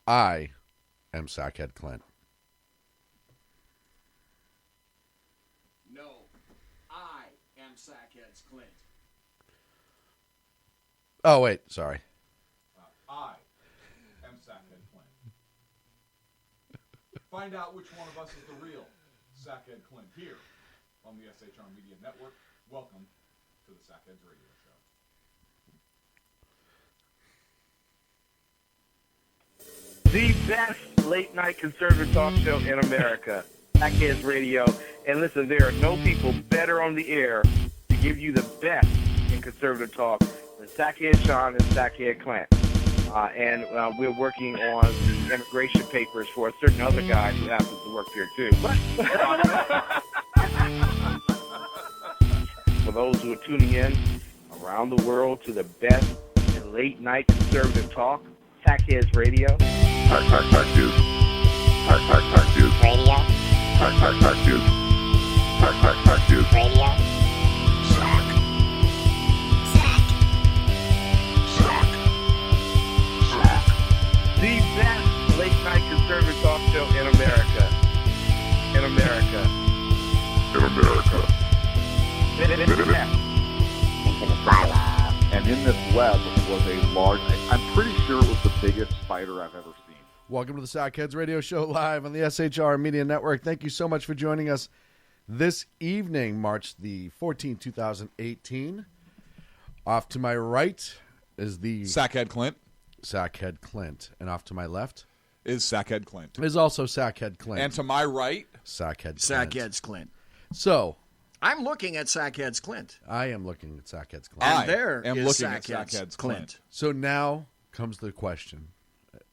I am Sackhead Clint. No, I am Sackhead's Clint. Oh, wait, sorry. I am Sackhead Clint. Find out which one of us is the real Sackhead Clint here on the SHR Media Network. Welcome to the Sackheads Radio Show. The best late-night conservative talk show in America, Sackheads Radio. And listen, there are no people better on the air to give you the best in conservative talk than Sackhead Sean and Sackhead Clint. And we're working on the immigration papers for a certain other guy who happens to work here, too. For those who are tuning in around the world to the best in late-night conservative talk, Sackheads Radio. Sack News. Sack News. Radio. Sack News. Sack News. Radio. Sack. The best late-night conservative talk show in America. In America. Into the silo. And in this web was a large, I'm pretty sure it was the biggest spider I've ever seen. Welcome to the Sackheads Radio Show live on the SHR Media Network. Thank you so much for joining us this evening, March the 14th, 2018. Off to my right is the Sackhead Clint Sackhead Clint, and off to my left is Sackhead Clint. is also Sackhead Clint. And to my right, Sackhead Clint. Sackhead's Clint. So, I'm looking at Sackhead's Clint. I am looking at Sackhead's Clint. And I there am is looking at Sackhead's Sackhead's Clint. Clint. So now comes the question.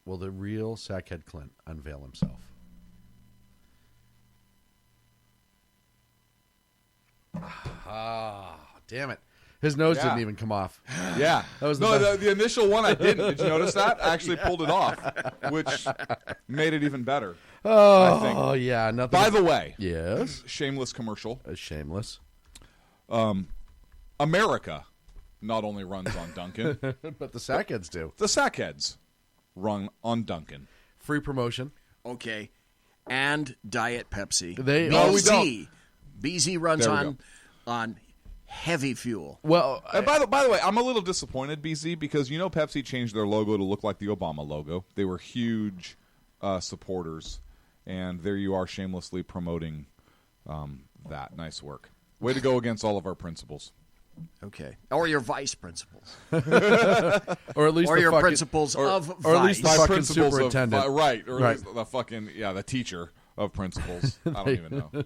Will the real Sackhead Clint unveil himself? Ah, damn it. His nose Yeah. didn't even come off. yeah. That was the no, best. the initial one I didn't. Did you notice that? I actually pulled it off, which made it even better. I think. Oh, yeah. Nothing. By the way, Yes. shameless commercial. Shameless. America not only runs on Duncan, But the Sackheads do. the Sackheads run on Duncan. Free promotion. Okay. And Diet Pepsi. They- BZ. Oh, we don't. BZ runs There we on heavy fuel. Well, And by the way, I'm a little disappointed, BZ, because you know Pepsi changed their logo to look like the Obama logo. They were huge supporters, and there you are shamelessly promoting that. Nice work. Way to go against all of our principles. Okay. Or your vice principals. or at least Or the your fucking- principals of or at vice. least the fucking principles superintendent. of right, or Right. at least the fucking the teacher of principles. I don't even know.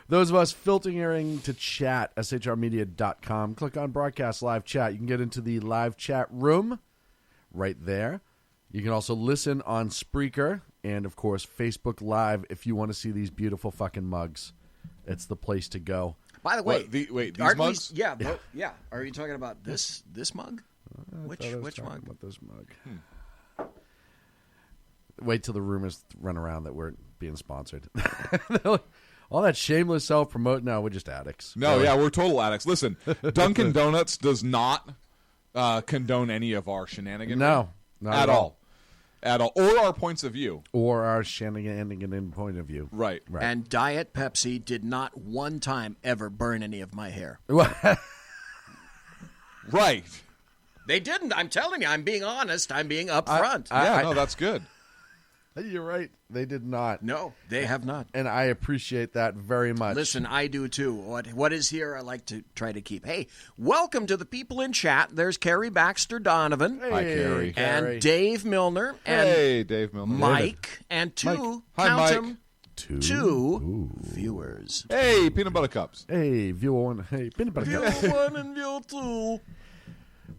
Those of us filtering to chat, shrmedia.com. Click on Broadcast Live Chat. You can get into the live chat room right there. You can also listen on Spreaker and, of course, Facebook Live if you want to see these beautiful fucking mugs. It's the place to go. By the way, What, these aren't mugs? yeah. Are you talking about this mug? Which Talking mug? about this mug. Wait till the rumors run around that we're being sponsored. All that shameless self-promote. No, we're just addicts. No, Really. yeah, we're total addicts. Listen, Dunkin' Donuts does not condone any of our shenanigans. No, not at all. At all. Or our points of view. Or our shenanigan point of view. Right. Right. And Diet Pepsi did not one time ever burn any of my hair. Right. They didn't. I'm telling you. I'm being honest. I'm being upfront. Yeah, no, that's good. You're right. They did not. No, they have not. And I appreciate that very much. Listen, I do too. What is here, I like to try to keep. Hey, welcome to the people in chat. There's Carrie Baxter Donovan. Hey, Hi, Carrie. And Dave Milner. And Hey, Dave Milner. Mike. And two, Mike. Hi, count Mike. 'em, Two. two viewers. Hey, Peanut Butter Cups. Hey, view one. Hey, peanut butter cup. View one and view two.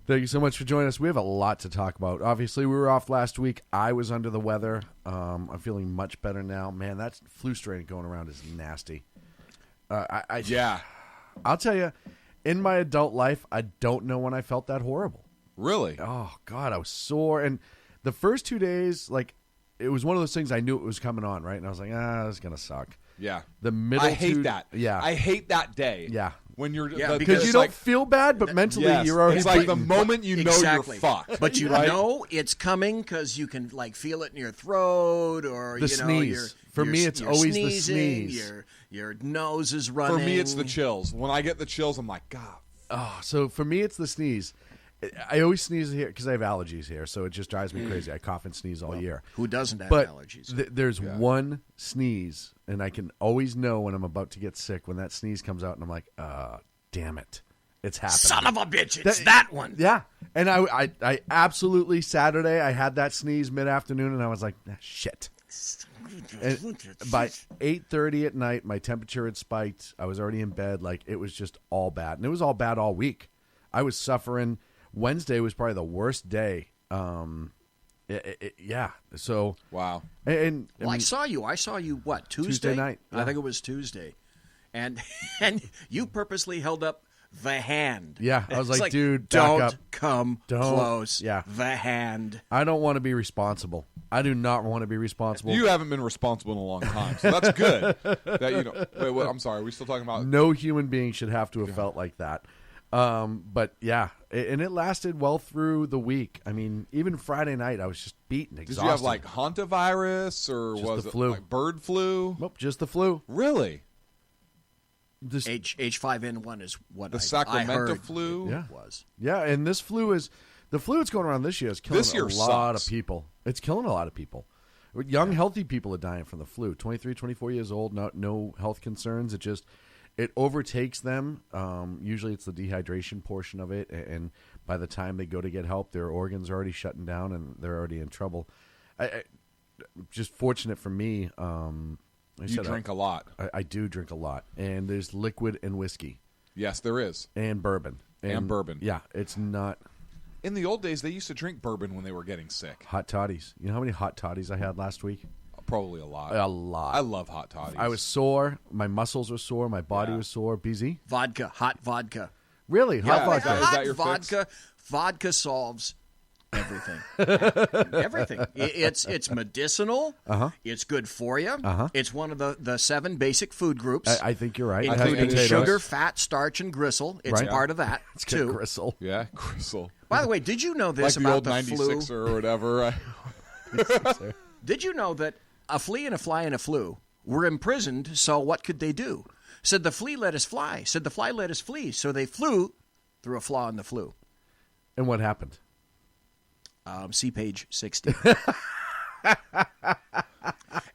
Thank you so much for joining us. We have a lot to talk about. Obviously, we were off last week. I was under the weather. I'm feeling much better now. Man, that flu strain going around is nasty. Yeah. I'll tell you, in my adult life, I don't know when I felt that horrible. Really? Oh, God, I was sore. And the first 2 days, like, it was one of those things I knew it was coming on, right? And I was like, this is going to suck. Yeah. The middle I hate two- that. Yeah. I hate that day. Yeah. when you're Yeah, because it's you don't like, feel bad, but mentally yes, you're already it's like the beaten. moment you know Exactly. you're fucked. But you right? know it's coming because you can like feel it in your throat, or The you know, sneeze. For me, it's you're always the sneezing, sneeze. Your nose is For running. me, it's the chills. When I get the chills, I'm like, God. Oh, so for me, it's the sneeze. I always sneeze here because I have allergies here, so it just drives me crazy. I cough and sneeze all year. Who doesn't have But allergies? there's one sneeze, and I can always know when I'm about to get sick when that sneeze comes out, and I'm like, damn it. It's happening. Son of a bitch! It's that one. Yeah. And I absolutely, Saturday, I had that sneeze mid-afternoon, and I was like, shit. And by 8:30 at night, my temperature had spiked. I was already in bed. Like, it was just all bad. And it was all bad all week. I was suffering. Wednesday was probably the worst day. Yeah. So. Wow. And Well, I saw you. What, Tuesday? night, I yeah. think it was Tuesday, and you purposely held up the hand. Yeah, I was It's like, dude, back don't up. come Don't. close. Yeah. The hand. I don't want to be responsible. I do not want to be responsible. You haven't been responsible in a long time, so that's good. That you know. Wait, I'm sorry. Are we still talking about? No human being should have to have felt like that. But yeah, and it lasted well through the week. I mean, even Friday night, I was just beaten, Did exhausted. you have like hantavirus or Just was the it flu. like bird flu? Nope, just the flu. Really? This, H5N1 is what The I Sacramento heard flu? it Yeah. was. yeah, and this flu is the flu that's going around this year is killing This year a lot sucks. of people. It's killing a lot of people. Young, healthy people are dying from the flu. 23, 24 years old, no health concerns. It overtakes them. Usually it's the dehydration portion of it, and by the time they go to get help, their organs are already shutting down and they're already in trouble. Just fortunate for me. You drink a lot. I do drink a lot, and there's liquid and whiskey Yes, there is. and bourbon. And bourbon. Yeah, it's not In the old days, they used to drink bourbon when they were getting sick. hot toddies. You know how many hot toddies I had last week? Probably a lot. A lot. I love hot toddies. I was sore. My muscles were sore. My body was sore. BZ? Vodka, hot vodka. Really? Hot Yeah, vodka? is Hot that your fix? vodka solves everything. Everything. It's medicinal. It's good for you. It's one of the 7 basic food groups, I think you're right. It has including potatoes. sugar, fat, starch, and gristle. It's Right. part of that It's good too. gristle. Yeah, Crystal. By the way, did you know Like this the about old the flu? 96 or whatever. Did you know that a flea and a fly and a flu were imprisoned? So what could they do? Said the flea let us fly. Said the fly let us flee. So they flew through a flaw in the flu. And what happened? See page 60.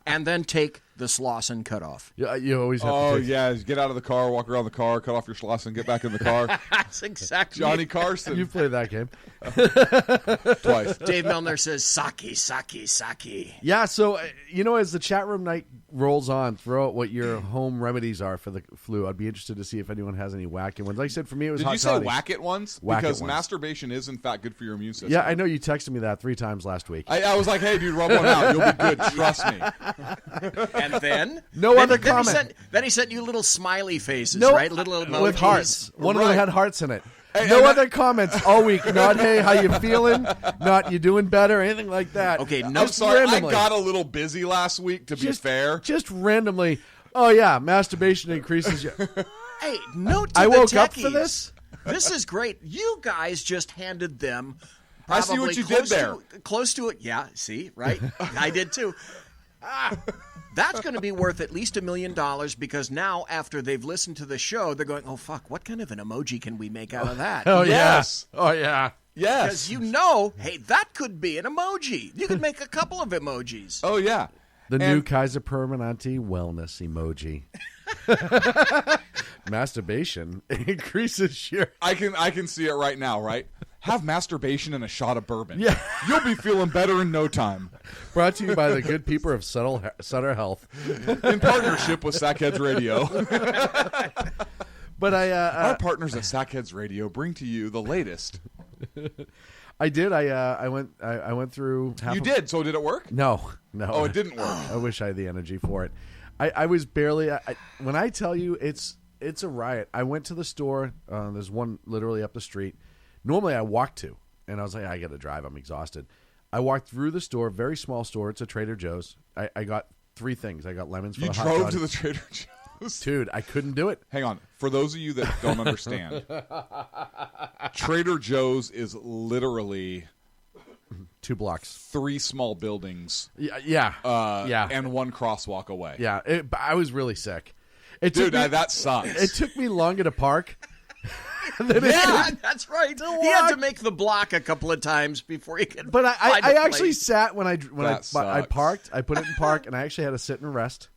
And then take the Slauson cutoff. You always have Oh, to take yeah. Get out of the car, walk around the car, cut off your schloss, and get back in the car. That's exactly Johnny Carson. You played that game. Twice. Dave Milner says, sake, sake, sake. Yeah, so, as the chat room night rolls on, throw out what your home remedies are for the flu. I'd be interested to see if anyone has any wacky ones. Like I said, for me, it was Did hot you say toddies. whack it once? Whack it Because once. masturbation is, in fact, good for your immune system. Yeah, I know you texted me that 3 times last week. I was like, hey, dude, rub one out. You'll be good. Trust me. And then? No other comment. Then he sent you little smiley faces, No, right? Little emojis. with hearts. One of them Right. had hearts in it. Hey, No and other comments all week. Not, hey, how you feeling? Not, you doing better? Anything like that. Okay, I'm no, sorry. randomly. I got a little busy last week, to be fair. Just randomly. Oh, yeah, masturbation increases your... hey, note to I the woke up techies. for this? This is great. You guys just handed them. I see what probably you did close there. Close to it. Yeah, see, right? I did too. That's going to be worth at least $1 million because now, after they've listened to the show, they're going, oh, fuck, what kind of an emoji can we make out of that? Oh, Yes. yeah. Oh, yeah. Because Yes. hey, that could be an emoji. You could make a couple of emojis. Oh, yeah. The And- new Kaiser Permanente wellness emoji. Masturbation increases your... I can see it right now, right? Have masturbation and a shot of bourbon. Yeah. You'll be feeling better in no time. Brought to you by the good people of Sutter Health. In partnership with Sackheads Radio. But Our partners at Sackheads Radio bring to you the latest. I did. I went through. You did, so did it work? No. Oh, it didn't work. I wish I had the energy for it. I was barely. When I tell you, it's a riot. I went to the store. There's one literally up the street. Normally, I walk to, and I was like, I got to drive. I'm exhausted. I walked through the store, very small store. It's a Trader Joe's. I got 3 things. I got lemons for You the hot drove dog. to the Trader Joe's. Dude, I couldn't do it. Hang on. For those of you that don't understand, Trader Joe's is literally 2 blocks. 3 small buildings Yeah. and 1 crosswalk away. Yeah. But I was really sick. It Dude, took me, that sucks. it took me longer to park. than it Yeah, did. that's right. He had to make the block a couple of times before he could. But find I a actually place. sat when I That sucks. parked. I put it in park, and I actually had to sit and rest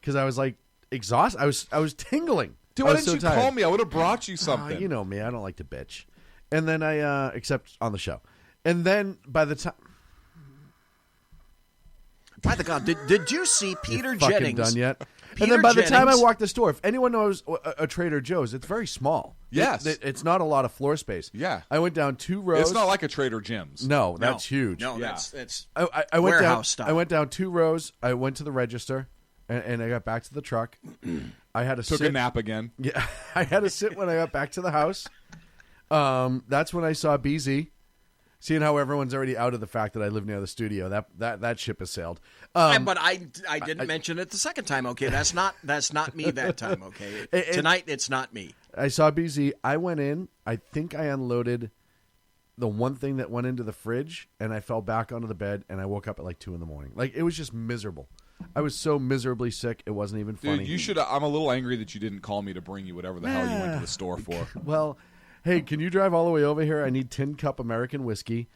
because I was like exhausted. I was tingling. Dude, I why was didn't so you tired. call me? I would have brought you Oh, something. you know me. I don't like to bitch. And then I except on the show. And then by the time By the God, did you see Peter fucking Jennings? done yet. Peter And then by the time I Jennings- walk the store, if anyone knows a Trader Joe's, it's very small. Yes. It's not a lot of floor space. Yeah. I went down 2 rows. It's not like a Trader Joe's. No, that's huge. No, Yeah. that's I went down. warehouse style. I went down 2 rows. I went to the register, and I got back to the truck. I had to Took sit. a nap again. Yeah, I had to sit when I got back to the house. That's when I saw BZ. Seeing how everyone's already out of the fact that I live near the studio, that ship has sailed. but I didn't mention it the second time. Okay, that's not me that time. Okay, tonight it's not me. I saw BZ. I went in. I think I unloaded the one thing that went into the fridge, and I fell back onto the bed, and I woke up at like 2 a.m. Like, it was just miserable. I was so miserably sick, it wasn't even funny. Dude, you should. I'm a little angry that you didn't call me to bring you whatever the hell you went to the store for. Well, hey, can you drive all the way over here? I need tin cup American whiskey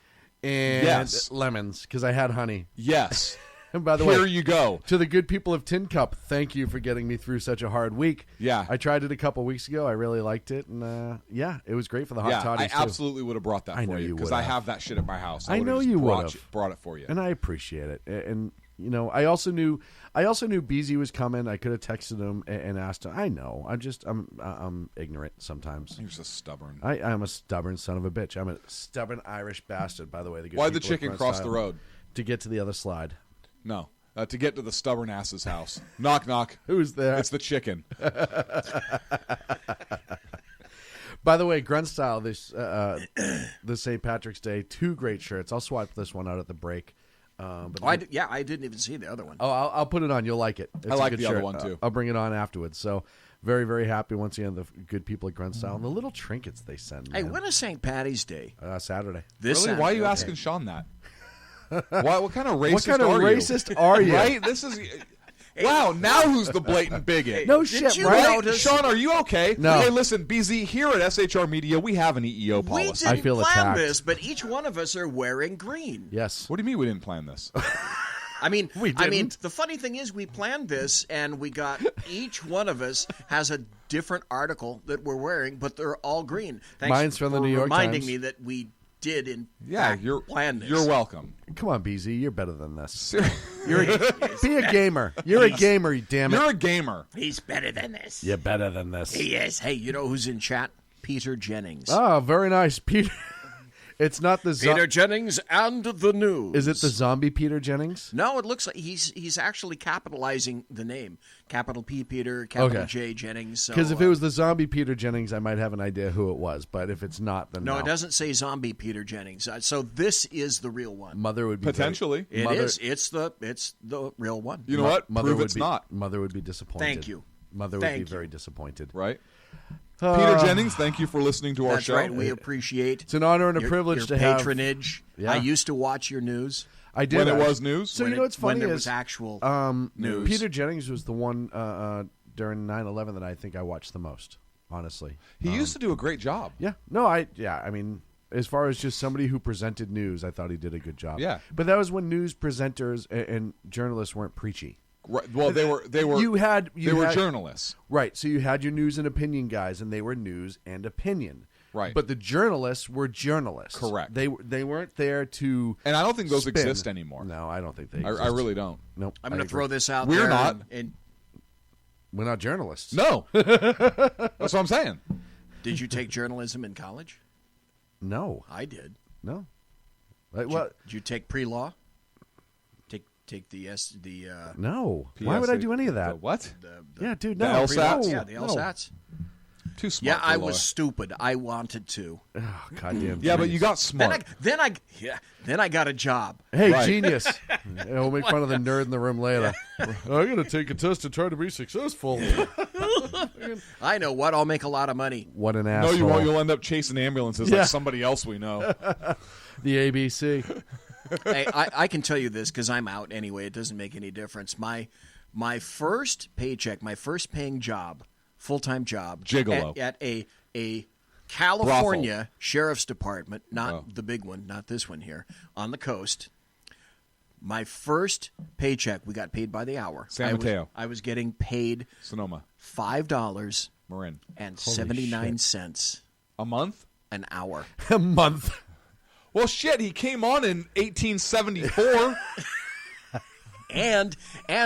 and Yes. lemons because I had honey. Yes. And by the Here way, you go. to the good people of Tin Cup, thank you for getting me through such a hard week. Yeah. I tried it a couple weeks ago. I really liked it, and yeah, it was great for the hot Yeah, toddies I too. absolutely would have brought that I for know you you because would I have. have that shit at my house. I would've know just you brought would've. brought it for you. And I appreciate it. And you know, I also knew BZ was coming. I could have texted him and asked him. I know. I'm ignorant sometimes. You're just stubborn. I'm a stubborn son of a bitch. I'm a stubborn Irish bastard. By the way, the good Why'd the people at chicken Front cross Style, the road? to get to the other slide? No. To get to the stubborn ass's house. Knock, knock. Who's there? It's the chicken. By the way, Grunt Style this St. Patrick's Day, 2 great shirts. I'll swap this one out at the break. But I didn't even see the other one. I'll put it on. You'll like it. It's I a like good the other shirt. one, too. I'll bring it on afterwards. So very, very happy once again. The good people at Grunt Style and the little trinkets they send. Hey, Man. when is St. Patty's Day? Saturday. This Really? Why are you Saturday. asking Sean that? What kind of racist What kind of are racist you? are you? Right? This is. Wow, now who's the blatant bigot? No Did shit, you right? notice- Sean, are you okay? No. Hey, listen, BZ, here at SHR Media, we have an EEO We policy. didn't I feel plan attacked. this, but each one of us are wearing green. Yes. What do you mean we didn't plan this? I mean, We didn't. the funny thing is, we planned this, and we got each one of us has a different article that we're wearing, but they're all green. Thanks Mine's from the for New York reminding Times. me that we did in Yeah, fact plan this. you're welcome. Come on, BZ. You're better than this. Ser- Be a gamer. You're a gamer, you damn it. You're a gamer. He's better than this. You're better than this. He is. Hey, you know who's in chat? Peter Jennings. Oh, very nice, Peter. It's not the Peter Jennings and the news. Is it the zombie Peter Jennings? No, it looks like he's actually capitalizing the name. Capital P Peter, capital Okay. J Jennings. So, Because if it was the zombie Peter Jennings, I might have an idea who it was. But if it's not, then no, it doesn't say zombie Peter Jennings. So this is the real one. Mother would be Potentially. It Mother- is. It's the real one. You know what? Mother Prove would it's be, not. Mother would be disappointed. Thank you. Mother would Thank be you. very disappointed. Right? Peter Jennings, thank you for listening to our That's show. right. We appreciate It's an honor and a your, privilege your to have. patronage. Yeah. I used to watch your news. I did. When it I- was news? So when you know what's funny when there is was actual news. Peter Jennings was the one during 9/11 that I think I watched the most. Honestly, He used to do a great job. yeah. No, I mean, as far as just somebody who presented news, I thought he did a good job. Yeah. But that was when news presenters and journalists weren't preachy. Right. Well, they were You had journalists. Right. So you had your news and opinion guys, and they were news and opinion. Right. But the journalists were journalists. Correct. They weren't there to. And I don't think those spin. exist anymore. No, I don't think they. I exist. really don't. Nope. I'm I going to agree. throw this out We're there. not. And We're not journalists. No. That's what I'm saying. did you take journalism in college? No. I did. No. Like, what? Did you take pre-law? Take the No. Why would I do any of The that? what? the Yeah, dude. The No. LSATs? No. yeah, the No. LSATs. Too smart. Yeah, for I Lois. was stupid. I wanted to. Oh, goddamn. Yeah, but genius. you got smart. Then I got a job. Hey, Right. genius. Yeah, we'll make fun of the nerd in the room later. I'm going to take a test to try to be successful. I know what. I'll make a lot of money. What an No, asshole. you won't. You'll end up chasing ambulances Yeah. like somebody else we know. The ABC. Hey, I can tell you this because I'm out anyway. It doesn't make any difference. My first paycheck, my first paying job, full-time job, Gigolo. at a California Sheriff's Department, not the big one, not this one here, on the coast. My first paycheck, we got paid by the hour. San Mateo. I was getting paid Sonoma. $5.79 A month? an hour. A month. Well, shit, he came on in 1874. And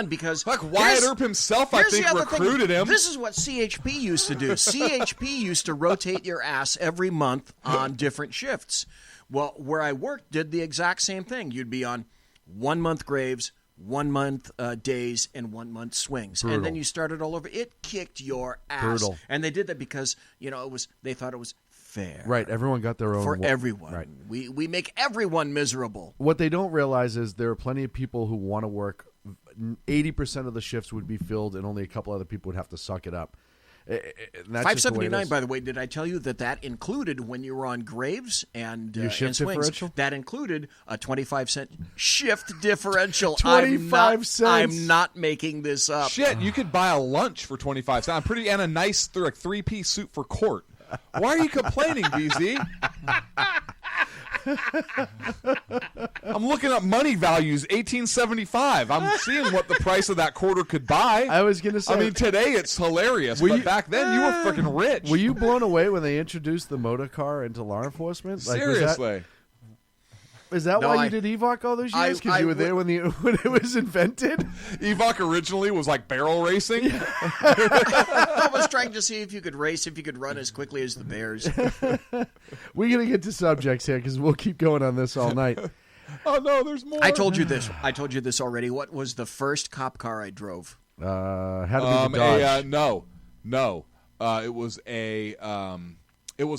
because Like Wyatt here's- Earp himself, I here's think, the other thing. recruited him. This is what CHP used to do. CHP used to rotate your ass every month on different shifts. Well, where I worked did the exact same thing. You'd be on 1 month graves, 1 month days, and 1 month swings, Brutal. and then you started all over. It kicked your ass. Brutal. And they did that because they thought it was fair. Right, everyone got their own. For wa- everyone. Right. We make everyone miserable. What they don't realize is there are plenty of people who want to work. 80% of the shifts would be filled, and only a couple other people would have to suck it up. And that's just the way it $5.79, is. by the way, did I tell you that included when you were on graves and, Your shift and swings? differential? That included a 25-cent shift differential. 25 cents. I'm not making this up. Shit, you could buy a lunch for 25 cents. And a nice three-piece suit for court. Why are you complaining, BZ? I'm looking up money values, 1875. I'm seeing what the price of that quarter could buy. I was going to say. I mean, today it's hilarious, Were but you- back then you were freaking rich. Were you blown away when they introduced the motor car into law enforcement? Like, Seriously. Is that No, why I- you did EVOC all those I- years? Because you I were there when it was invented? Evoc originally was like barrel racing. I was trying to see if you could race, if you could run as quickly as the Bears. We're going to get to subjects here because we'll keep going on this all night. Oh, no, there's more. I told you this. I told you this already. What was the first cop car I drove? Had to be the Dodge. No. It was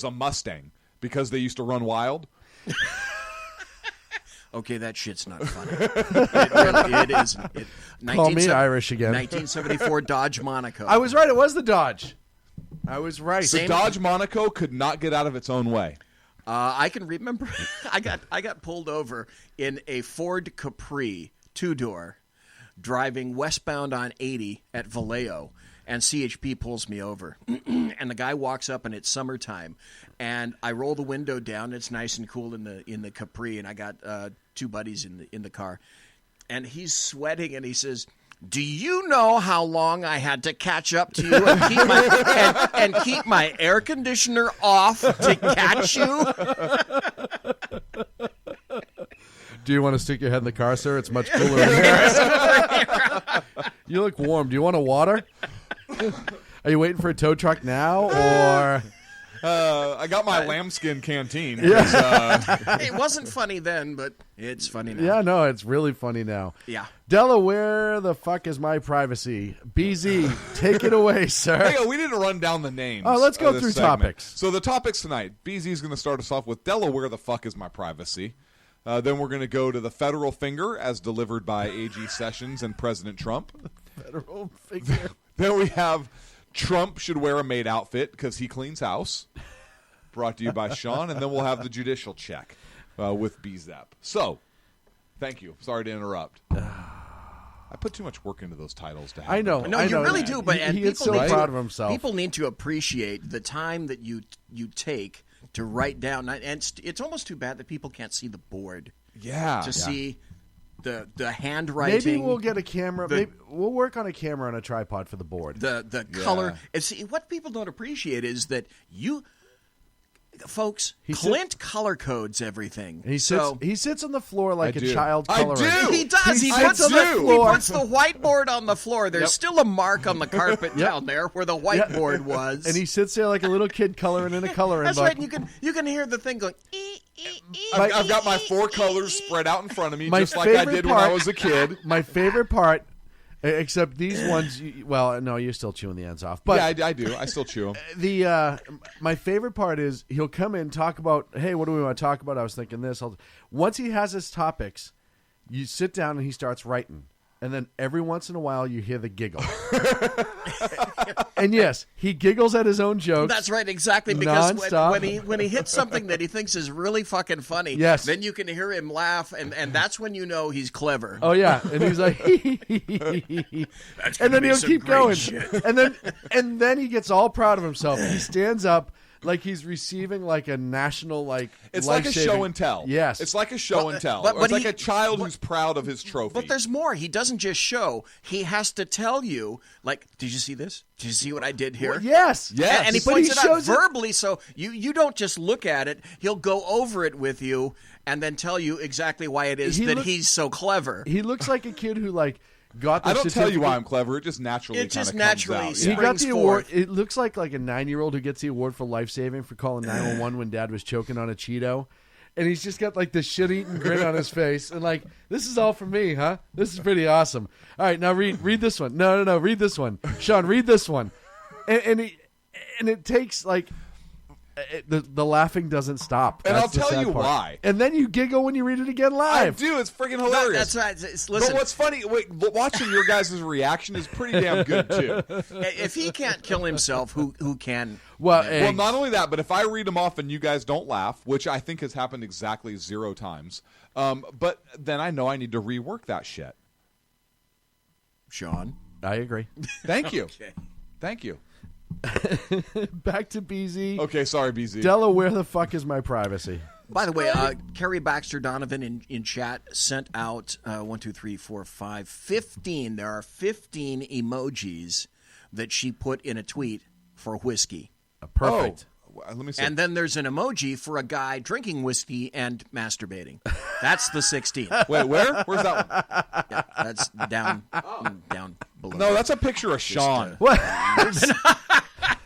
a Mustang because they used to run wild. Okay, that shit's not funny. It isn't. Call me Irish again. 1974 Dodge Monaco. I was right. It was the Dodge. I was right. The Dodge Monaco could not get out of its own way. I can remember. I got pulled over in a Ford Capri 2-door, driving westbound on 80 at Vallejo, and CHP pulls me over, and the guy walks up, and it's summertime, and I roll the window down. It's nice and cool in the Capri, and I got two buddies in the car, and he's sweating, and he says, "Do you know how long I had to catch up to you and keep my air conditioner off to catch you?" Do you want to stick your head in the car, sir? It's much cooler in here. You look warm. Do you want a water? Are you waiting for a tow truck now, or? I got my lambskin canteen. It wasn't funny then, but it's funny now. Yeah, no, it's really funny now. Yeah. Della, where the fuck is my privacy? BZ, take it away, sir. Hey, we didn't run down the names. Oh, let's go of this through segment. topics. So the topics tonight, BZ is going to start us off with Delaware, the fuck is my privacy. Then we're going to go to the federal finger as delivered by AG Sessions and President Trump. Federal figure. Then we have Trump should wear a maid outfit because he cleans house. Brought to you by Sean. And then we'll have the judicial check with BZEP. So, thank you. Sorry to interrupt. I put too much work into those titles to have I know. them. No, I you know. really do, but and he gets people so need proud to, of himself. People need to appreciate the time that you take to write down, and it's almost too bad that people can't see the board Yeah. to see the handwriting. Maybe we'll get a camera. the- Maybe we'll work on a camera on a tripod for the board. the color. And see, what people don't appreciate is that folks, Clint color codes everything. He sits on the floor like I a do. child I coloring. do. He does. He I puts, do. he puts the whiteboard on the floor. There's still a mark on the carpet down there where the whiteboard was. And he sits there like a little kid coloring in a coloring That's book. right. And you can hear the thing going. I've got my four colors spread out in front of me, My just like I favorite did when I part- was a kid. My favorite part Except these ones, well, no, you're still chewing the ends off. But yeah, I do. I still chew them. My favorite part is he'll come in, talk about, hey, what do we want to talk about? I was thinking this. Once he has his topics, you sit down and he starts writing. And then every once in a while you hear the giggle. And yes, he giggles at his own jokes. That's right, exactly. Because nonstop. when he hits something that he thinks is really fucking funny, yes, then you can hear him laugh, and that's when you know he's clever. Oh yeah, and he's like, and then he'll keep going, and then he gets all proud of himself. He stands up like he's receiving like a national It's like a show and tell. Yes, it's like a show and tell. But it's like a child who's proud of his trophy. But there's more. He doesn't just show. He has to tell you, like, did you see this? Did you see what I did here? Well, yes. And he points it out verbally, so you don't just look at it. He'll go over it with you and then tell you exactly why it is he's so clever. He looks like a kid who got the I don't tell you why I'm clever. It just naturally comes out. He got the award. It looks like a 9-year-old who gets the award for life-saving for calling 911 when dad was choking on a Cheeto. And he's just got this shit-eating grin on his face. And this is all for me, huh? This is pretty awesome. All right, now read this one. No, read this one. Sean, read this one. And it takes the laughing doesn't stop. And That's I'll tell you part. Why. And then you giggle when you read it again live. I do. It's freaking hilarious. That's right. Listen, but what's funny, watching your guys' reaction is pretty damn good, too. If he can't kill himself, who can? Well, not only that, but if I read them off and you guys don't laugh, which I think has happened exactly 0 times, but then I know I need to rework that shit. Sean? I agree. Thank you. Okay. Thank you. Back to BZ. Okay, sorry, BZ. Della, where the fuck is my privacy? By the way, Carrie Baxter Donovan in chat sent out 1, 2, 3, 4, 5, 15. There are 15 emojis that she put in a tweet for whiskey. Perfect. Let me see. And then there's an emoji for a guy drinking whiskey and masturbating. That's the 16. Wait, where? Where's that one? Yeah, that's down below. No, that's a picture of Sean. What?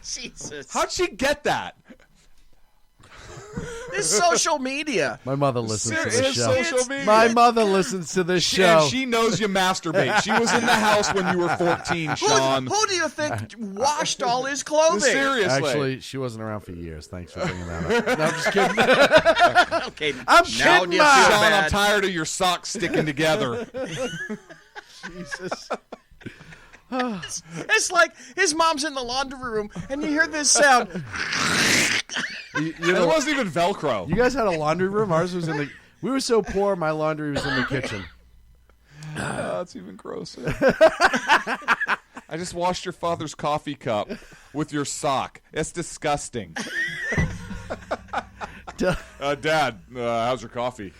Jesus. How'd she get that? This social media. My mother listens to this It's show. social media. My mother listens to this show. And she knows you masturbate. She was in the house when you were 14, Sean. Who do you think washed all his clothing? Seriously. Actually, she wasn't around for years. Thanks for bringing that up. No, I'm just kidding. Okay, I'm now kidding, do you feel Ma. Sean, bad? I'm tired of your socks sticking together. Jesus. It's like his mom's in the laundry room, and you hear this sound. You And know, it wasn't even Velcro. you guys had a laundry room. Ours was in the. We were so poor. My laundry was in the kitchen. That's even grosser. I just washed your father's coffee cup with your sock. It's disgusting. Dad, how's your coffee?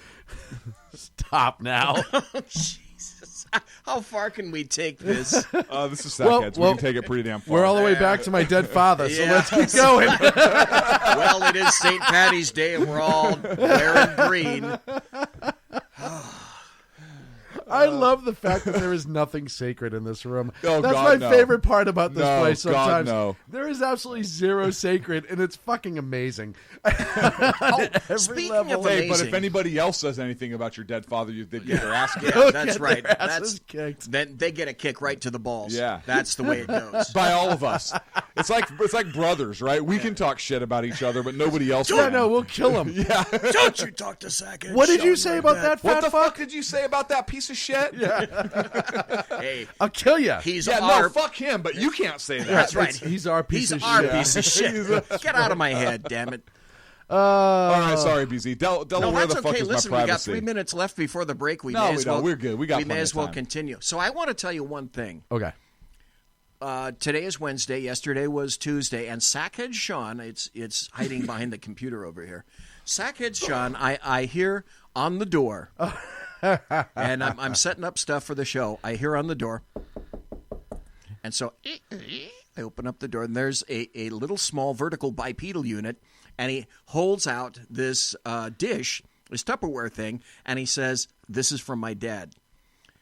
Stop now. Jesus, how far can we take this? This is Sackheads. We can take it pretty damn far. We're all the way back to my dead father, so Yeah. let's keep going. Well, it is St. Patty's Day, and we're all wearing green. I love the fact that there is nothing sacred in this room. Oh, That's God, my no. favorite part about this No, place God, sometimes. no. There is absolutely zero sacred, and it's fucking amazing. Speaking level. of Hey, amazing, but if anybody else says anything about your dead father, they'd get their ass kicked. yeah, that's Get right. their asses That's kicked. then they get a kick right to the balls. Yeah. That's the way it goes. By all of us. It's like brothers, right? We can talk shit about each other, but nobody else Yeah, can. no, we'll kill him. Don't you talk to Sackett? What did you Sean say like about that What fat the fuck? fuck did you say about that piece of shit? Hey, I'll kill you. he's Yeah, our. no, fuck him, but you can't say that. That's right. He's our piece He's of our shit. piece of shit. Get out of my head, damn it. All right, sorry, BZ. Della, No, where that's the fuck okay. is Listen, my we got privacy? 3 minutes left before the break. We No, may we as don't. well. We're good. We got may plenty as of well time. continue. So I want to tell you one thing. Okay. Today is Wednesday. Yesterday was Tuesday, and Sackhead Sean. It's hiding behind the computer over here. Sackhead Sean. I hear on the door, and I'm setting up stuff for the show. I hear on the door, and so I open up the door, and there's a little small vertical bipedal unit, and he holds out this dish, this Tupperware thing, and he says, "This is from my dad."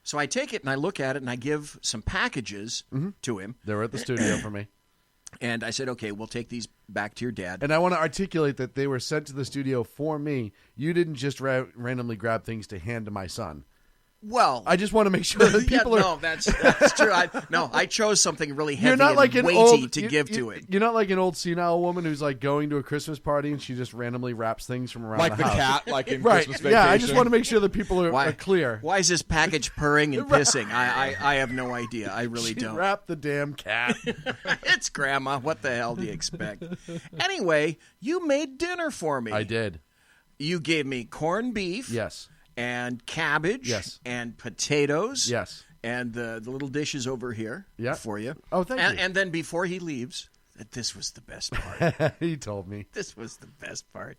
So I take it and I look at it and I give some packages to him. They were at the studio for me. And I said, okay, we'll take these back to your dad. And I want to articulate that they were sent to the studio for me. You didn't just randomly grab things to hand to my son. Well, I just want to make sure that yeah, people are. no, that's true. I chose something really heavy You're not and like an weighty old, to you- give you- to it. You're not like an old senile woman who's like going to a Christmas party and she just randomly wraps things from around Like the house. cat, like in Right? Christmas Vacation. Yeah, I just want to make sure that people are clear. Why is this package purring and pissing? I have no idea. I really She don't. wrapped the damn cat. It's Grandma. What the hell do you expect? Anyway, you made dinner for me. I did. You gave me corned beef. Yes. And cabbage. Yes. And potatoes. Yes. And the little dishes over here for you. Oh, thank you. And then before he leaves, this was the best part. He told me. This was the best part.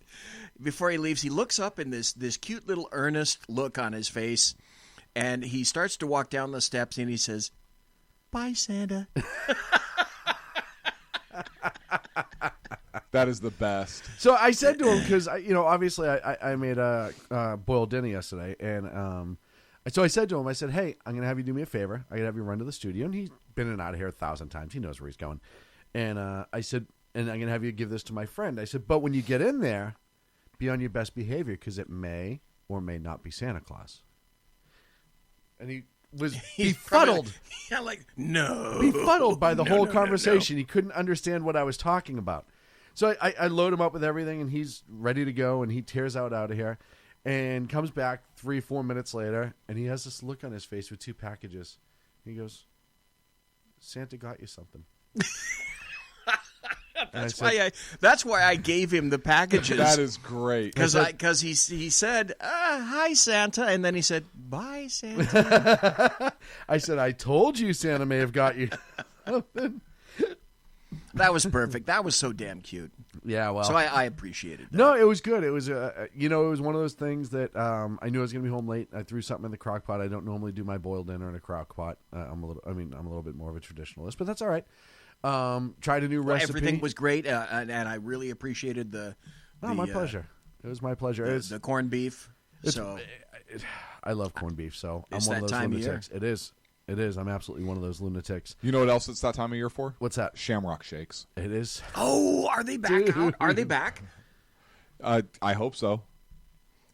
Before he leaves, he looks up in this cute little earnest look on his face, and he starts to walk down the steps, and he says, "Bye, Santa." That is the best. So I said to him because obviously I made a boiled dinner yesterday, and so I said to him, I said, "Hey, I'm gonna have you do me a favor. I'm gonna have you run to the studio." And he's been in and out of here 1,000 times. He knows where he's going. And I said, "And I'm gonna have you give this to my friend." I said, "But when you get in there, be on your best behavior because it may or may not be Santa Claus." And he was befuddled. Yeah, like no, befuddled by the No, whole no, conversation. no. He couldn't understand what I was talking about. So I load him up with everything, and he's ready to go, and he tears out of here and comes back 3-4 minutes later, and he has this look on his face with 2 packages. He goes, "Santa got you something." That's why I gave him the packages. That is great. Because he said, "Hi, Santa," and then he said, "Bye, Santa." I said, "I told you Santa may have got you something." That was perfect. That was so damn cute. Yeah, well. So I appreciated that. No, it was good. It was, it was one of those things that I knew I was going to be home late. I threw something in the crock pot. I don't normally do my boiled dinner in a crock pot. I'm a little bit more of a traditionalist, but that's all right. Tried a new recipe. Everything was great, and I really appreciated my pleasure. It was my pleasure. The corned beef. I love corned beef, so It's I'm one of that those time of lunatics. It is. It is. I'm absolutely one of those lunatics. You know what else it's that time of year for? What's that? Shamrock shakes. It is. Oh, are they back out? Are they back? I hope so.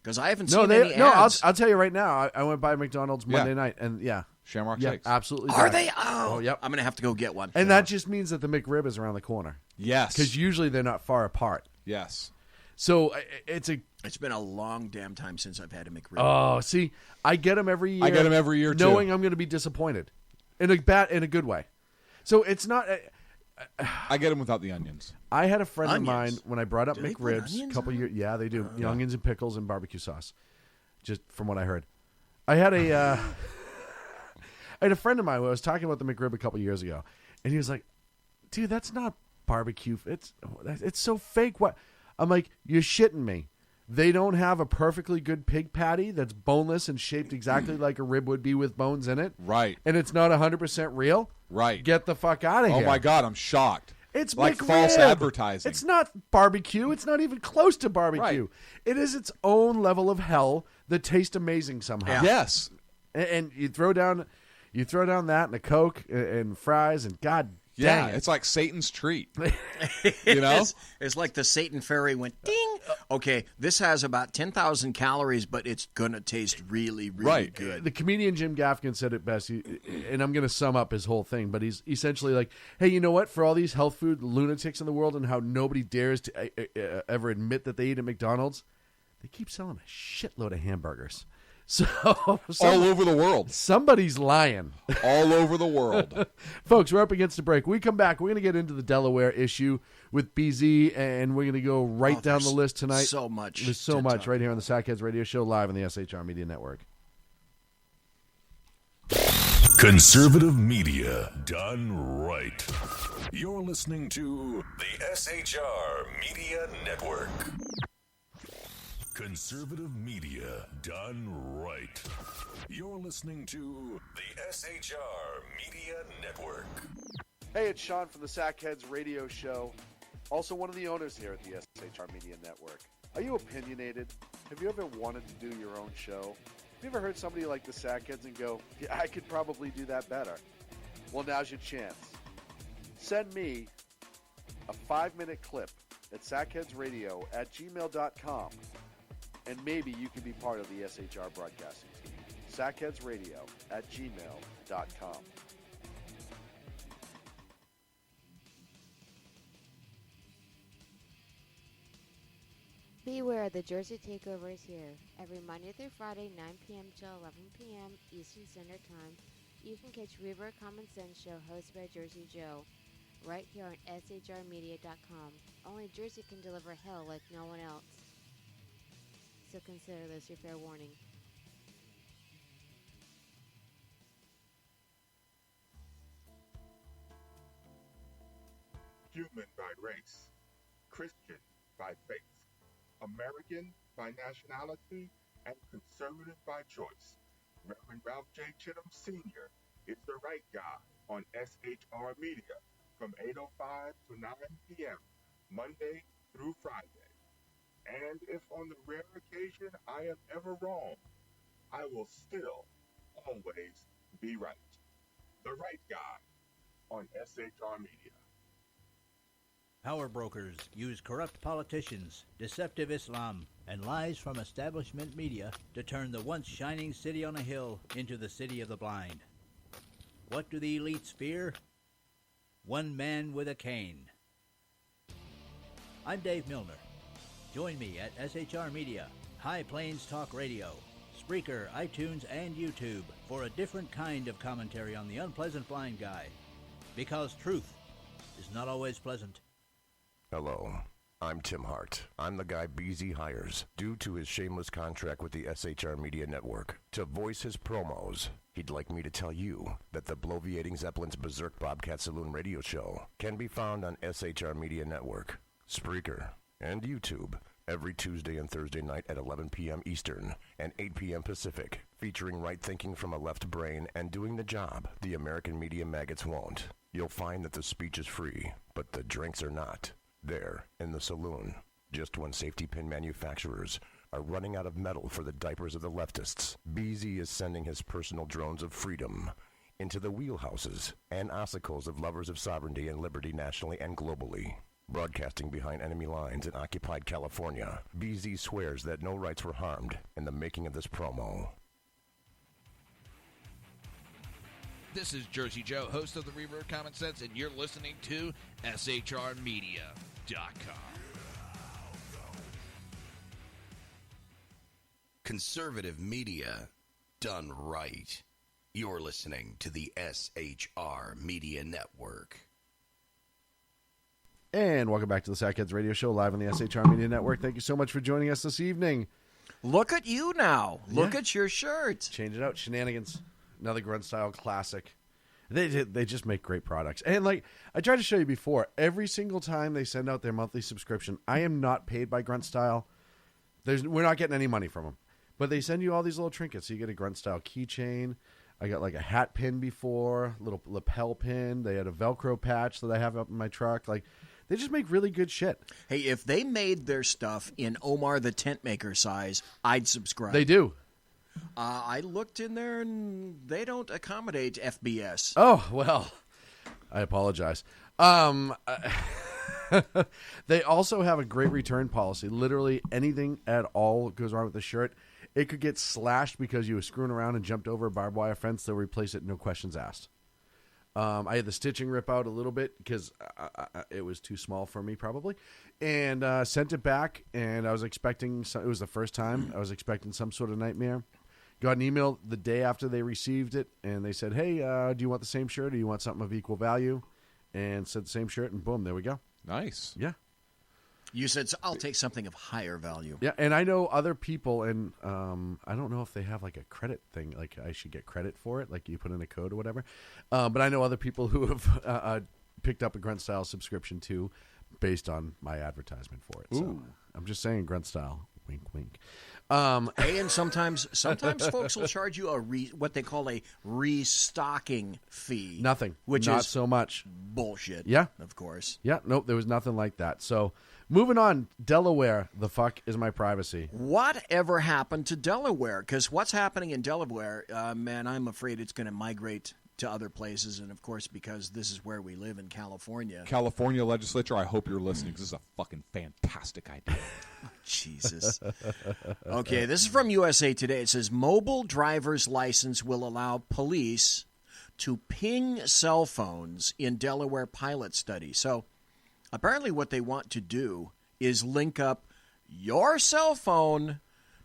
Because I haven't seen any No, ads. I'll tell you right now. I went by McDonald's Monday night, and Shamrock yeah, shakes. absolutely. Are back. they? Oh, yep. I'm going to have to go get one. And that just means that the McRib is around the corner. Yes. Because usually they're not far apart. Yes. So it's been a long damn time since I've had a McRib. Oh, see, I get them every year. I get them every year, too. knowing I'm going to be disappointed, in a good way. So it's not. I get them without the onions. I had a friend Onions? of mine when I brought up Do they put McRibs a onions couple on years. Yeah, they do. Onions and pickles and barbecue sauce. Just from what I heard, I had a friend of mine who I was talking about the McRib a couple years ago, and he was like, "Dude, that's not barbecue. It's so fake." What? I'm like, "You're shitting me." They don't have a perfectly good pig patty that's boneless and shaped exactly like a rib would be with bones in it. Right. And it's not 100% real. Right. Get the fuck out of here. Oh my God, I'm shocked. It's like McRib. false advertising. It's not barbecue. It's not even close to barbecue. Right. It is its own level of hell that tastes amazing somehow. Yes. And you throw down that and a Coke and fries and God Yeah, dang it. it's like Satan's treat. You know? It's like the Satan fairy went ding. Okay, this has about 10,000 calories, but it's gonna taste really, really Right. good. The comedian Jim Gaffigan said it best, and I'm going to sum up his whole thing, but he's essentially like, hey, you know what? For all these health food lunatics in the world and how nobody dares to ever admit that they eat at McDonald's, they keep selling a shitload of hamburgers. So All over the world. somebody's lying. All over the world. Folks, we're up against the break. When we come back, we're going to get into the Delaware issue with BZ, and we're going to go right down the list tonight. So much. There's so to much talk right here on the Sackheads Radio Show, live on the SHR Media Network. Conservative media done right. You're listening to the SHR Media Network. Conservative media done right. You're listening to the SHR Media Network. Hey, it's Sean from the Sackheads Radio Show, also one of the owners here at the SHR Media Network. Are you opinionated? Have you ever wanted to do your own show? Have you ever heard somebody like the Sackheads and go, yeah, I could probably do that better? Well, now's your chance. Send me a 5-minute clip at sackheadsradio@gmail.com, and maybe you can be part of the SHR broadcasting team. sackheadsradio@gmail.com. Beware, the Jersey Takeover is here. Every Monday through Friday, 9 p.m. to 11 p.m. Eastern Standard Time, you can catch Reaver Common Sense Show hosted by Jersey Joe, right here on shrmedia.com. Only Jersey can deliver hell like no one else. So consider this your fair warning. Human by race, Christian by faith, American by nationality, and conservative by choice. Reverend Ralph J. Chittum Sr. is the right guy on SHR Media from 8:05 to 9 p.m. Monday through Friday. And if on the rare occasion I am ever wrong, I will still always be right. The right guy on SHR Media. Power brokers use corrupt politicians, deceptive Islam, and lies from establishment media to turn the once shining city on a hill into the city of the blind. What do the elites fear? One man with a cane. I'm Dave Milner. Join me at SHR Media, High Plains Talk Radio, Spreaker, iTunes, and YouTube for a different kind of commentary on the unpleasant blind guy. Because truth is not always pleasant. Hello, I'm Tim Hart. I'm the guy BZ hires due to his shameless contract with the SHR Media Network to voice his promos. He'd like me to tell you that the Bloviating Zeppelin's Berserk Bobcat Saloon radio show can be found on SHR Media Network, Spreaker, and YouTube every Tuesday and Thursday night at 11 p.m. Eastern and 8 p.m. Pacific, featuring right thinking from a left brain and doing the job the American media maggots won't. You'll find that the speech is free, but the drinks are not. There, in the saloon, just when safety pin manufacturers are running out of metal for the diapers of the leftists, BZ is sending his personal drones of freedom into the wheelhouses and ossicles of lovers of sovereignty and liberty nationally and globally. Broadcasting behind enemy lines in occupied California, BZ swears that no rights were harmed in the making of this promo. This is Jersey Joe, host of the Reaver Common Sense, and you're listening to SHRmedia.com. Conservative media done right. You're listening to the SHR Media Network. And welcome back to the Sackheads Radio Show live on the SHR Media Network. Thank you so much for joining us this evening. Look at you now. Look at your shirt. Change it out. Shenanigans. Another Grunt Style classic. They just make great products. And like I tried to show you before, every single time they send out their monthly subscription, I am not paid by Grunt Style. We're not getting any money from them. But they send you all these little trinkets. So you get a Grunt Style keychain. I got like a hat pin before, little lapel pin. They had a Velcro patch that I have up in my truck. Like, they just make really good shit. Hey, if they made their stuff in Omar the Tent Maker size, I'd subscribe. They do. I looked in there, and they don't accommodate FBS. Oh, well, I apologize. They also have a great return policy. Literally anything at all goes wrong with the shirt. It could get slashed because you were screwing around and jumped over a barbed wire fence. They'll replace it, no questions asked. I had the stitching rip out a little bit because it was too small for me probably, and sent it back, and I was expecting it was the first time. I was expecting some sort of nightmare. Got an email the day after they received it, and they said, hey, do you want the same shirt or do you want something of equal value? And said the same shirt, and boom, there we go. Nice. Yeah. You said, so I'll take something of higher value. Yeah, and I know other people, and I don't know if they have like a credit thing, like I should get credit for it, like you put in a code or whatever. But I know other people who have picked up a Grunt Style subscription too, based on my advertisement for it. So I'm just saying, Grunt Style, wink, wink. Hey, and sometimes folks will charge you what they call a restocking fee. Nothing, which not is so much bullshit. Yeah, of course. Yeah, nope, there was nothing like that. So moving on, Delaware. The fuck is my privacy? Whatever happened to Delaware? Because what's happening in Delaware, man, I'm afraid it's going to migrate to other places. And, of course, because this is where we live in California. California legislature, I hope you're listening because this is a fucking fantastic idea. Jesus. Okay, this is from USA Today. It says mobile driver's license will allow police to ping cell phones in Delaware pilot study. So apparently what they want to do is link up your cell phone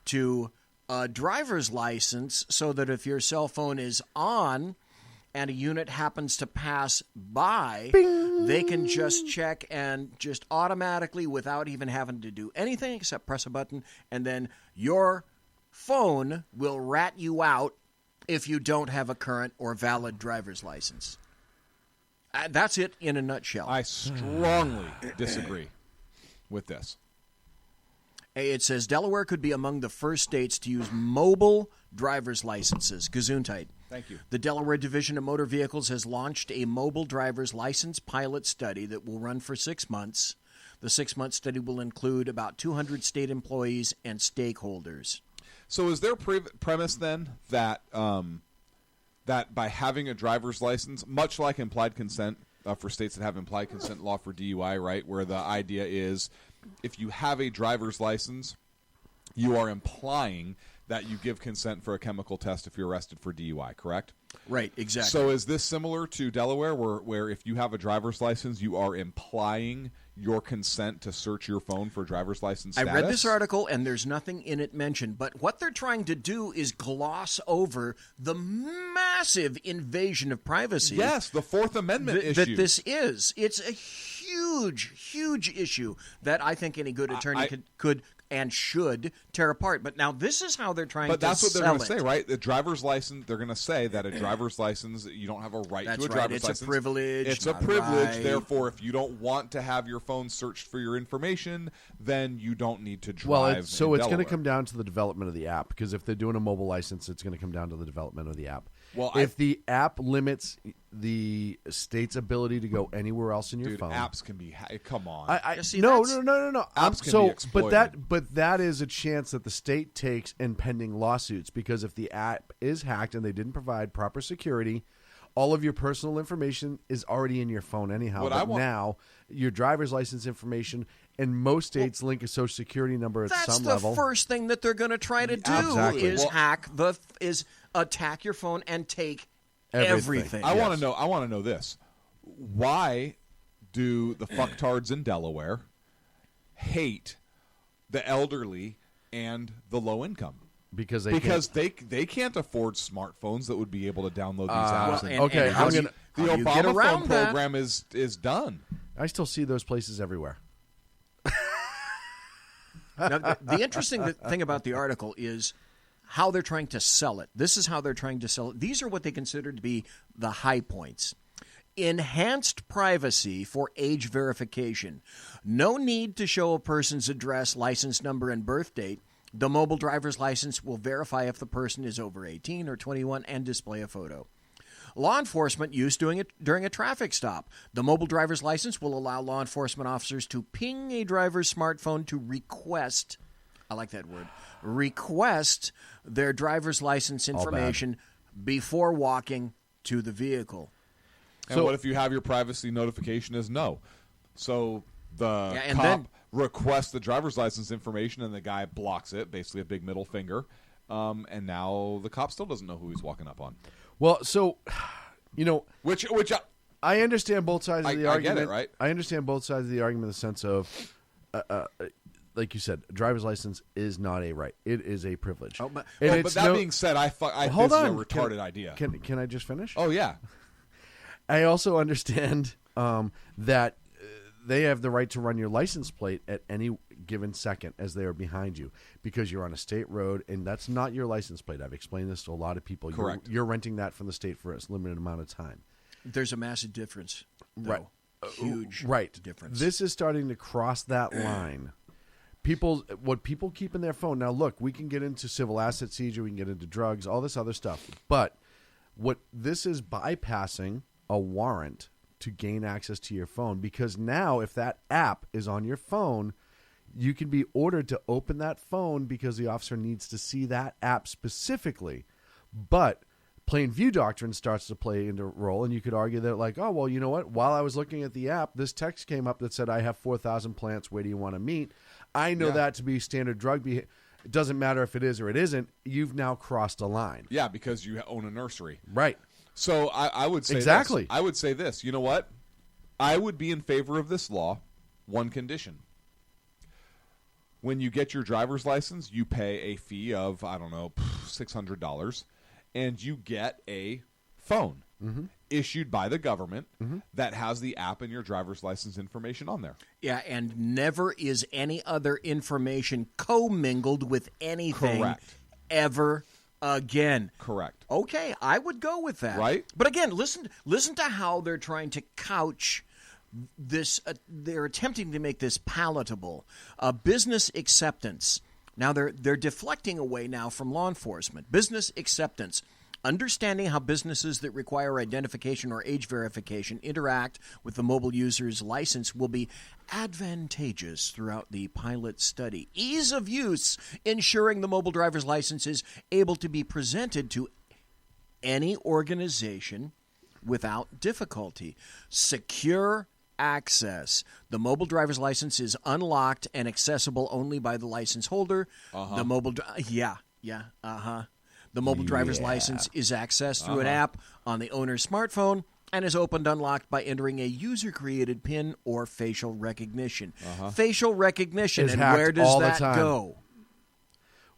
to a driver's license so that if your cell phone is on and a unit happens to pass by, Bing. They can just check and just automatically, without even having to do anything except press a button, and then your phone will rat you out if you don't have a current or valid driver's license. That's it in a nutshell. I strongly disagree with this. It says Delaware could be among the first states to use mobile driver's licenses. Gesundheit. Thank you. The Delaware Division of Motor Vehicles has launched a mobile driver's license pilot study that will run for 6 months. The 6-month study will include about 200 state employees and stakeholders. So is their premise then that that by having a driver's license, much like implied consent for states that have implied consent law for DUI, right, where the idea is if you have a driver's license, you are implying that you give consent for a chemical test if you're arrested for DUI, correct? Right, exactly. So is this similar to Delaware where if you have a driver's license, you are implying your consent to search your phone for driver's license status? I read this article, and there's nothing in it mentioned, but what they're trying to do is gloss over the massive invasion of privacy. Yes, the Fourth Amendment issue. That this is. It's a huge, huge issue that I think any good attorney could and should tear apart. But now this is how they're trying to sell it. But that's what they're going to say, right? The driver's license, they're going to say that a driver's license, you don't have a right to a driver's license. It's a privilege. It's a privilege. Therefore, if you don't want to have your phone searched for your information, then you don't need to drive. Well, it's going to Delaware. come down to the development of the app, because if they're doing a mobile license, it's going to come down to the development of the app. Well, if the app limits the state's ability to go anywhere else in your phone, apps can be. Come on, no. Apps can be exploited. But that is a chance that the state takes in pending lawsuits, because if the app is hacked and they didn't provide proper security, all of your personal information is already in your phone anyhow. Now your driver's license information, and most states link a social security number at some level. That's the first thing that they're going to try to do is attack your phone and take everything. I want to know this. Why do the fucktards in Delaware hate the elderly and the low income? Because they can't afford smartphones that would be able to download these apps. The Obama phone program is done. I still see those places everywhere. Now, the interesting thing about the article is how they're trying to sell it. This is how they're trying to sell it. These are what they consider to be the high points. Enhanced privacy for age verification. No need to show a person's address, license number, and birth date. The mobile driver's license will verify if the person is over 18 or 21 and display a photo. Law enforcement use during a traffic stop. The mobile driver's license will allow law enforcement officers to ping a driver's smartphone to request, I like that word, request their driver's license information before walking to the vehicle. And what if you have your privacy notification as no? So the cop requests the driver's license information and the guy blocks it, basically a big middle finger, and now the cop still doesn't know who he's walking up on. Well, so, which I understand both sides of the argument. I get it, right? I understand both sides of the argument in the sense of, like you said, a driver's license is not a right; it is a privilege. But that being said, I think this is a retarded idea. Can I just finish? Oh yeah. I also understand that they have the right to run your license plate at any given second as they are behind you, because you're on a state road and that's not your license plate. I've explained this to a lot of people. Correct. You're renting that from the state for a limited amount of time. There's a massive difference, though. Right? Huge, difference. This is starting to cross that line. What people keep in their phone. Now, look, we can get into civil asset seizure, we can get into drugs, all this other stuff, but what this is bypassing a warrant to gain access to your phone, because now if that app is on your phone, you can be ordered to open that phone because the officer needs to see that app specifically. But plain view doctrine starts to play into a role, and you could argue that, like, oh, well, you know what? While I was looking at the app, this text came up that said, I have 4,000 plants. Where do you want to meet? I know that to be standard drug behavior. It doesn't matter if it is or it isn't. You've now crossed a line. Yeah, because you own a nursery. Right. So I would say exactly. I would say this. You know what? I would be in favor of this law. One condition. When you get your driver's license, you pay a fee of, I don't know, $600, and you get a phone issued by the government that has the app and your driver's license information on there. Yeah, and never is any other information commingled with anything ever again. Correct. Okay, I would go with that. Right. But again, listen to how they're trying to couch this. They're attempting to make this palatable. Business acceptance. Now they're deflecting away now from law enforcement. Business acceptance. Understanding how businesses that require identification or age verification interact with the mobile user's license will be advantageous throughout the pilot study. Ease of use, ensuring the mobile driver's license is able to be presented to any organization without difficulty. Secure access. The mobile driver's license is unlocked and accessible only by the license holder. The mobile The mobile driver's license is accessed through an app on the owner's smartphone and is opened unlocked by entering a user-created PIN or facial recognition. Facial recognition, and where does that go?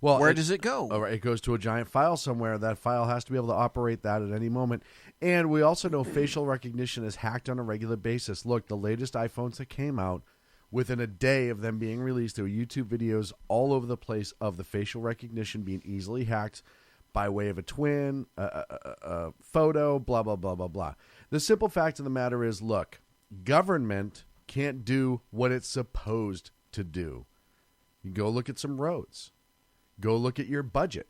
Well, where does it go? It goes to a giant file somewhere. That file has to be able to operate that at any moment. And we also know facial recognition is hacked on a regular basis. Look, the latest iPhones that came out, within a day of them being released, there were YouTube videos all over the place of the facial recognition being easily hacked by way of a twin, a photo, blah, blah, blah, blah, blah. The simple fact of the matter is, look, government can't do what it's supposed to do. You go look at some roads. Go look at your budget.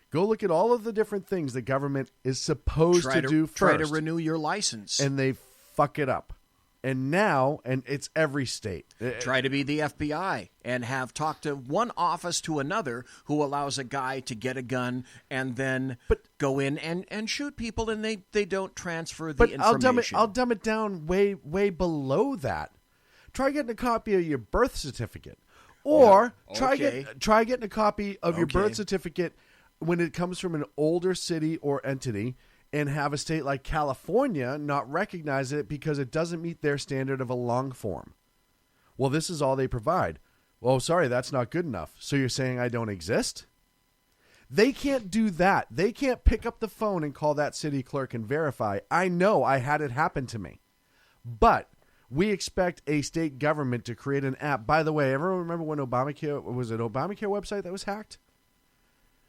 Go look at all of the different things the government is supposed to do first. Try to renew your license. And they fuck it up. And now, and it's every state. Try to be the FBI and have talked to one office to another who allows a guy to get a gun and then go in and shoot people, and they don't transfer the information. I'll dumb it down way below that. Try getting a copy of your birth certificate. Or try getting a copy of your birth certificate when it comes from an older city or entity, and have a state like California not recognize it because it doesn't meet their standard of a long form. Well, this is all they provide. Well, sorry, that's not good enough. So you're saying I don't exist? They can't do that. They can't pick up the phone and call that city clerk and verify. I know I had it happen to me. But we expect a state government to create an app. By the way, everyone remember when Obamacare, was it Obamacare website that was hacked?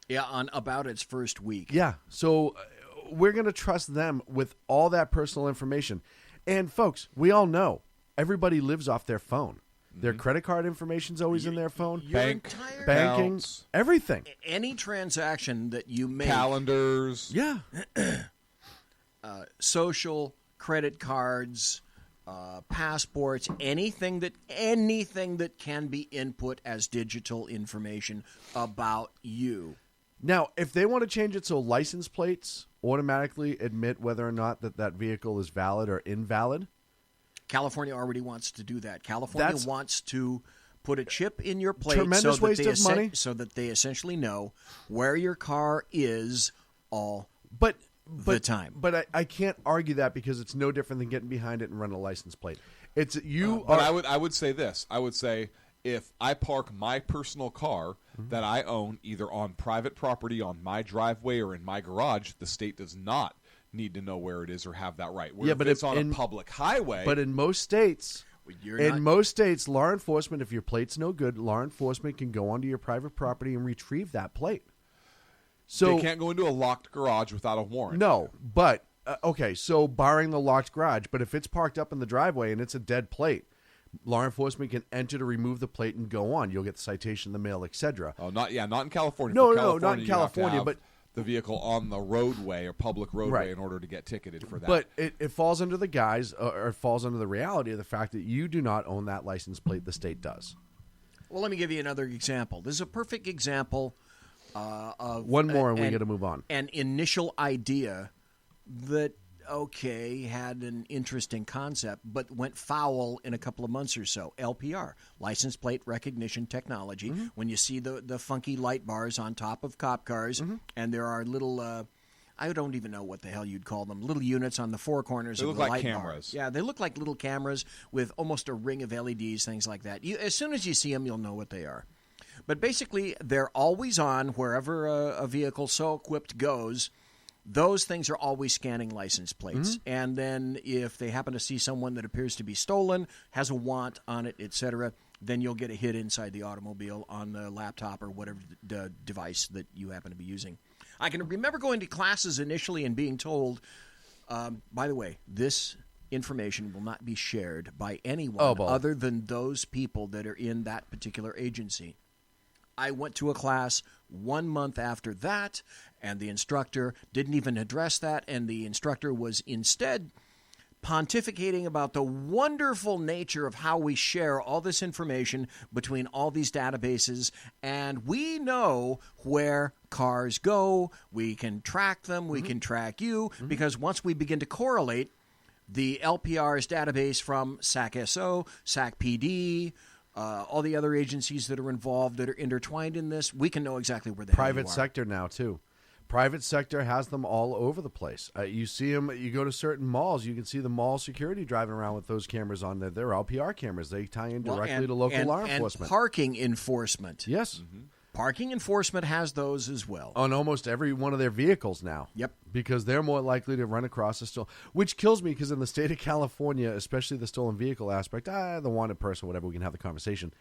Yeah, on about its first week. Yeah, so we're going to trust them with all that personal information. And folks, we all know everybody lives off their phone. Their credit card information is always in their phone. Banking, everything. Any transaction that you make. Calendars. Yeah. Social, credit cards, passports, anything that can be input as digital information about you. Now, if they want to change it so license plates automatically admit whether or not that vehicle is valid or invalid. California already wants to do that. California wants to put a chip in your plate tremendous waste of money. So that they essentially know where your car is all the time. But I can't argue that because it's no different than getting behind it and running a license plate. It's But I would say this. I would say if I park my personal car that I own either on private property on my driveway or in my garage, the state does not need to know where it is or have that right. If it's on a public highway. But in most states, law enforcement, if your plate's no good, law enforcement can go onto your private property and retrieve that plate. So they can't go into a locked garage without a warrant. No, but so barring the locked garage, but if it's parked up in the driveway and it's a dead plate, law enforcement can enter to remove the plate and go on. You'll get the citation in the mail, etc. Oh, not in California. No, not in California, but the vehicle on the roadway or public roadway in order to get ticketed for that. But it falls under the guise, or it falls under the reality of the fact that you do not own that license plate. The state does. Well, let me give you another example. This is a perfect example One more and we got to move on. An initial idea that, had an interesting concept, but went foul in a couple of months or so. LPR, license plate recognition technology. Mm-hmm. When you see the funky light bars on top of cop cars, and there are little, I don't even know what the hell you'd call them, little units on the four corners They of look the like light cameras. bar. Yeah, they look like little cameras with almost a ring of LEDs, things like that. As soon as you see them, you'll know what they are. But basically, they're always on wherever a vehicle so equipped goes. Those things are always scanning license plates. And then if they happen to see someone that appears to be stolen, has a want on it, etc., then you'll get a hit inside the automobile on the laptop or whatever device that you happen to be using. I can remember going to classes initially and being told, by the way, this information will not be shared by anyone other than those people that are in that particular agency. I went to a class 1 month after that, and the instructor didn't even address that, and the instructor was instead pontificating about the wonderful nature of how we share all this information between all these databases, and we know where cars go, we can track them, we can track you, because once we begin to correlate the LPR's database from SAC-SO, SAC-PD, all the other agencies that are involved that are intertwined in this, we can know exactly where they Private sector now, too. Private sector has them all over the place. You see them, you go to certain malls, you can see the mall security driving around with those cameras on there. They're LPR cameras. They tie in directly to local law enforcement. And parking enforcement. Yes. Parking enforcement has those as well. On almost every one of their vehicles now. Yep. Because they're more likely to run across a stolen, which kills me because in the state of California, especially the stolen vehicle aspect, the wanted person, whatever, we can have the conversation.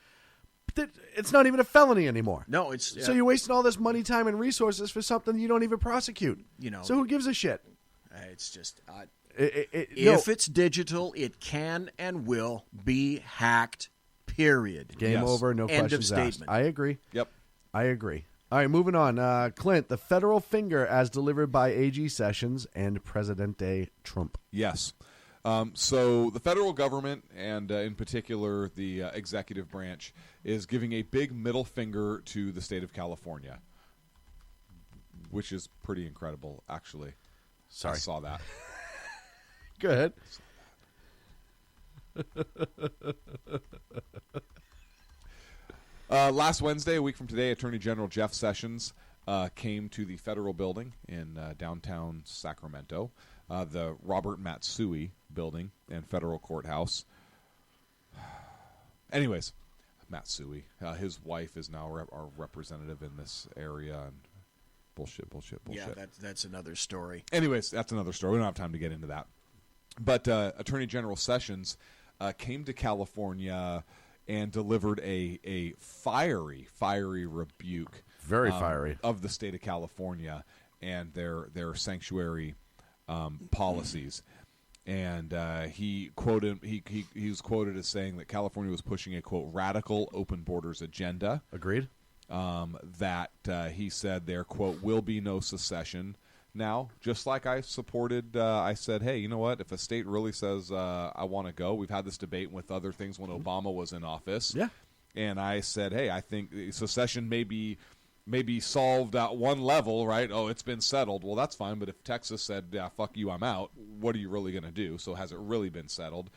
But it's not even a felony anymore. No, it's... So you're wasting all this money, time, and resources for something you don't even prosecute. So who gives a shit? It's just... if it's digital, it can and will be hacked, period. Game over, no End questions of asked. statement. I agree. Yep. I agree. All right, moving on. Clint, the federal finger as delivered by AG Sessions and Presidente Trump. Yes. So the federal government, and in particular the executive branch, is giving a big middle finger to the state of California, which is pretty incredible, actually. Sorry. I saw that. Go ahead. Last Wednesday, a week from today, Attorney General Jeff Sessions came to the federal building in downtown Sacramento, the Robert Matsui building and federal courthouse. Anyways, Matsui, his wife is now our representative in this area. And bullshit. Yeah, that's another story. Anyways, that's another story. We don't have time to get into that. But Attorney General Sessions came to California and delivered a fiery rebuke, very fiery, of the state of California and their sanctuary policies. And he was quoted as saying that California was pushing a, quote, radical open borders agenda. Agreed. That he said there, quote, will be no secession. Now, just like I supported, I said, hey, you know what? If a state really says I want to go, we've had this debate with other things when Obama was in office. Yeah. And I said, hey, I think secession may be solved at one level, right? Oh, it's been settled. Well, that's fine. But if Texas said, yeah, fuck you, I'm out, what are you really going to do? So has it really been settled?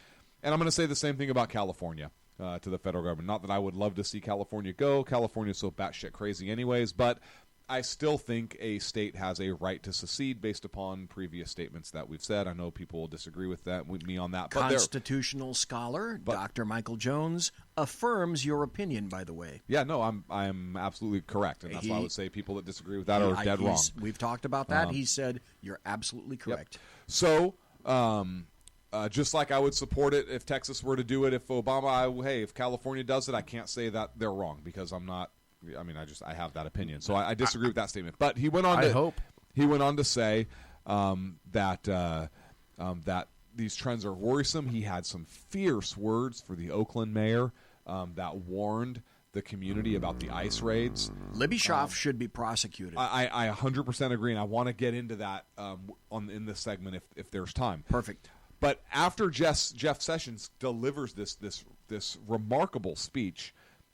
And I'm going to say the same thing about California to the federal government. Not that I would love to see California go. California's so batshit crazy anyways, but I still think a state has a right to secede based upon previous statements that we've said. I know people will disagree with me on that. But Constitutional scholar Dr. Michael Jones affirms your opinion, by the way. Yeah, no, I'm absolutely correct, and that's why I would say people that disagree with that are dead wrong. We've talked about that. He said you're absolutely correct. Yep. So, just like I would support it if Texas were to do it, if if California does it, I can't say that they're wrong because I'm not. I mean, I have that opinion, so I disagree with that statement. But he went on. He went on to say that these trends are worrisome. He had some fierce words for the Oakland mayor that warned the community about the ICE raids. Libby Schaaf should be prosecuted. I 100% agree, and I want to get into that in this segment if there's time. Perfect. But after Jeff Sessions delivers this remarkable speech,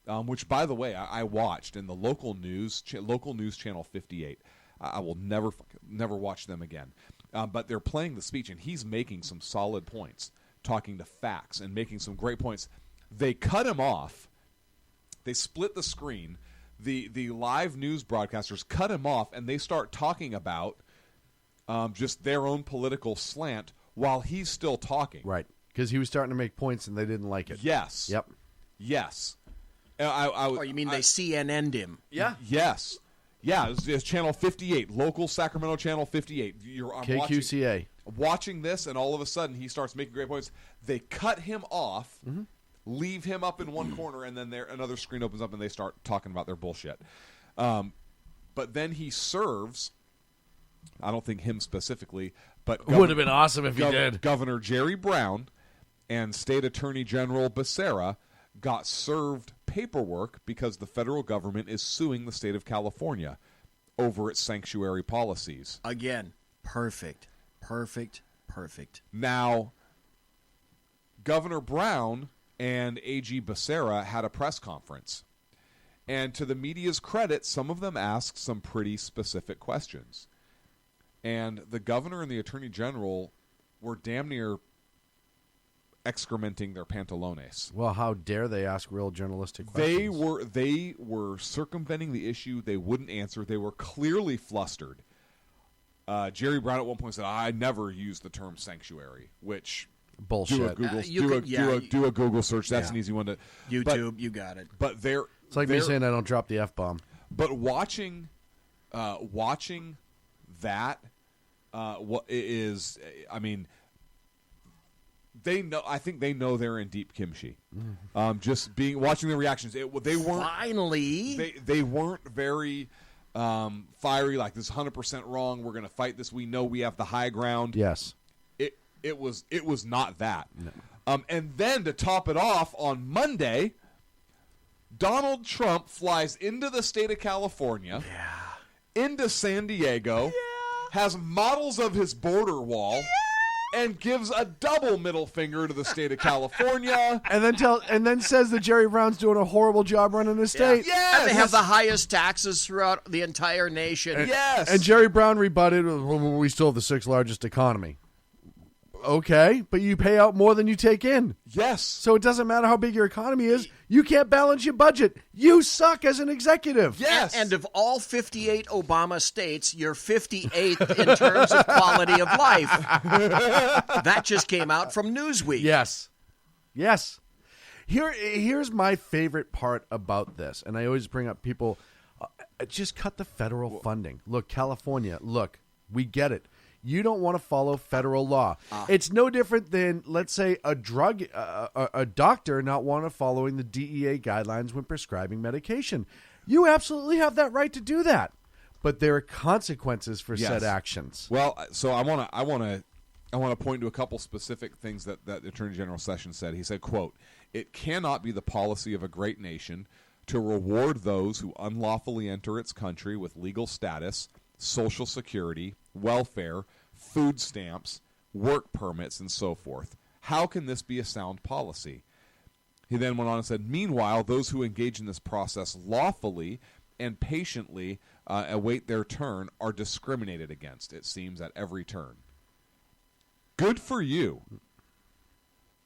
which, by the way, I watched in the local news channel 58. I will never watch them again. But they're playing the speech, and he's making some solid points, talking to facts and making some great points. They cut him off. They split the screen. The live news broadcasters cut him off, and they start talking about just their own political slant while he's still talking. Right, because he was starting to make points, and they didn't like it. Yes. Yep. Yes. You mean they CNN'd him? Yeah. Yes. Yeah, it's channel 58, local Sacramento channel 58. I'm KQCA. Watching this, and all of a sudden he starts making great points. They cut him off, leave him up in one corner, and then another screen opens up and they start talking about their bullshit. But then he serves, I don't think him specifically, but Would have been awesome if he did. Governor Jerry Brown and State Attorney General Becerra got served paperwork because the federal government is suing the state of California over its sanctuary policies. Again, perfect. Now, Governor Brown and AG Becerra had a press conference. And to the media's credit, some of them asked some pretty specific questions. And the governor and the attorney general were damn near excrementing their pantalones. Well, how dare they ask real journalistic questions? They were circumventing the issue. They wouldn't answer. They were clearly flustered. Jerry Brown at one point said, "I never used the term sanctuary," which bullshit. Do a Google search. That's an easy one to YouTube. You got it. But it's like me saying I don't drop the F-bomb. But watching that, what is? I mean, they know. I think they know they're in deep kimchi. Just watching the reactions. They weren't finally. They weren't very fiery. Like, this is 100% wrong. We're going to fight this. We know we have the high ground. Yes. It was not that. No. And then to top it off, on Monday, Donald Trump flies into the state of California, into San Diego, has models of his border wall, and gives a double middle finger to the state of California, and then says that Jerry Brown's doing a horrible job running the state. And they have the highest taxes throughout the entire nation. And Jerry Brown rebutted, "Well, we still have the 6th largest economy." Okay, but you pay out more than you take in. Yes. So it doesn't matter how big your economy is. You can't balance your budget. You suck as an executive. Yes. And of all 58 Obama states, you're 58th in terms of quality of life. That just came out from Newsweek. Yes. Here's my favorite part about this, and I always bring up people, just cut the federal funding. Look, California, we get it. You don't want to follow federal law. It's no different than, let's say, a doctor not want to following the DEA guidelines when prescribing medication. You absolutely have that right to do that, but there are consequences for said actions. Well, so I want to point to a couple specific things that Attorney General Sessions said. He said, quote, "It cannot be the policy of a great nation to reward those who unlawfully enter its country with legal status, Social Security, welfare, food stamps, work permits, and so forth. How can this be a sound policy?" He then went on and said, "Meanwhile, those who engage in this process lawfully and patiently await their turn are discriminated against, it seems, at every turn." Good for you.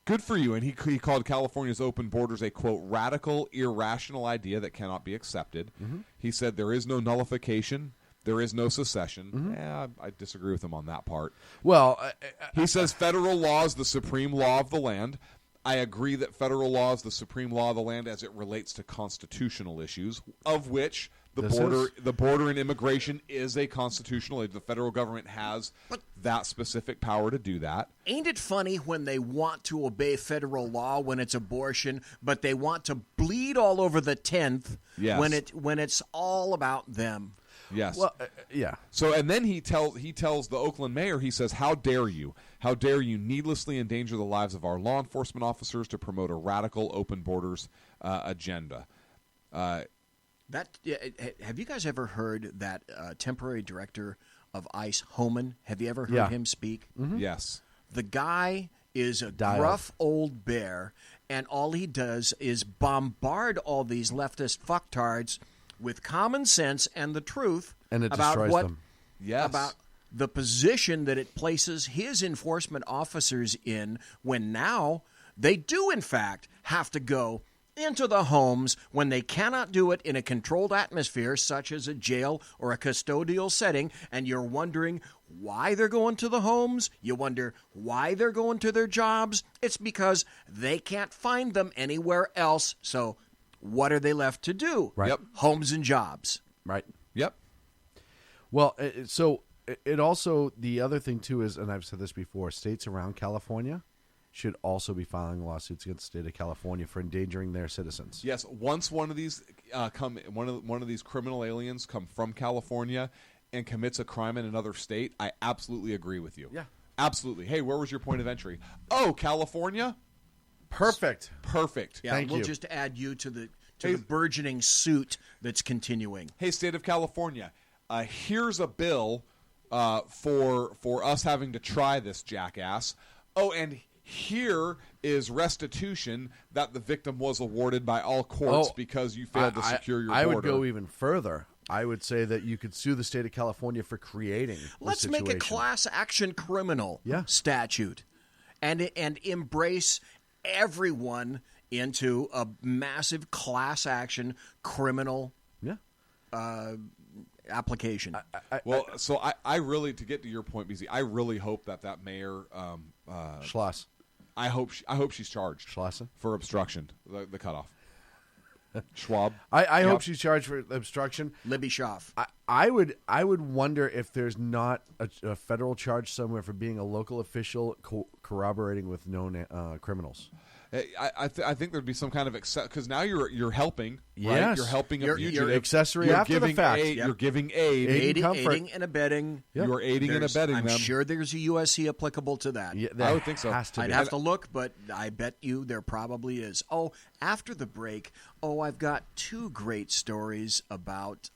Good for you. And he called California's open borders a, quote, "radical, irrational idea that cannot be accepted." He said there is no nullification. There is no secession. I disagree with him on that part. Well, he says federal law is the supreme law of the land. I agree that federal law is the supreme law of the land as it relates to constitutional issues, of which the border and immigration is a constitutional issue. The federal government has that specific power to do that. Ain't it funny when they want to obey federal law when it's abortion, but they want to bleed all over the 10th when it's all about them? Yes. Well, yeah. So, and then he tells the Oakland mayor, he says, "How dare you? How dare you needlessly endanger the lives of our law enforcement officers to promote a radical open borders agenda?" Have you guys ever heard that temporary director of ICE, Homan? Have you ever heard him speak? Yes. The guy is a gruff old bear, and all he does is bombard all these leftist fucktards with common sense and the truth And it about destroys what them. Yes. about the position that it places his enforcement officers in when now they do in fact have to go into the homes when they cannot do it in a controlled atmosphere such as a jail or a custodial setting, and you're wondering why they're going to the homes. You wonder why they're going to their jobs. It's because they can't find them anywhere else. So what are they left to do? Right. Yep. Homes and jobs. Right. Yep. Well, so it also, the other thing too is, and I've said this before, states around California should also be filing lawsuits against the state of California for endangering their citizens. Yes, once one of these one of these criminal aliens come from California and commits a crime in another state, I absolutely agree with you. Yeah. Absolutely. Hey, where was your point of entry? Oh, California? Perfect. Perfect. Yeah, Thank we'll you. just add you to the burgeoning suit that's continuing. Hey, state of California, here's a bill for us having to try this jackass. Oh, and here is restitution that the victim was awarded by all courts because you failed to secure your border. I would go even further. I would say that you could sue the state of California for creating Let's the make a situation. class action criminal statute and embrace everyone into a massive class action criminal application. So I really, to get to your point, BZ, I really hope that mayor Schloss. I hope she's charged Schlossen? for obstruction, the cutoff. Schwab. I hope she's charged for obstruction. Libby Schaaf. I would wonder if there's not a federal charge somewhere for being a local official corroborating with known criminals. I think there'd be some kind of because now you're helping, right? Yes. You're helping a fugitive. You're accessory You're after the giving fact. You're giving aid. Aiding and abetting. Yep. You're aiding and abetting I'm them. sure there's a USC applicable to that. Yeah, I would think so. Has to I'd be. have to look, but I bet you there probably is. Oh, after the break, I've got two great stories about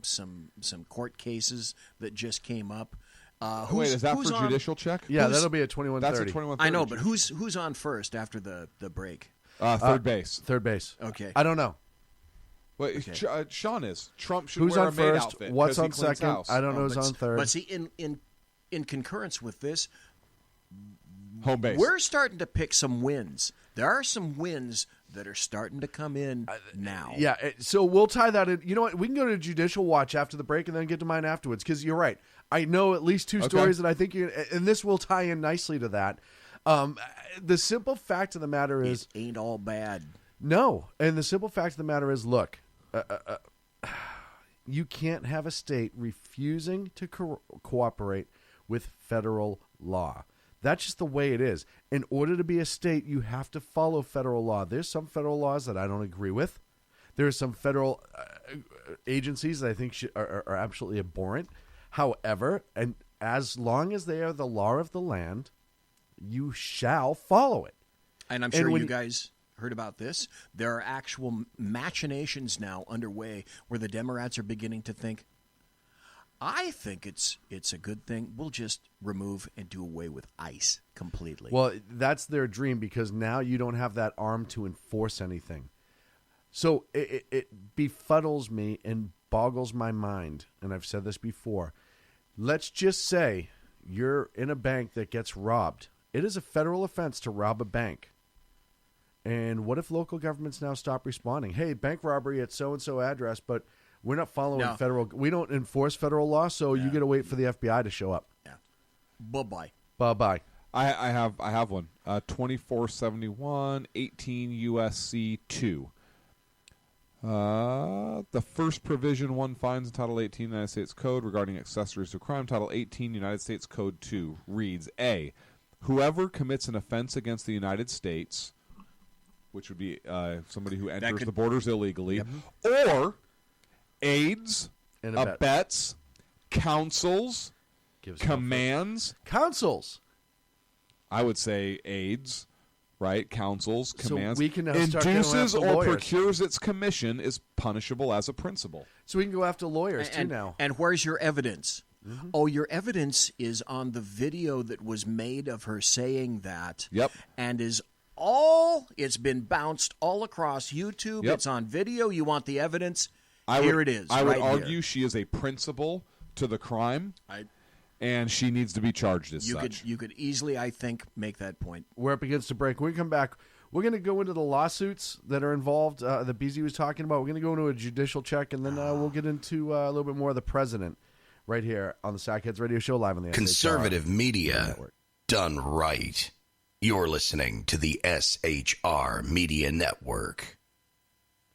some court cases that just came up. Wait, is that who's for on? judicial check? Yeah, that'll be at 21:30. That's a 21:30. I know, but who's on first after the break? Third base. Third base. Okay. I don't know. Wait, Okay. Sean is. Trump should Who's wear on a maid first? outfit. What's 'cause he on cleans second? house. I don't know who's on third. But see, in concurrence with this, Home base. we're starting to pick some wins. There are some wins that are starting to come in now. Yeah, so we'll tie that in. You know what? We can go to Judicial Watch after the break and then get to mine afterwards because you're right. I know at least two stories that I think and this will tie in nicely to that. The simple fact of the matter is, it ain't all bad. No, and the simple fact of the matter is, look, you can't have a state refusing to cooperate with federal law. That's just the way it is. In order to be a state, you have to follow federal law. There's some federal laws that I don't agree with. There are some federal agencies that I think are absolutely abhorrent. However, and as long as they are the law of the land, you shall follow it. And I'm sure you guys heard about this. There are actual machinations now underway where the Democrats are beginning to think, I think it's a good thing. We'll just remove and do away with ICE completely. Well, that's their dream because now you don't have that arm to enforce anything. So it befuddles me and boggles my mind, and I've said this before. Let's just say you're in a bank that gets robbed. It is a federal offense to rob a bank. And what if local governments now stop responding? Hey, bank robbery at so-and-so address, but we're not following federal. We don't enforce federal law, so you got to wait for the FBI to show up. Yeah. Bye-bye. Bye-bye. I have one. 2471 18 USC 2. The first provision, one finds in Title 18 United States Code regarding accessories to crime. Title 18 United States Code 2 reads, A, whoever commits an offense against the United States, which would be somebody who enters the borders illegally, or aids, abets, counsels, commands. Counsels. I would say aids, right? Counsels, commands. So we can now start going induces after or lawyers. procures its commission is punishable as a principle. So we can go after lawyers, too, And- now. And where's your evidence? Oh, your evidence is on the video that was made of her saying that. Yep. And is It's been bounced all across YouTube. Yep. It's on video. You want the evidence? It is. I would argue here. she is a principal to the crime, and she needs to be charged as such. You could easily, I think, make that point. We're up against a break. When we come back, we're going to go into the lawsuits that are involved that BZ was talking about. We're going to go into a judicial check, and then we'll get into a little bit more of the president right here on the Sackheads Radio Show live on the Conservative SHR media Network. done right. You're listening to the SHR Media Network.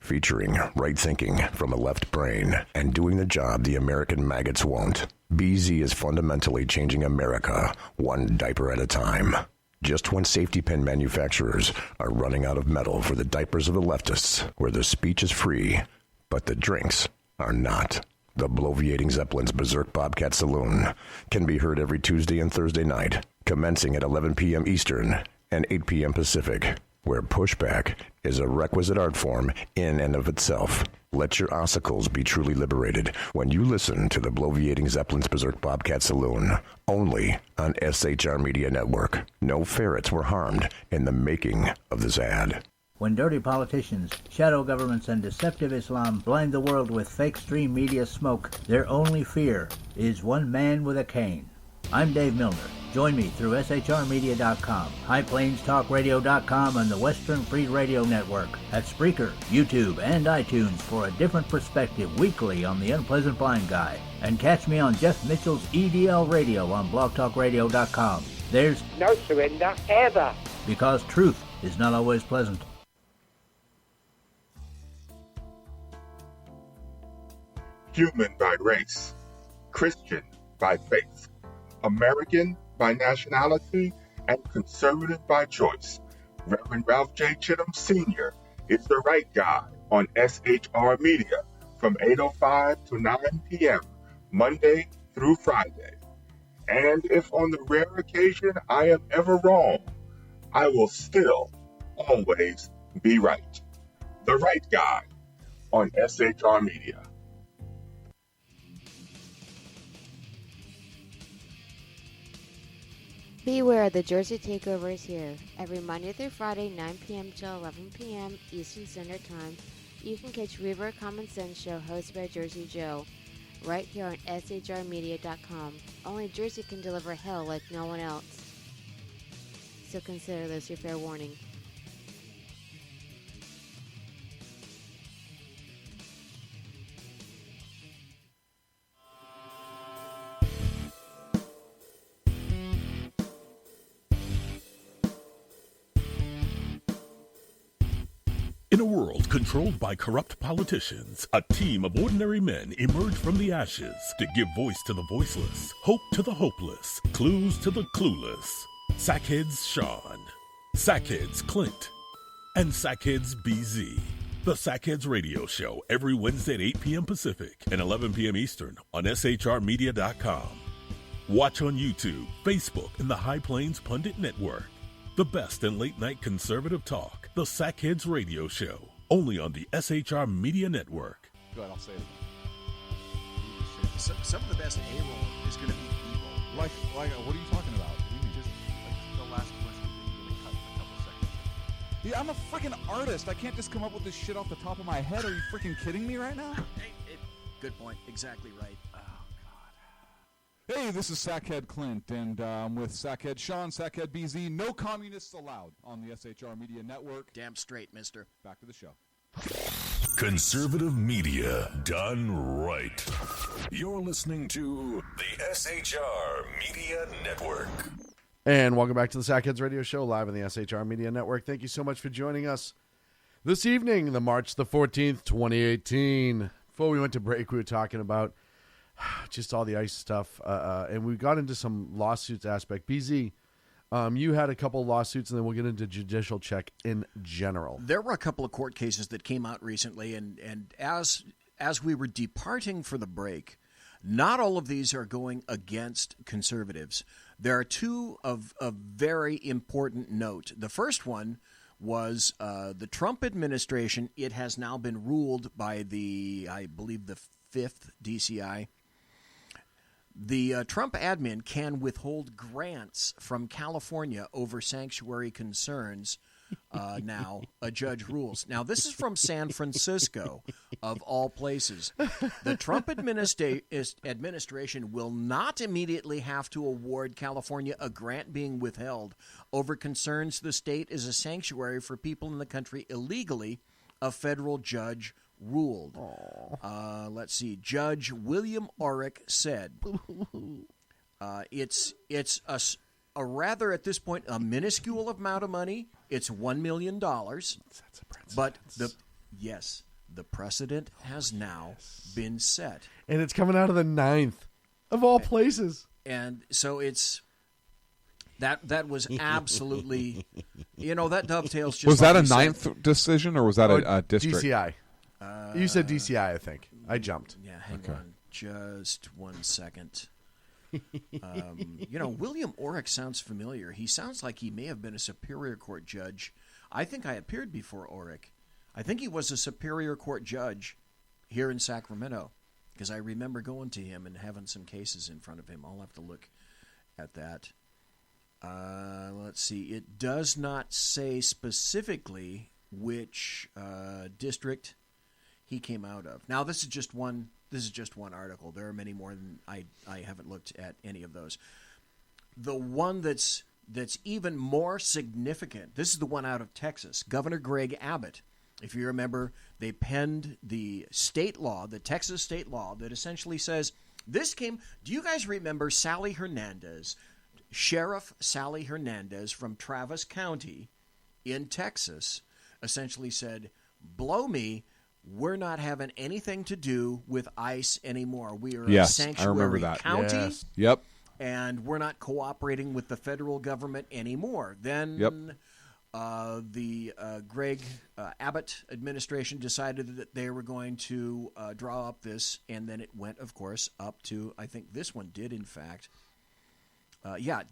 Featuring right thinking from a left brain and doing the job the American maggots won't. BZ is fundamentally changing America one diaper at a time. Just when safety pin manufacturers are running out of metal for the diapers of the leftists, where the speech is free, but the drinks are not. The Bloviating Zeppelin's Berserk Bobcat Saloon can be heard every Tuesday and Thursday night, commencing at 11 p.m. Eastern and 8 p.m. Pacific, where pushback is a requisite art form in and of itself. Let your ossicles be truly liberated when you listen to the Bloviating Zeppelin's Berserk Bobcat Saloon, only on SHR Media Network. No ferrets were harmed in the making of this ad. When dirty politicians, shadow governments, and deceptive Islam blind the world with fake stream media smoke, their only fear is one man with a cane. I'm Dave Milner. Join me through SHRmedia.com, HighPlainsTalkRadio.com, and the Western Free Radio Network at Spreaker, YouTube, and iTunes for a different perspective weekly on the Unpleasant Blind Guy. And catch me on Jeff Mitchell's EDL Radio on BlogTalkRadio.com. There's no surrender ever. Because truth is not always pleasant. Human by race, Christian by faith, American by nationality, and conservative by choice. Reverend Ralph J. Chittum Sr. is the right guy on SHR Media from 8:05 to 9 p.m. Monday through Friday. And if on the rare occasion I am ever wrong, I will still always be right. The right guy on SHR Media. Beware, the Jersey Takeover is here. Every Monday through Friday, 9 p.m. till 11 p.m. Eastern Standard Time, you can catch Reaver Common Sense Show hosted by Jersey Joe, right here on SHRmedia.com. Only Jersey can deliver hell like no one else. So consider this your fair warning. In a world controlled by corrupt politicians, a team of ordinary men emerge from the ashes to give voice to the voiceless, hope to the hopeless, clues to the clueless. Sackheads Sean, Sackheads Clint, and Sackheads BZ. The Sackheads Radio Show every Wednesday at 8 p.m. Pacific and 11 p.m. Eastern on SHRmedia.com. Watch on YouTube, Facebook, and the High Plains Pundit Network. The best in late-night conservative talk, the Sackheads Radio Show, only on the SHR Media Network. Go ahead, I'll say it again. Some of the best A-roll is going to be B-roll. Like, what are you talking about? Just like the last question that you really cut in a couple seconds. Yeah, I'm a freaking artist. I can't just come up with this shit off the top of my head. Are you freaking kidding me right now? Good point. Exactly right. Hey, this is Sackhead Clint, and I'm with Sackhead Sean, Sackhead BZ. No communists allowed on the SHR Media Network. Damn straight, mister. Back to the show. Conservative media done right. You're listening to the SHR Media Network. And welcome back to the Sackheads Radio Show live on the SHR Media Network. Thank you so much for joining us this evening, the March the 14th, 2018. Before we went to break, we were talking about just all the ICE stuff, and we got into some lawsuits aspect. BZ, you had a couple lawsuits, and then we'll get into judicial check in general. There were a couple of court cases that came out recently, and as we were departing for the break, not all of these are going against conservatives. There are two of very important note. The first one was the Trump administration. It has now been ruled by I believe the 5th DCI. The Trump admin can withhold grants from California over sanctuary concerns now a judge rules. Now, this is from San Francisco, of all places. The Trump administration will not immediately have to award California a grant being withheld over concerns the state is a sanctuary for people in the country illegally, a federal judge ruled. Let's see. Judge William Orrick said, it's a rather, at this point, a minuscule amount of money. It's $1 million. That's a precedent. But the precedent has now been set. And it's coming out of the 9th of all places. And so it's that was absolutely, that dovetails just Was like that a you said. 9th decision or was that a district? DCI. You said DCI, I think. I jumped. Yeah, hang on just 1 second. William Orrick sounds familiar. He sounds like he may have been a Superior Court judge. I think I appeared before Orrick. I think he was a Superior Court judge here in Sacramento because I remember going to him and having some cases in front of him. I'll have to look at that. Let's see. It does not say specifically which district he came out of. Now, this is just one article. There are many more than I haven't looked at any of those. The one that's even more significant, this is the one out of Texas. Governor Greg Abbott, if you remember, they penned the state law, the Texas state law, that essentially says, do you guys remember Sally Hernandez, Sheriff Sally Hernandez from Travis County in Texas, essentially said, blow me, we're not having anything to do with ICE anymore. We are a sanctuary county. Yes. Yep. And we're not cooperating with the federal government anymore. Then the Greg Abbott administration decided that they were going to draw up this, and then it went, of course, up to, I think this one did, in fact.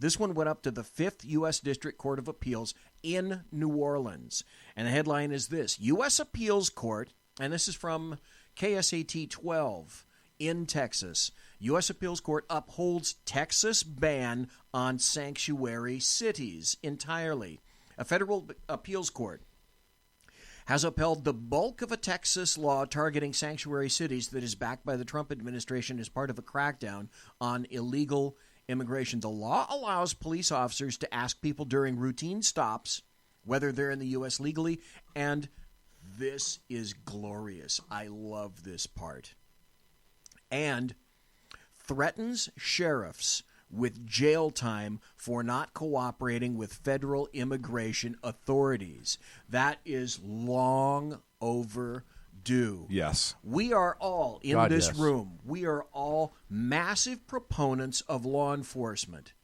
This one went up to the 5th U.S. District Court of Appeals in New Orleans. And the headline is this: U.S. Appeals Court, and this is from KSAT 12 in Texas. U.S. Appeals Court upholds Texas ban on sanctuary cities entirely. A federal appeals court has upheld the bulk of a Texas law targeting sanctuary cities that is backed by the Trump administration as part of a crackdown on illegal immigration. The law allows police officers to ask people during routine stops whether they're in the U.S. legally, and this is glorious. I love this part. And threatens sheriffs with jail time for not cooperating with federal immigration authorities. That is long overdue. Yes. We are all in this room. We are all massive proponents of law enforcement.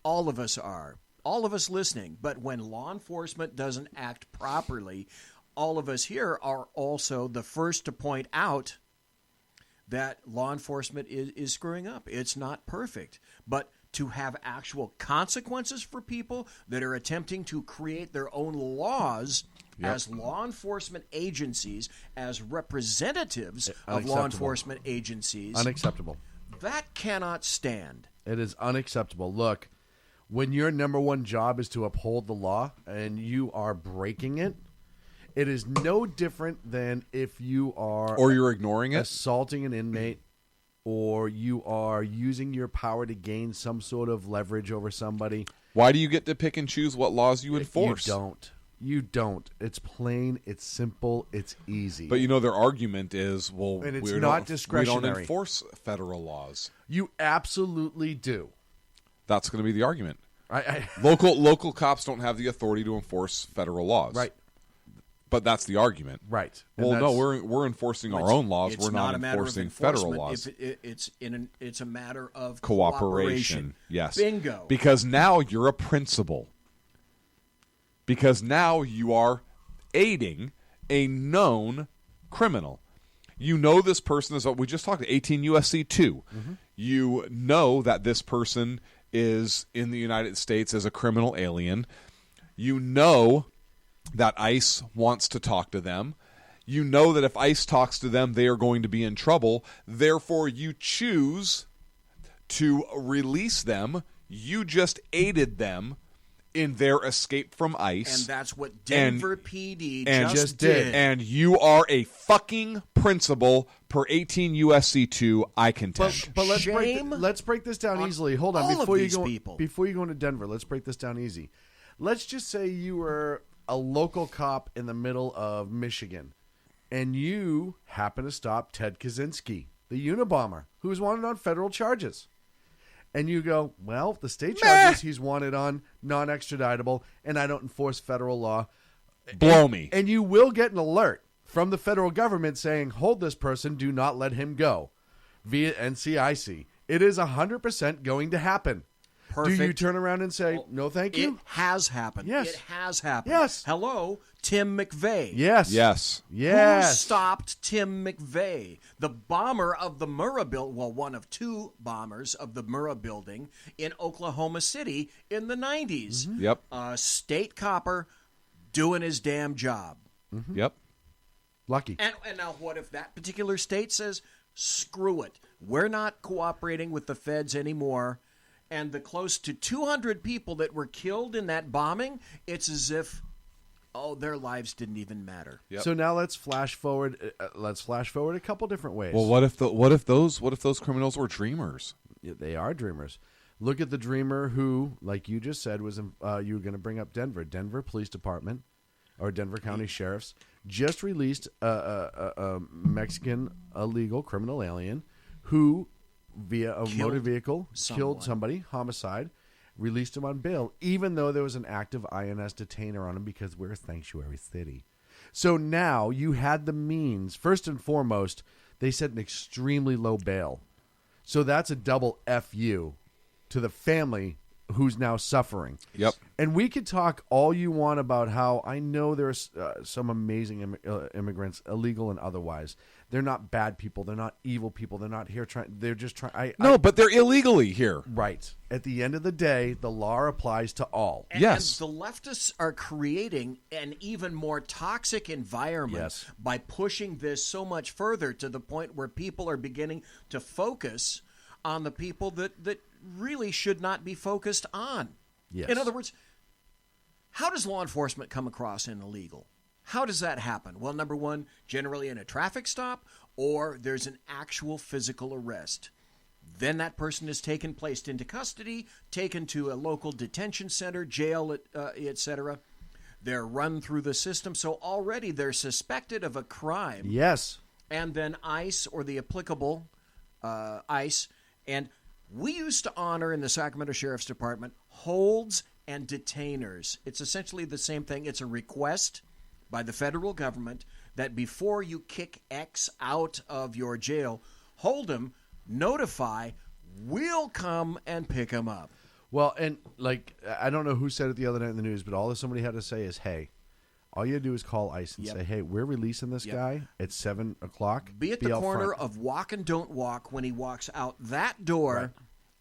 All of us are. All of us listening. But when law enforcement doesn't act properly, all of us here are also the first to point out that law enforcement is screwing up. It's not perfect. But to have actual consequences for people that are attempting to create their own laws as law enforcement agencies, as representatives of law enforcement agencies. Unacceptable. That cannot stand. It is unacceptable. Look, when your number one job is to uphold the law and you are breaking it, it is no different than if you are... Or you're ignoring it. Assaulting an inmate, or you are using your power to gain some sort of leverage over somebody. Why do you get to pick and choose what laws you enforce? You don't. You don't. It's plain, it's simple, it's easy. But their argument is, well, and it's not discretionary. We don't enforce federal laws. You absolutely do. That's going to be the argument. I Local cops don't have the authority to enforce federal laws. Right. But that's the argument. Right. Well, no, we're enforcing our own laws. We're not enforcing federal laws. It's a matter of cooperation. Yes. Bingo. Because now you're a principal. Because now you are aiding a known criminal. You know this person is, we just talked 18 U.S.C. 2. Mm-hmm. You know that this person is in the United States as a criminal alien. You know that ICE wants to talk to them. You know that if ICE talks to them, they are going to be in trouble. Therefore, you choose to release them. You just aided them in their escape from ICE. And that's what Denver PD and just did. And you are a fucking principal per 18 USC 2, I contend. But let's break this down easily. Hold on, all before of you these go people. before you go into Denver, let's break this down easy. Let's just say you were a local cop in the middle of Michigan, and you happen to stop Ted Kaczynski, the Unabomber, who was wanted on federal charges. And you go, well, the state charges he's wanted on non-extraditable, and I don't enforce federal law. Blow me. And you will get an alert from the federal government saying, hold this person, do not let him go, via NCIC. It is 100% going to happen. Perfect. Do you turn around and say, no, thank you? It has happened. Yes. It has happened. Yes. Hello, Tim McVeigh. Yes. Yes. Yes. Who stopped Tim McVeigh, the bomber of the Murrah building? Well, one of two bombers of the Murrah building in Oklahoma City in the 90s. Mm-hmm. Yep. State copper doing his damn job. Mm-hmm. Yep. Lucky. And now what if that particular state says, screw it, we're not cooperating with the feds anymore, and the close to 200 people that were killed in that bombing, it's as if, their lives didn't even matter. Yep. So now let's flash forward. Let's flash forward a couple different ways. Well, what if those criminals were dreamers? Yeah, they are dreamers. Look at the dreamer who, like you just said, was you were going to bring up Denver. Denver Police Department or Denver County Sheriffs just released a Mexican illegal criminal alien who, via a motor vehicle, killed somebody, homicide, released him on bail, even though there was an active INS detainer on him because we're a sanctuary city. So now you had the means. First and foremost, they set an extremely low bail. So that's a double FU to the family who's now suffering. Yep. And we could talk all you want about how I know there's some amazing immigrants, illegal and otherwise. They're not bad people. They're not evil people. They're not here trying. They're just trying. But they're illegally here. Right. At the end of the day, the law applies to all. And the leftists are creating an even more toxic environment by pushing this so much further to the point where people are beginning to focus on the people that really should not be focused on. Yes. In other words, how does law enforcement come across an illegal? How does that happen? Well, number one, generally in a traffic stop, or there's an actual physical arrest. Then that person is taken, placed into custody, taken to a local detention center, jail, etc. They're run through the system, so already they're suspected of a crime. Yes. And then ICE or the applicable ICE. And we used to honor in the Sacramento Sheriff's Department holds and detainers. It's essentially the same thing. It's a request by the federal government that before you kick X out of your jail, hold him, notify, we'll come and pick him up. Well, and like, I don't know who said it the other night in the news, but all that somebody had to say is, hey, all you do is call ICE and say, hey, we're releasing this guy at 7 o'clock. Be at the corner of walk and don't walk when he walks out that door,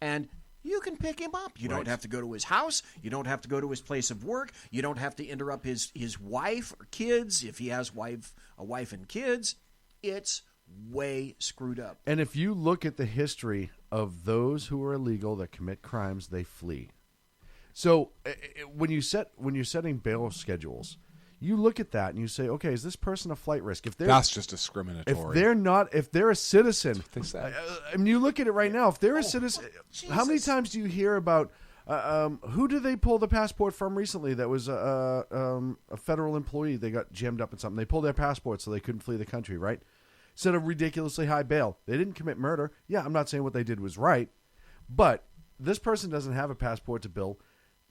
and you can pick him up. You don't have to go to his house. You don't have to go to his place of work. You don't have to interrupt his wife or kids if he has a wife and kids. It's way screwed up. And if you look at the history of those who are illegal that commit crimes, they flee. So when you're setting bail schedules, you look at that and you say, okay, is this person a flight risk? If that's just discriminatory. If they're a citizen, I mean, you look at it right now. If they're a citizen, how many times do you hear about who did they pull the passport from recently? That was a federal employee. They got jammed up in something. They pulled their passport so they couldn't flee the country, right? Set a ridiculously high bail. They didn't commit murder. Yeah, I'm not saying what they did was right, but this person doesn't have a passport to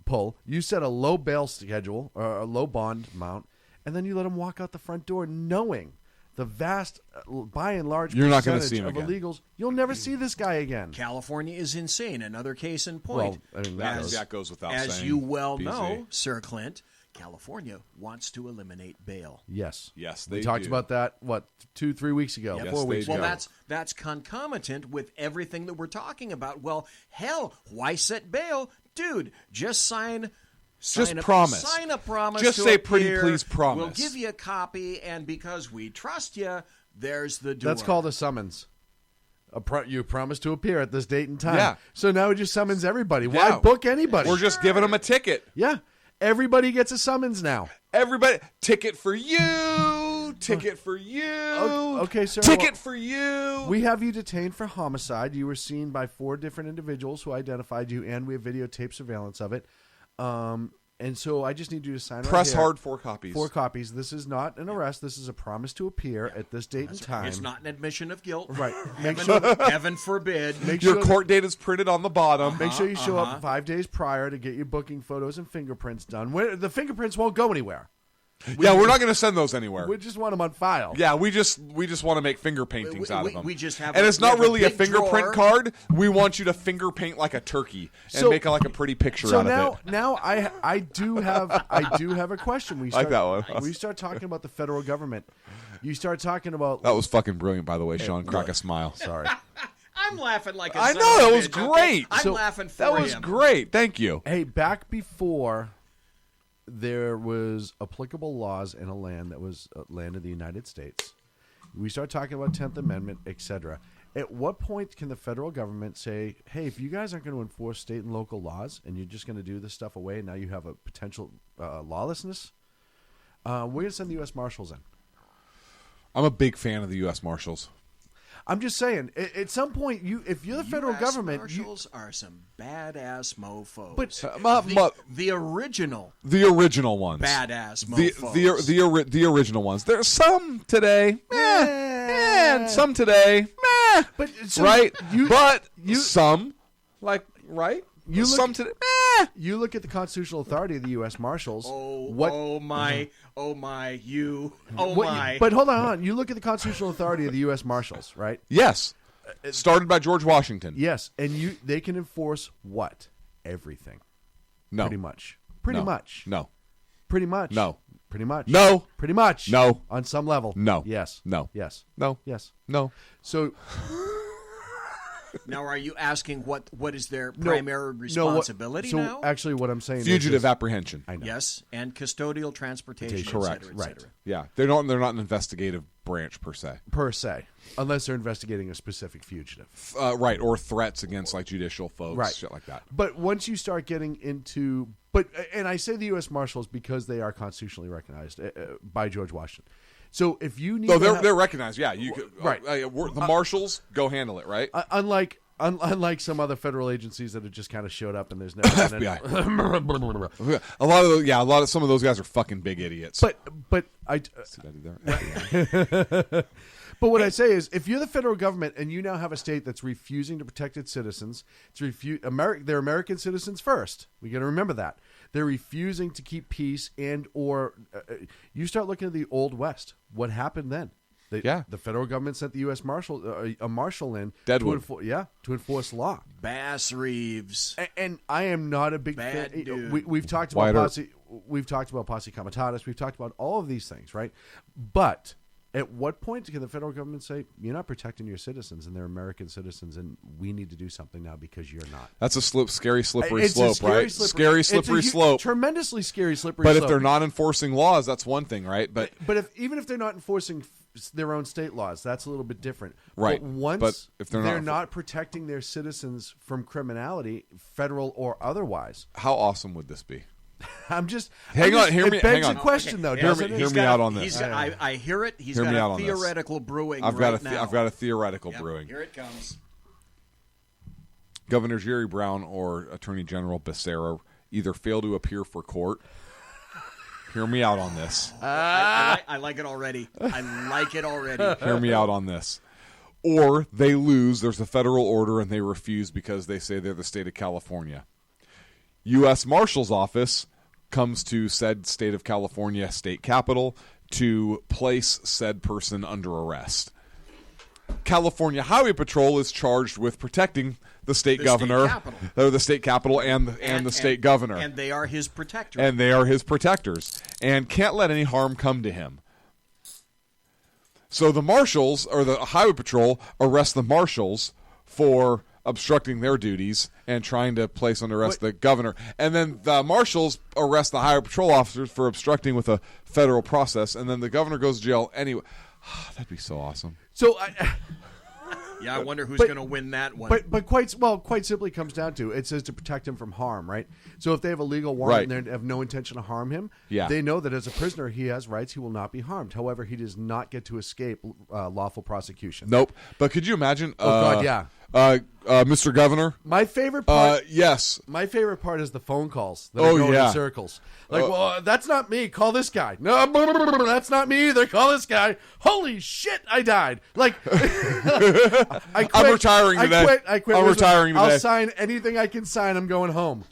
pull. You set a low bail schedule or a low bond amount, and then you let them walk out the front door knowing the vast, by and large, you're not going to percentage see him of again. illegals. You'll never see this guy again. California is insane. Another case in point. Well, I mean, that goes without saying. As you well BZ. know, Sir Clint, California wants to eliminate bail. Yes. They we talked do. about that, 2-3 weeks ago, 4 weeks ago. Well, that's concomitant with everything that we're talking about. Well, hell, why set bail? Dude, just sign a promise. Sign a promise. Just to say, appear. pretty please promise. We'll give you a copy, and because we trust you, there's the door. That's called a summons. You promised to appear at this date and time. Yeah. So now it just summons everybody. Why book anybody? We're just giving them a ticket. Yeah. Everybody gets a summons now. Everybody, ticket for you, ticket for you. Okay, sir. Ticket for you. We have you detained for homicide. You were seen by 4 different individuals who identified you, and we have videotape surveillance of it. And so I just need you to sign Press right here. hard 4 copies. 4 copies. This is not an arrest. This is a promise to appear at this date and time. It's not an admission of guilt. Right. Heaven forbid. Your court date is printed on the bottom. Make sure you show up 5 days prior to get your booking photos and fingerprints done. The fingerprints won't go anywhere. We're not going to send those anywhere. We just want them on file. Yeah, we just want to make finger paintings out of them. We just have, and it's not really a big fingerprint drawer. card. We want you to finger paint like a turkey and make like a pretty picture out of it. Now I do have a question. We like that one. We start talking about the federal government. You start talking about that was fucking brilliant, by the way, Sean. Crack a smile. Sorry. I'm laughing like a I son know of a that was bitch, great. Okay? I'm laughing for that was him. great. Thank you. Hey, back before there was applicable laws in a land that was land of the United States, we start talking about 10th Amendment, etc. At what point can the federal government say, hey, if you guys aren't going to enforce state and local laws and you're just going to do this stuff away and now you have a potential lawlessness, we're going to send the U.S. Marshals in? I'm a big fan of the U.S. Marshals. I'm just saying, at some point, if you're the federal government, Marshals are some badass mofos. But the original ones, badass mofos. The original ones. There's some today, and some today, but right? Some right. Some today. You look at the constitutional authority of the U.S. Marshals. My. But hold on. You look at the constitutional authority of the U.S. Marshals, right? Yes. Started by George Washington. Yes, and they can enforce what? Everything. No. Pretty much. Pretty much. No. Pretty much. No. Pretty much. No. Pretty much. No. On some level. No. Yes. No. Yes. No. Yes. No. So... Now, are you asking what is their primary responsibility now? Actually, what I'm saying fugitive apprehension. I know. Yes, and custodial transportation. Correct. Et cetera, et cetera. Yeah, they're not an investigative branch per se, unless they're investigating a specific fugitive. Right, or threats against like judicial folks, right. Shit like that. But once you start getting into, and I say the U.S. Marshals because they are constitutionally recognized by George Washington. So if you need, they're recognized. Yeah, you could, right. The Marshals go handle it. Right. Unlike some other federaal agencies that have just kind of showed up and there's never been FBI. a lot of some of those guys are fucking big idiots. But I see that there. But what I say is, if you're the federal government and you now have a state that's refusing to protect its citizens, they're American citizens first. We got to remember that. They're refusing to keep peace or you start looking at the Old West. What happened then? The federal government sent the U.S. a marshal in Deadwood. to enforce law. Bass Reeves. And I am not a big Bad fan. dude. We've talked about posse. We've talked about posse comitatus. We've talked about all of these things, right? But at what point can the federal government say, you're not protecting your citizens and they're American citizens and we need to do something now because you're not? That's a scary, slippery it's slope, right? Scary, slippery slope. Tremendously scary, slippery slope. But if they're not enforcing laws, that's one thing, right? But even if they're not enforcing their own state laws, that's a little bit different. Right. But once but if they're not protecting their citizens from criminality, federal or otherwise. How awesome would this be? Hang on. It begs a question, though. Hear me out on this. I hear it. He's got a theoretical brewing I've got a theoretical brewing. Here it comes. Governor Jerry Brown or Attorney General Becerra either fail to appear for court. Hear me out on this. I like it already. I like it already. Hear me out on this. Or they lose. There's a federal order and they refuse because they say they're the state of California. U.S. Marshal's Office comes to said state of California state capitol to place said person under arrest. California Highway Patrol is charged with protecting the state governor, the state capitol, and the state governor. And they are his protectors. And they are his protectors. And can't let any harm come to him. So the marshals, or the highway patrol, arrest the marshals for obstructing their duties and trying to place under arrest the governor. And then the marshals arrest the highway patrol officers for obstructing with a federal process. And then the governor goes to jail anyway. That'd be so awesome. So Yeah, I wonder who's going to win that one. But quite simply comes down to it says to protect him from harm, right? So if they have a legal warrant and they have no intention to harm him, they know that as a prisoner he has rights. He will not be harmed. However, he does not get to escape lawful prosecution. Nope. But could you imagine? Oh God, yeah. Mr. Governor. My favorite part. Yes. My favorite part is the phone calls that are going in circles. Like, well, that's not me. Call this guy. No, that's not me either. Call this guy. Holy shit, I died. Like, I quit. I'm retiring today. I quit. I'm retiring today. I'll sign anything I can sign. I'm going home.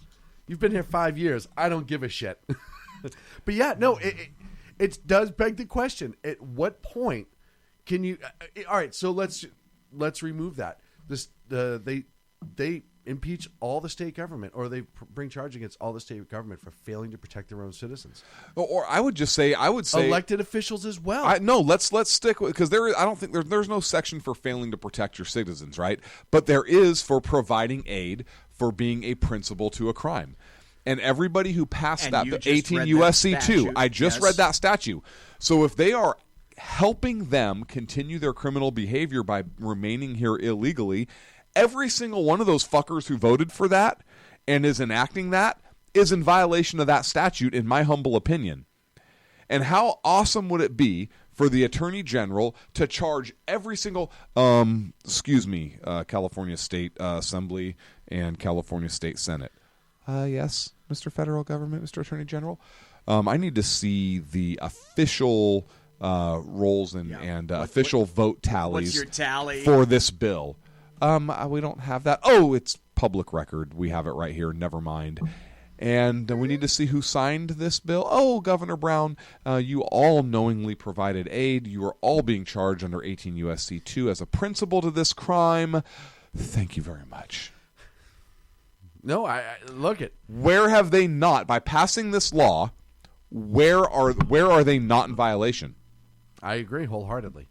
You've been here 5 years. I don't give a shit. But yeah, no, it does beg the question. At what point can you? All right, so let's remove that. They impeach all the state government, or they bring charge against all the state government for failing to protect their own citizens. Or I would say elected officials as well. No, let's stick with, because I don't think there's no section for failing to protect your citizens, right? But there is for providing aid for being a principal to a crime. And everybody who passed that, the 18 U.S.C. 2, I just read that statute. So if they are helping them continue their criminal behavior by remaining here illegally, every single one of those fuckers who voted for that and is enacting that is in violation of that statute, in my humble opinion. And how awesome would it be for the Attorney General to charge every single, California State Assembly and California State Senate. Yes, Mr. Federal Government, Mr. Attorney General. I need to see the official rolls and official vote tallies. What's your tally for this bill? We don't have that. Oh, it's public record. We have it right here. Never mind. And we need to see who signed this bill. Oh, Governor Brown, you all knowingly provided aid. You are all being charged under 18 U.S.C. 2 as a principal to this crime. Thank you very much. No, I look at. Where have they not, by passing this law, where are they not in violation? I agree wholeheartedly.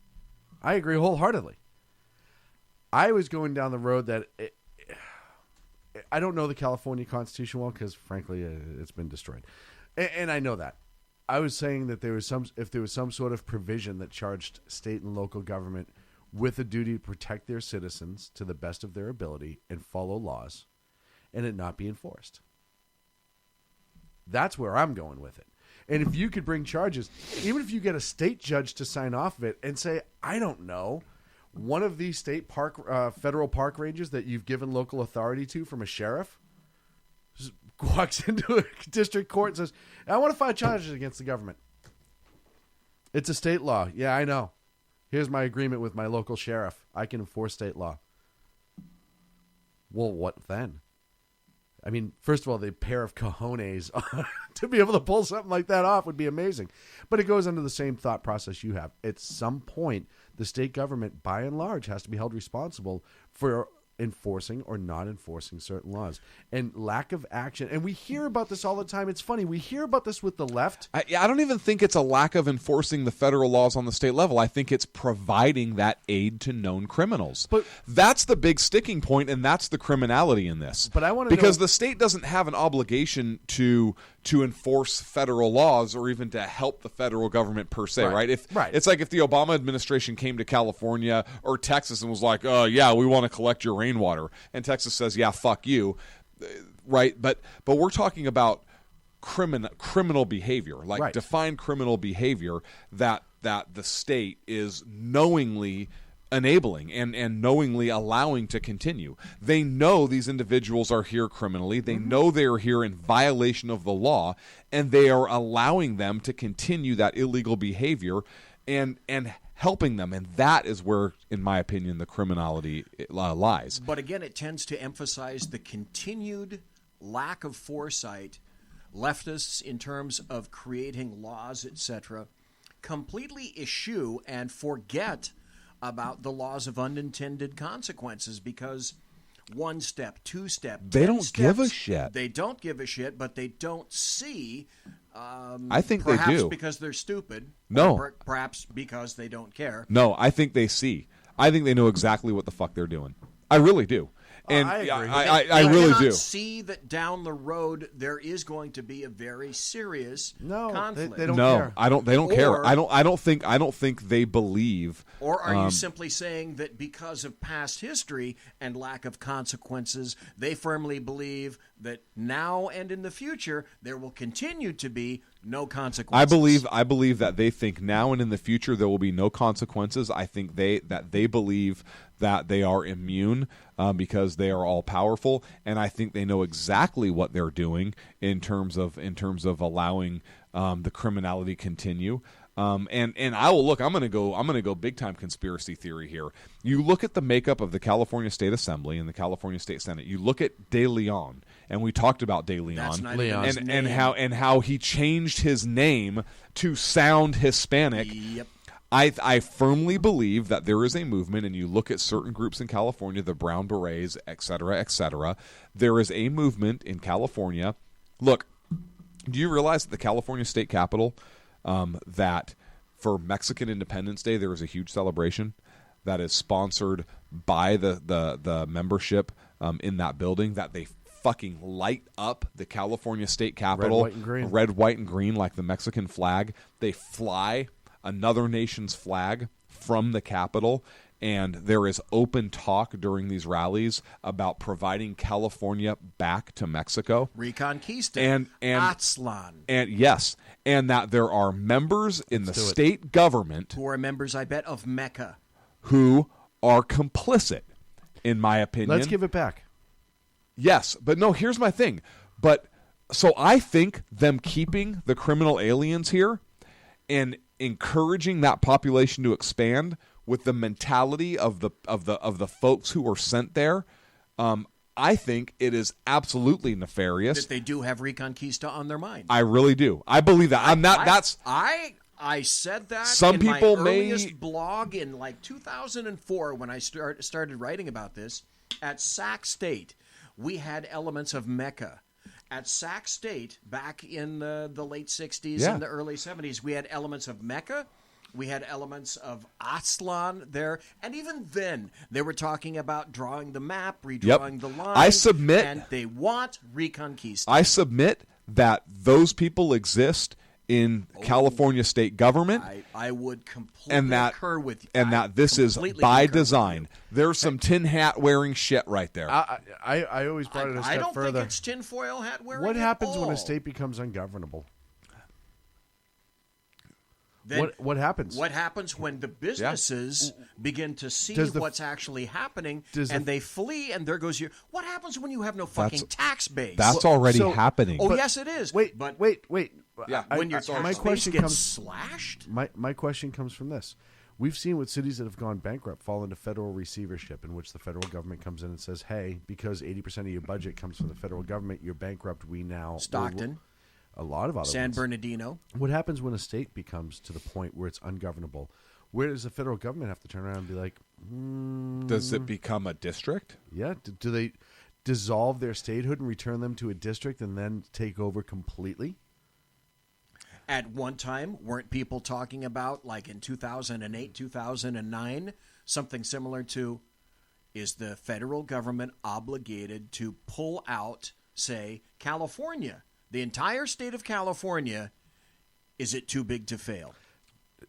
I was going down the road that I don't know the California Constitution well because, frankly, it's been destroyed, and I know that. I was saying that if there was some sort of provision that charged state and local government with a duty to protect their citizens to the best of their ability and follow laws, and it not be enforced. That's where I'm going with it. And if you could bring charges, even if you get a state judge to sign off of it and say, I don't know, one of these state federal park rangers that you've given local authority to from a sheriff just walks into a district court and says, I want to file charges against the government. It's a state law. Yeah, I know. Here's my agreement with my local sheriff. I can enforce state law. Well, what then? I mean, first of all, the pair of cojones to be able to pull something like that off would be amazing. But it goes under the same thought process you have. At some point, the state government, by and large, has to be held responsible for enforcing or not enforcing certain laws. And lack of action. And we hear about this all the time. It's funny. We hear about this with the left. I don't even think it's a lack of enforcing the federal laws on the state level. I think it's providing that aid to known criminals. But that's the big sticking point, and that's the criminality in this. But I want to because the state doesn't have an obligation to enforce federal laws or even to help the federal government per se, right? It's like if the Obama administration came to California or Texas and was like, yeah, we want to collect your rainwater. And Texas says, yeah, fuck you. Right? But we're talking about criminal behavior, like defined criminal behavior that the state is knowingly enabling and knowingly allowing to continue. They know these individuals are here criminally. They know they are here in violation of the law, and they are allowing them to continue that illegal behavior and helping them. And that is where, in my opinion, the criminality lies. But again, it tends to emphasize the continued lack of foresight leftists in terms of creating laws, etc., completely eschew and forget about the laws of unintended consequences, because one step, two step, they don't give a shit. They don't give a shit, but they don't see. I think perhaps they do. Because they're stupid. No. Or perhaps because they don't care. No, I think they see. I think they know exactly what the fuck they're doing. I really do. And I agree. I They really cannot do. see that down the road there is going to be a very serious conflict. they don't no, care. I don't. They don't care. Or- I don't think they believe. Or are you simply saying that because of past history and lack of consequences, they firmly believe that now and in the future there will continue to be no consequences? I believe that they think now and in the future there will be no consequences. I think they believe that they are immune because they are all powerful, and I think they know exactly what they're doing in terms of allowing the criminality continue. And I will look. I'm going to go big time conspiracy theory here. You look at the makeup of the California State Assembly and the California State Senate. You look at De Leon, and we talked about De Leon, That's not even his and name. how he changed his name to sound Hispanic. Yep. I firmly believe that there is a movement, and you look at certain groups in California, the Brown Berets, et cetera, there is a movement in California. Look, do you realize that the California State Capitol, that for Mexican Independence Day, there is a huge celebration that is sponsored by the membership in that building, that they fucking light up the California State Capitol red, white, and green like the Mexican flag. They fly another nation's flag from the Capitol, and there is open talk during these rallies about providing California back to Mexico. Reconquista. And Aztlan. And yes, and that there are members in the state government Who are members, I bet, of Mecca. who are complicit, in my opinion. Let's give it back. Yes, but no, here's my thing. But so I think them keeping the criminal aliens here and encouraging that population to expand with the mentality of the folks who were sent there, I think it is absolutely nefarious. That they do have Reconquista on their mind. I really do. I believe that. I said that Some in people my may- earliest blog in like 2004 when I started writing about this. At Sac State, we had elements of Mecca. At Sac State, back in the late 60s and the early 70s, we had elements of Mecca. We had elements of Aztlan there. And even then, they were talking about drawing the map, redrawing the line. I submit- And they want Reconquista. I submit that those people exist in California state government. I would completely and that, concur with you. and that this is by design. There's some tin hat wearing shit right there. I always brought it a step I don't further. think it's tinfoil hat wearing. What at happens when all. a state becomes ungovernable? Then What happens? What happens when the businesses begin to see Does the- what's actually happening does and the- they flee and there goes your... What happens when you have no fucking tax base? That's already happening. Oh, But- yes, it is. Wait, but wait. Yeah, when your tax my base question gets comes slashed? My question comes from this. We've seen with cities that have gone bankrupt fall into federal receivership, in which the federal government comes in and says, "Hey, because 80% of your budget comes from the federal government, you're bankrupt. We now Stockton. a lot of other San ones. Bernardino. What happens when a state becomes to the point where it's ungovernable? Where does the federal government have to turn around and be like, Does it become a district? Yeah. Do they dissolve their statehood and return them to a district and then take over completely? At one time, weren't people talking about, like in 2008, 2009, something similar to, is the federal government obligated to pull out, say, California? The entire state of California, is it too big to fail?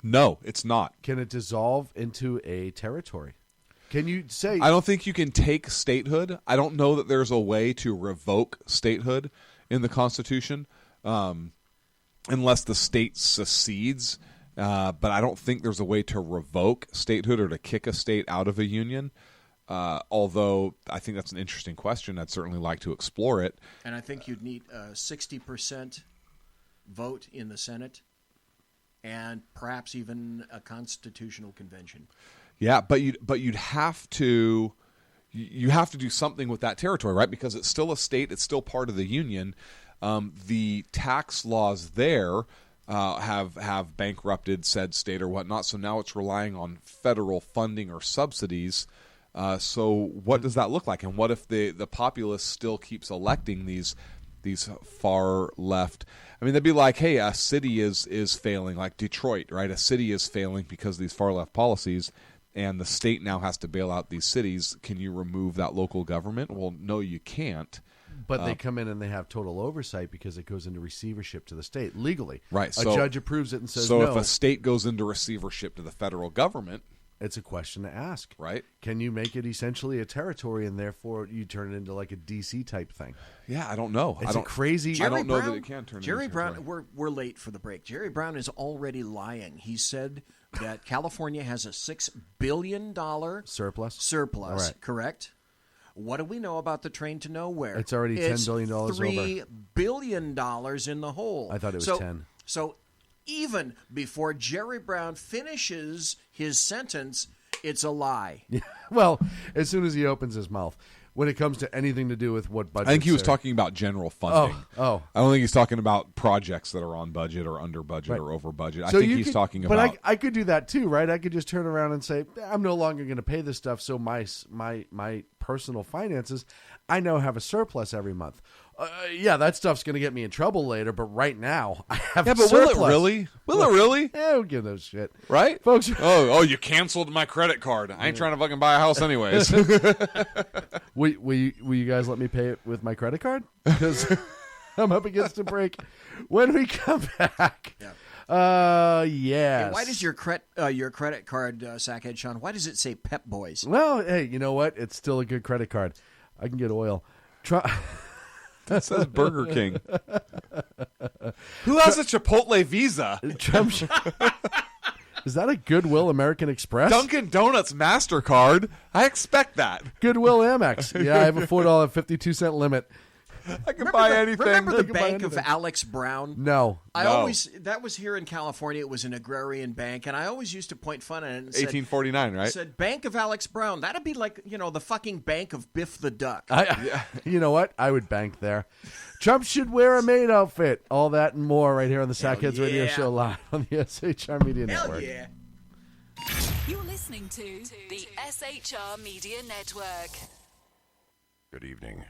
No, it's not. Can it dissolve into a territory? Can you say... I don't think you can take statehood. I don't know that there's a way to revoke statehood in the Constitution, unless the state secedes. But I don't think there's a way to revoke statehood or to kick a state out of a union. Although I think that's an interesting question. I'd certainly like to explore it. And I think you'd need a 60% vote in the Senate and perhaps even a constitutional convention. Yeah, but you'd have to do something with that territory, right? Because it's still a state, it's still part of the union. The tax laws there have bankrupted said state or whatnot, so now it's relying on federal funding or subsidies. So what does that look like? And what if the populace still keeps electing these far left? I mean, they'd be like, hey, a city is failing, like Detroit, right? A city is failing because of these far left policies. and the state now has to bail out these cities. Can you remove that local government? Well, no, you can't. But they come in and they have total oversight because it goes into receivership to the state legally. Right. A judge approves it and says so no. if a state goes into receivership to the federal government, it's a question to ask. Right. Can you make it essentially a territory and therefore you turn it into like a DC type thing? Yeah, I don't know. It's a crazy. I don't know that it can turn Jerry into Brown, we're late for the break. Jerry Brown is already lying. He said that California has a $6 billion surplus. All right. Correct? What do we know about the train to nowhere? It's already $10 billion over. $3 billion in the hole. I thought it was 10. So even before Jerry Brown finishes his sentence, it's a lie. Yeah. Well, as soon as he opens his mouth, when it comes to anything to do with what budget, I think he was talking about general funding. Oh. I don't think he's talking about projects that are on budget or under budget or over budget. So I think he's talking about. But I could do that too, right? I could just turn around and say, I'm no longer going to pay this stuff. So my personal finances, I now have a surplus every month. Yeah, that stuff's going to get me in trouble later. But right now, I have a surplus. Will it really? Will it really? Yeah, who gives a shit, right, folks? Oh, you canceled my credit card. I ain't trying to fucking buy a house anyways. Will you guys let me pay it with my credit card? Because I'm up against a break. When we come back, yes. And why does your credit card, Sackhead Sean? Why does it say Pep Boys? Well, hey, you know what? It's still a good credit card. I can get oil. That says Burger King. Who has a Chipotle Visa? Is that a Goodwill American Express? Dunkin' Donuts MasterCard. I expect that. Goodwill Amex. Yeah, I have a $4.52 limit. I can buy anything. Remember the Bank of Alex Brown? No. That was here in California. It was an agrarian bank, and I always used to point fun at it. And 1849, right? Said Bank of Alex Brown. That'd be like the fucking bank of Biff the Duck. You know what? I would bank there. Trump should wear a maid outfit. All that and more right here on the Sackheads Radio Show live on the SHR Media Network. Hell yeah. You're listening to the SHR Media Network. Good evening.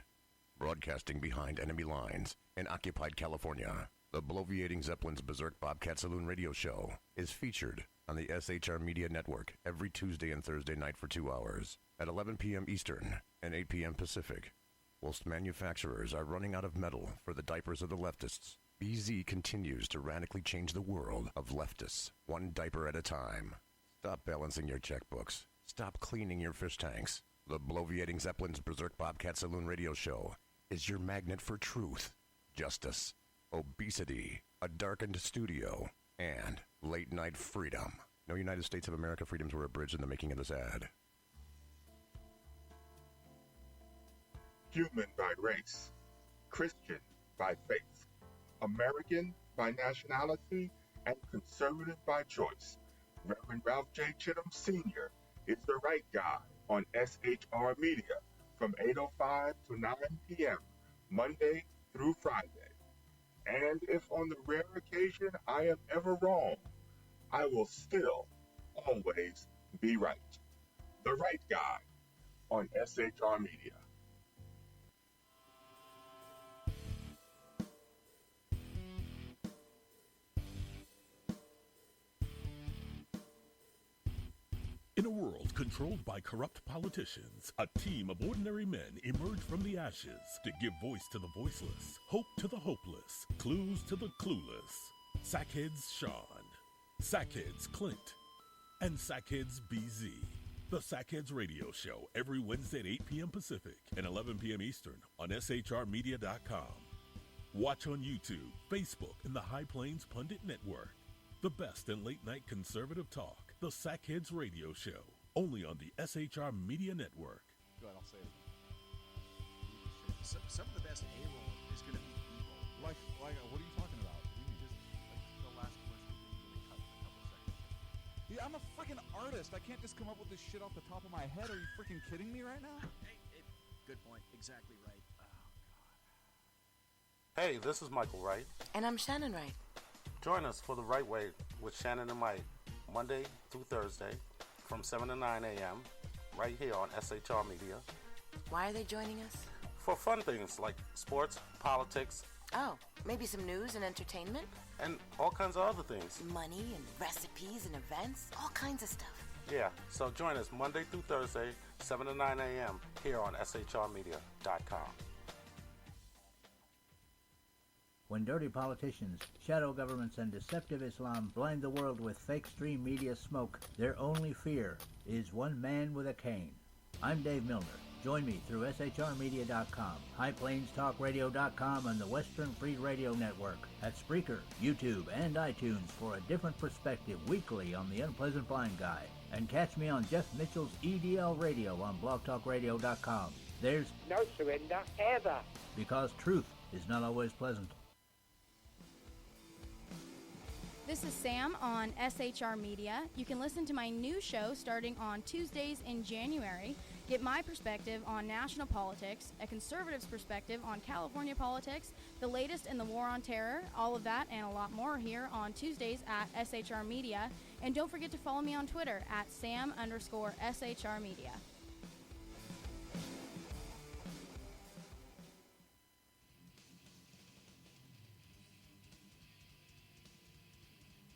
Broadcasting behind enemy lines in occupied California, the bloviating Zeppelin's Berserk Bobcat Saloon radio show is featured on the SHR Media Network every Tuesday and Thursday night for 2 hours at 11 p.m. Eastern and 8 p.m. Pacific. Whilst manufacturers are running out of metal for the diapers of the leftists, BZ continues to radically change the world of leftists, one diaper at a time. Stop balancing your checkbooks. Stop cleaning your fish tanks. The bloviating Zeppelin's Berserk Bobcat Saloon radio show is your magnet for truth, justice, obesity, a darkened studio, and late-night freedom. No United States of America freedoms were abridged in the making of this ad. Human by race, Christian by faith, American by nationality, and conservative by choice. Reverend Ralph J. Chittum Sr. is the right guy on SHR Media from 8:05 to 9 p.m. Monday through Friday. And if on the rare occasion I am ever wrong, I will still always be right. The right guy on SHR Media. In a world controlled by corrupt politicians, a team of ordinary men emerge from the ashes to give voice to the voiceless, hope to the hopeless, clues to the clueless. Sackheads Sean, Sackheads Clint, and Sackheads BZ. The Sackheads Radio Show every Wednesday at 8 p.m. Pacific and 11 p.m. Eastern on SHRmedia.com. Watch on YouTube, Facebook, and the High Plains Pundit Network. The best in late-night conservative talk. The Sackheads Radio Show, only on the SHR Media Network. Go ahead, I'll say it. Some of the best A-roll is going to be B-roll. Like, what are you talking about? The last question really cut a couple seconds. Yeah, I'm a freaking artist. I can't just come up with this shit off the top of my head. Are you freaking kidding me right now? Good point. Exactly right. Hey, this is Michael Wright. And I'm Shannon Wright. Join us for The Right Way with Shannon and Mike, Monday through Thursday from 7 to 9 a.m. right here on SHR Media. Why are they joining us? For fun things like sports, politics. Oh, maybe some news and entertainment? And all kinds of other things. Money and recipes and events, all kinds of stuff. Yeah, so join us Monday through Thursday, 7 to 9 a.m. here on shrmedia.com. When dirty politicians, shadow governments, and deceptive Islam blind the world with fake stream media smoke, their only fear is one man with a cane. I'm Dave Milner. Join me through shrmedia.com, highplainstalkradio.com, and the Western Free Radio Network at Spreaker, YouTube, and iTunes for a different perspective weekly on the Unpleasant Blind Guy. And catch me on Jeff Mitchell's EDL Radio on blogtalkradio.com. There's no surrender ever. Because truth is not always pleasant. This is Sam on SHR Media. You can listen to my new show starting on Tuesdays in January. Get my perspective on national politics, a conservative's perspective on California politics, the latest in the war on terror, all of that and a lot more here on Tuesdays at SHR Media. And don't forget to follow me on Twitter at Sam_SHR Media.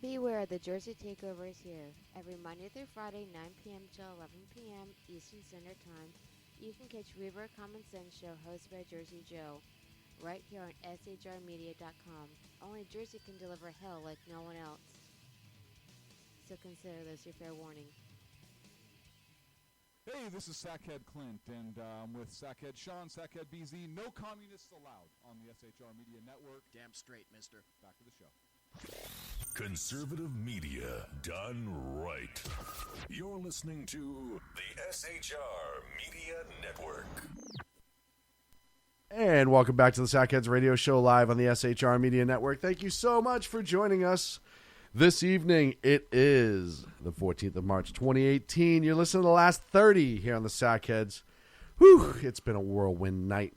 Beware, the Jersey Takeover is here. Every Monday through Friday, 9 p.m. till 11 p.m. Eastern Standard Time, you can catch Reaver Common Sense Show hosted by Jersey Joe, right here on shrmedia.com. Only Jersey can deliver hell like no one else. So consider this your fair warning. Hey, this is Sackhead Clint, and I'm with Sackhead Sean, Sackhead BZ. No communists allowed on the SHR Media Network. Damn straight, mister. Back to the show. Conservative media done right. You're listening to the SHR Media Network. And welcome back to the Sackheads Radio Show live on the SHR Media Network. Thank you so much for joining us this evening. It is the 14th of March, 2018. You're listening to the last 30 here on the Sackheads. Whew, it's been a whirlwind night.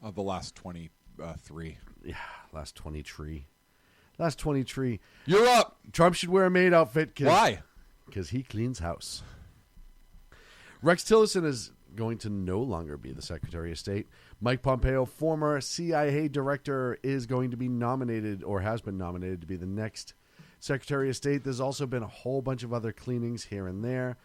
The last 23. Yeah, last 23. Last 23. You're up. Trump should wear a maid outfit. Why? Because he cleans house. Rex Tillerson is going to no longer be the Secretary of State. Mike Pompeo, former CIA director, is going to be nominated or has been nominated to be the next Secretary of State. There's also been a whole bunch of other cleanings here and there.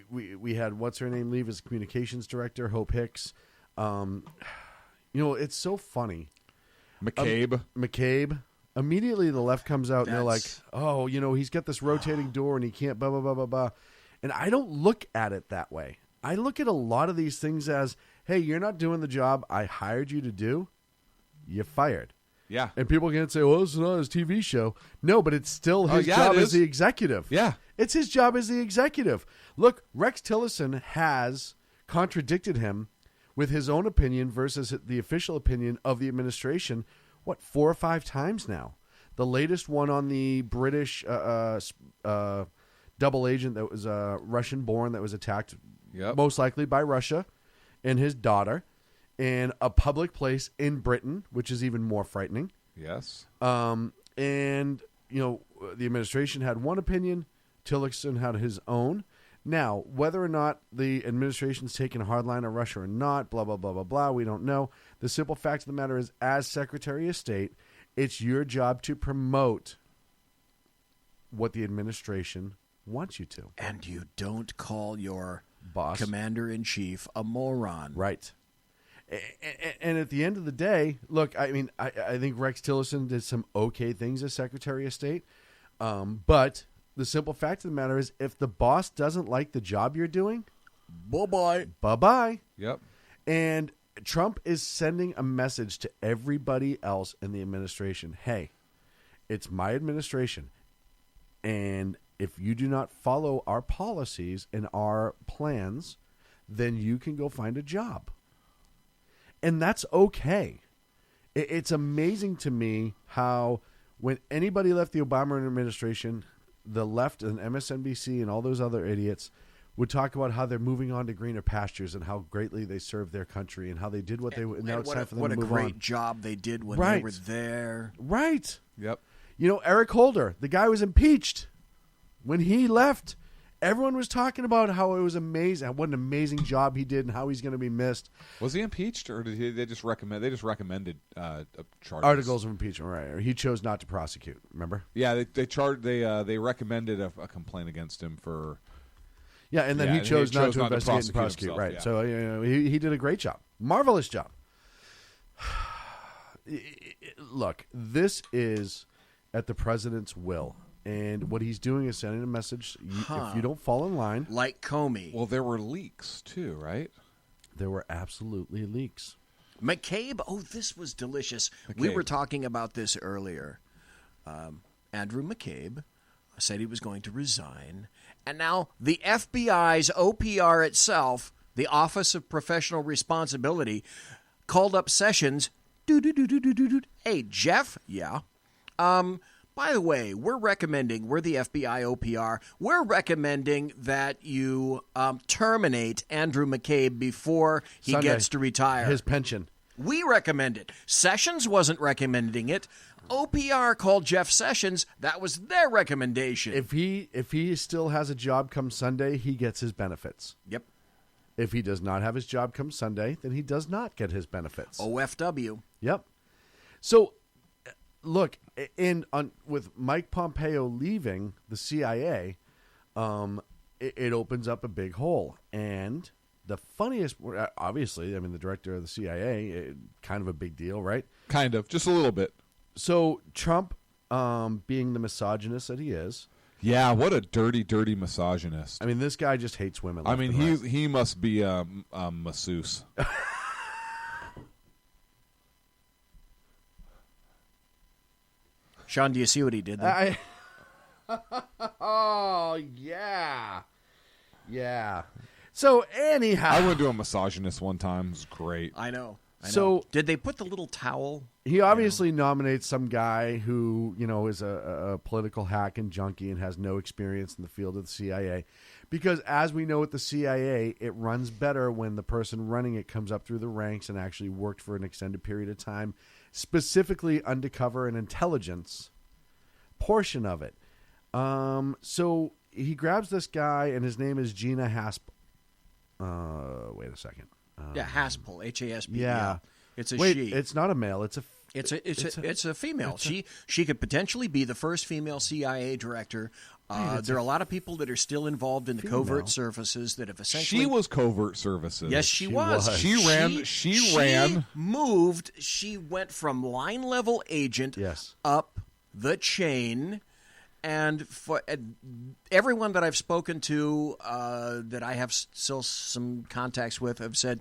We had what's her name leave as communications director, Hope Hicks. It's so funny. McCabe. Immediately the left comes out and they're like, oh, he's got this rotating door and he can't blah, blah, blah, blah, blah. And I don't look at it that way. I look at a lot of these things as, hey, you're not doing the job I hired you to do. You're fired. Yeah. And people can say, well, it's not his TV show. No, but it's still his job as the executive. Yeah. It's his job as the executive. Look, Rex Tillerson has contradicted him with his own opinion versus the official opinion of the administration, 4 or 5 times now. The latest one on the British double agent that was Russian-born that was attacked most likely by Russia and his daughter in a public place in Britain, which is even more frightening. Yes. And, the administration had one opinion. Tillerson had his own. Now, whether or not the administration's taking a hard line on Russia or not, blah, blah, blah, blah, blah, we don't know. The simple fact of the matter is, as Secretary of State, it's your job to promote what the administration wants you to. And you don't call your boss, commander-in-chief, a moron. Right. And at the end of the day, look, I mean, I think Rex Tillerson did some okay things as Secretary of State, but the simple fact of the matter is, if the boss doesn't like the job you're doing, bye-bye. Bye-bye. Yep. And Trump is sending a message to everybody else in the administration. Hey, it's my administration. And if you do not follow our policies and our plans, then you can go find a job. And that's okay. It's amazing to me how when anybody left the Obama administration, the left and MSNBC and all those other idiots would talk about how they're moving on to greener pastures and how greatly they served their country and how they did what they would. Now it's time for them to move on. What a great job they did when they were there. Right. Yep. Eric Holder, the guy was impeached when he left, Everyone was talking about how it was amazing, what an amazing job he did, and how he's going to be missed. Was he impeached, or did they just recommend? They just recommended charges. Articles of impeachment, right? Or he chose not to prosecute. Remember? Yeah, they recommended a complaint against him for. Yeah, and then he chose not to investigate and prosecute. Himself, right. yeah. So he did a great job, marvelous job. Look, this is at the president's will. And what he's doing is sending a message. If you don't fall in line. Like Comey. Well, there were leaks, too, right? There were absolutely leaks. McCabe, this was delicious. McCabe. We were talking about this earlier. Andrew McCabe said he was going to resign. And now the FBI's OPR itself, the Office of Professional Responsibility, called up Sessions. Hey, Jeff? Yeah. By the way, we're the FBI OPR, we're recommending that you terminate Andrew McCabe before he gets to retire. His pension. We recommend it. Sessions wasn't recommending it. OPR called Jeff Sessions. That was their recommendation. If he still has a job come Sunday, he gets his benefits. Yep. If he does not have his job come Sunday, then he does not get his benefits. OFW. Yep. So, look, with Mike Pompeo leaving the CIA, it opens up a big hole. And the funniest, obviously, the director of the CIA, kind of a big deal, right? Kind of, just a little bit. So Trump, being the misogynist that he is. Yeah, what a dirty, dirty misogynist. This guy just hates women. He must be a masseuse. Sean, do you see what he did there? Oh, yeah. Yeah. So, anyhow. I went to a misogynist one time. It was great. I know. So, did they put the little towel? He obviously nominates some guy who, is a political hack and junkie and has no experience in the field of the CIA. Because as we know at the CIA, it runs better when the person running it comes up through the ranks and actually worked for an extended period of time, specifically undercover and intelligence portion of it. So he grabs this guy, and his name is Gina Haspel. Wait a second. Haspel, H-A-S-P. Yeah. It's a Wait, she. it's not a male. It's a female. She could potentially be the first female CIA director. There are a lot of people that are still involved in the covert services that have essentially. She was covert services. Yes, she was. She ran. Moved. She went from line level agent up the chain. And for everyone that I've spoken to, that I have still some contacts with, have said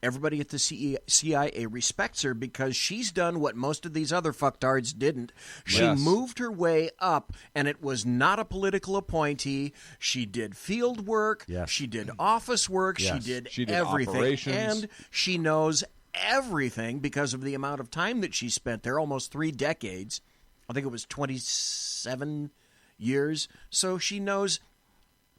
everybody at the CIA respects her because she's done what most of these other fucktards didn't. She moved her way up, and it was not a political appointee. She did field work. Yes. She did office work. Yes. She did everything. Operations. And she knows everything because of the amount of time that she spent there, almost 3 decades. I think it was 27 years. So she knows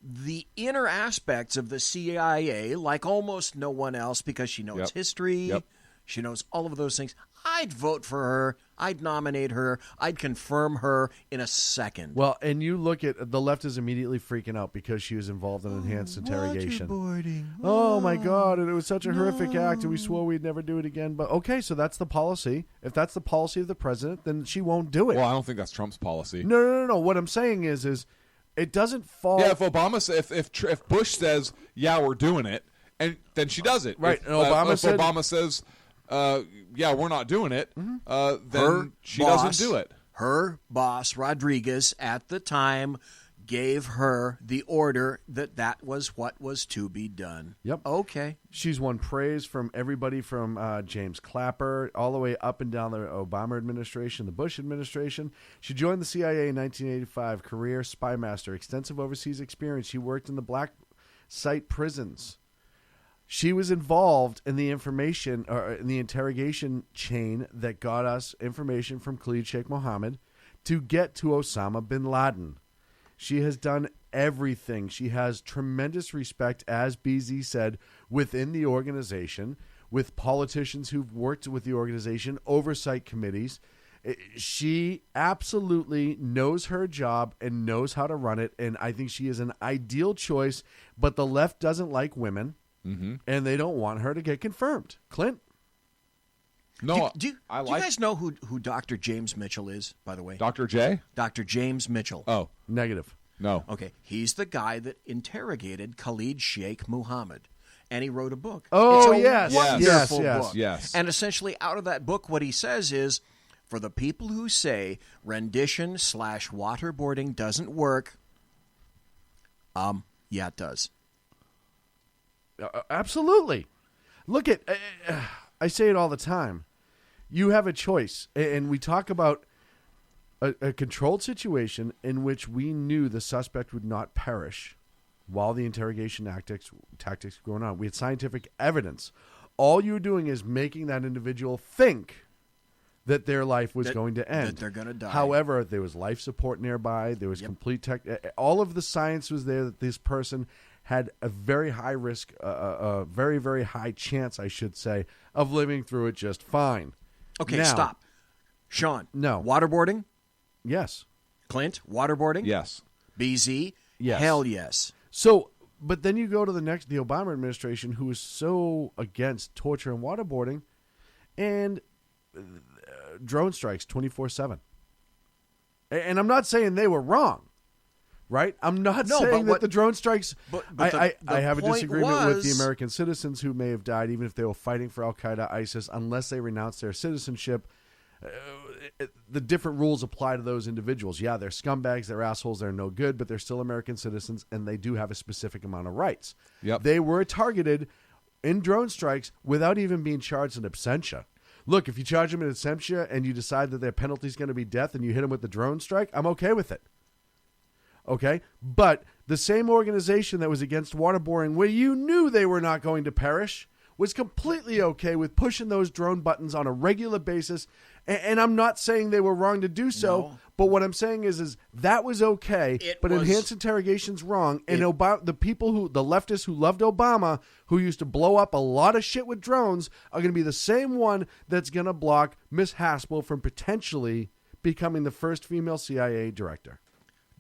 the inner aspects of the CIA like almost no one else because she knows history. Yep. She knows all of those things. I'd vote for her. I'd nominate her. I'd confirm her in a second. Well, and you look at the left is immediately freaking out because she was involved in enhanced interrogation. Waterboarding. Oh my God! And it was such a horrific act, and we swore we'd never do it again. But okay, so that's the policy. If that's the policy of the president, then she won't do it. Well, I don't think that's Trump's policy. No. What I'm saying is it doesn't fall. Yeah, if if Bush says, "Yeah, we're doing it," and then she does it. Right. If, and Obama says, "Yeah, we're not doing it," then she doesn't do it. Her boss, Rodriguez, at the time, gave her the order that was what was to be done. Yep. Okay. She's won praise from everybody from James Clapper all the way up and down the Obama administration, the Bush administration. She joined the CIA in 1985, career spy master, extensive overseas experience. She worked in the black site prisons. She was involved in the information or in the interrogation chain that got us information from Khalid Sheikh Mohammed to get to Osama bin Laden. She has done everything. She has tremendous respect, as BZ said, within the organization, with politicians who've worked with the organization, oversight committees. She absolutely knows her job and knows how to run it, and I think she is an ideal choice, but the left doesn't like women, and they don't want her to get confirmed. Clint? No, do you guys know who Dr. James Mitchell is, by the way? Dr. J? Dr. James Mitchell. Oh. Negative. No. Okay. He's the guy that interrogated Khalid Sheikh Mohammed, and he wrote a book. Oh, it's a yes. wonderful Yes. book. Yes. And essentially, out of that book, what he says is, for the people who say rendition/waterboarding doesn't work, yeah, it does. Absolutely. Look at, I say it all the time. You have a choice, and we talk about a controlled situation in which we knew the suspect would not perish while the interrogation tactics were going on. We had scientific evidence. All you were doing is making that individual think that their life was going to end. That they're going to die. However, there was life support nearby. There was complete all of the science was there that this person had a very high risk, a very, very high chance, I should say, of living through it just fine. Okay, now, stop. Sean. No. Waterboarding? Yes. Clint, waterboarding? Yes. BZ? Yes. Hell yes. So, but then you go to the Obama administration, who is so against torture and waterboarding, and drone strikes 24/7. And I'm not saying they were wrong, right? I'm not saying that the drone strikes. I have a disagreement with the American citizens who may have died, even if they were fighting for Al Qaeda, ISIS, unless they renounce their citizenship. The different rules apply to those individuals. Yeah, they're scumbags, they're assholes, they're no good, but they're still American citizens, and they do have a specific amount of rights. Yep. They were targeted in drone strikes without even being charged in absentia. Look, if you charge them in absentia and you decide that their penalty is going to be death and you hit them with the drone strike, I'm okay with it. Okay? But the same organization that was against waterboarding, where you knew they were not going to perish, was completely okay with pushing those drone buttons on a regular basis. And I'm not saying they were wrong to do so, No. but what I'm saying is that was okay, but enhanced interrogation's wrong. And the leftists who loved Obama, who used to blow up a lot of shit with drones, are going to be the same one that's going to block Miss Haspel from potentially becoming the first female CIA director.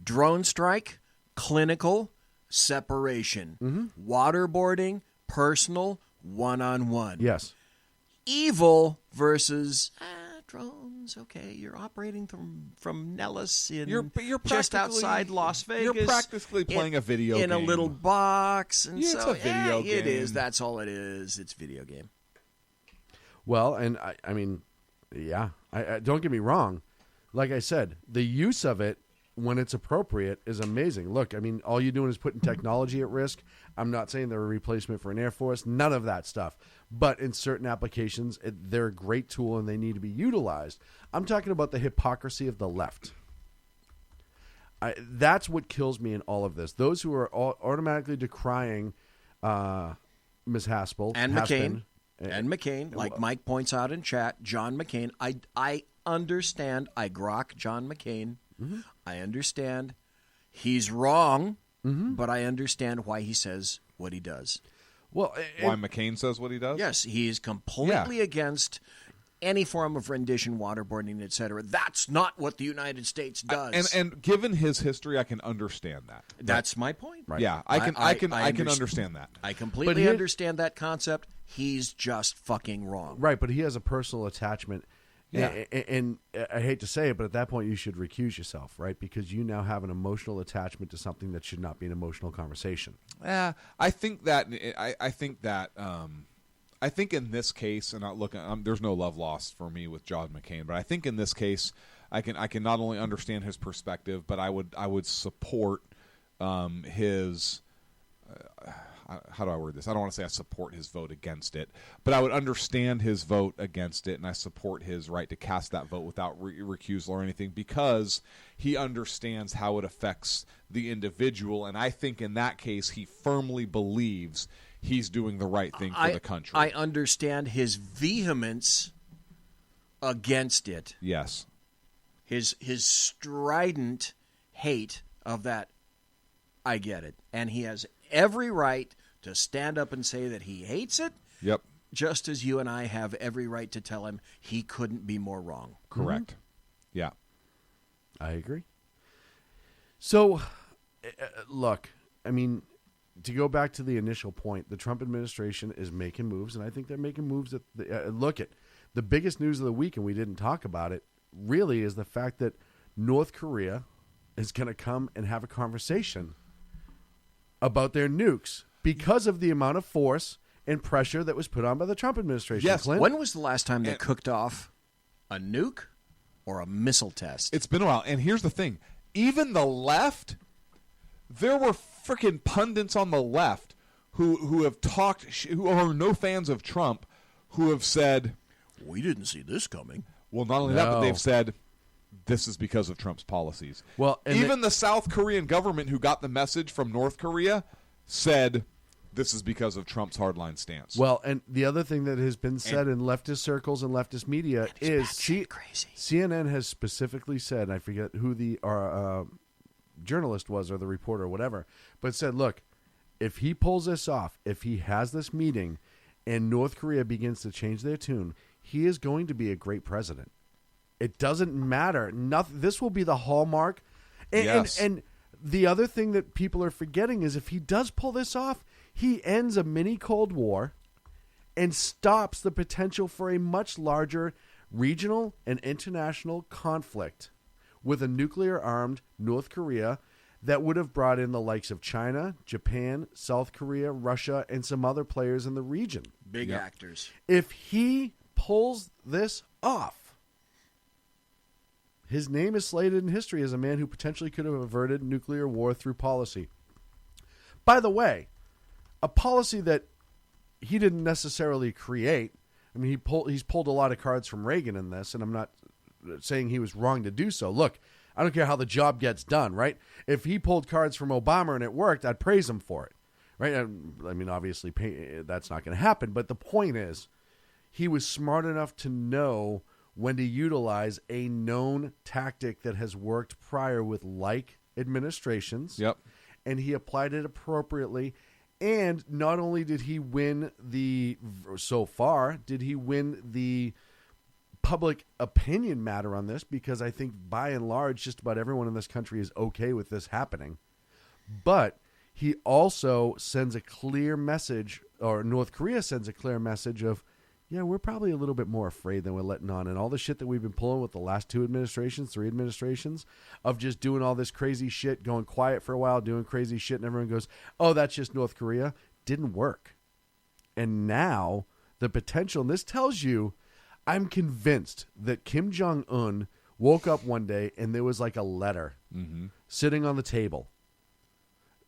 Drone strike, clinical, separation. Waterboarding, personal, one-on-one. Yes. Evil versus drones. Okay, you're operating from Nellis in You're just outside Las Vegas. You're practically playing a video game. In a little box. And Yeah, so, it's a video game. It is. That's all it is. It's a video game. Well, and I mean, yeah, I don't get me wrong. Like I said, the use of it when it's appropriate is amazing. Look, I mean, all you're doing is putting technology at risk. I'm not saying they're a replacement for an Air Force, none of that stuff. But in certain applications, they're a great tool and they need to be utilized. I'm talking about the hypocrisy of the left. That's what kills me in all of this. Those who are automatically decrying Ms. Haspel. And McCain. And McCain, like Mike points out in chat, John McCain. I understand. I grok John McCain. I understand he's wrong, but I understand why he says what he does. Well, why McCain says what he does? Yes, he's completely against any form of rendition, waterboarding, etc. That's not what the United States does. And given his history, I can understand that. That's my point. Right. Yeah, I can understand that. I completely understand that concept. He's just fucking wrong. Right, but he has a personal attachment. Yeah. And I hate to say it, but at that point you should recuse yourself, right? Because you now have an emotional attachment to something that should not be an emotional conversation. I think in this case, and there's no love lost for me with John McCain, but I think in this case, I can not only understand his perspective, but I would support his. How do I word this? I don't want to say I support his vote against it, but I would understand his vote against it, and I support his right to cast that vote without recusal or anything because he understands how it affects the individual, and I think in that case he firmly believes he's doing the right thing for the country. I understand his vehemence against it. Yes. His strident hate of that, I get it. And he has every right to stand up and say that he hates it. Yep. Just as you and I have every right to tell him he couldn't be more wrong. Correct. Yeah. I agree. So, look, I mean, to go back to the initial point, the Trump administration is making moves, and I think they're making moves that look at the biggest news of the week, and we didn't talk about it, really is the fact that North Korea is going to come and have a conversation about their nukes because of the amount of force and pressure that was put on by the Trump administration. Yes. Clint? When was the last time they cooked off a nuke or a missile test? It's been a while. And here's the thing. Even the left, there were freaking pundits on the left who have talked, who are no fans of Trump, who have said, we didn't see this coming. Well, not only that, but they've said, this is because of Trump's policies. Well, even the South Korean government who got the message from North Korea said this is because of Trump's hardline stance. Well, and the other thing that has been said in leftist circles and leftist media is CNN has specifically said, I forget who the journalist was or the reporter or whatever, but said, look, if he pulls this off, if he has this meeting and North Korea begins to change their tune, he is going to be a great president. It doesn't matter. This will be the hallmark. And the other thing that people are forgetting is if he does pull this off, he ends a mini Cold War and stops the potential for a much larger regional and international conflict with a nuclear-armed North Korea that would have brought in the likes of China, Japan, South Korea, Russia, and some other players in the region. Big actors. If he pulls this off, his name is slated in history as a man who potentially could have averted nuclear war through policy. By the way, a policy that he didn't necessarily create. I mean, he's pulled a lot of cards from Reagan in this, and I'm not saying he was wrong to do so. Look, I don't care how the job gets done, right? If he pulled cards from Obama and it worked, I'd praise him for it, right? I mean, obviously, that's not going to happen, but the point is he was smart enough to know when to utilize a known tactic that has worked prior with like administrations. Yep. And he applied it appropriately. And not only did he win so far, did he win the public opinion matter on this, because I think by and large, just about everyone in this country is okay with this happening. But he also sends a clear message, or North Korea sends a clear message of, yeah, we're probably a little bit more afraid than we're letting on. And all the shit that we've been pulling with the last 3 administrations, of just doing all this crazy shit, going quiet for a while, doing crazy shit, and everyone goes, oh, that's just North Korea, didn't work. And now the potential, and this tells you, I'm convinced that Kim Jong-un woke up one day and there was like a letter sitting on the table.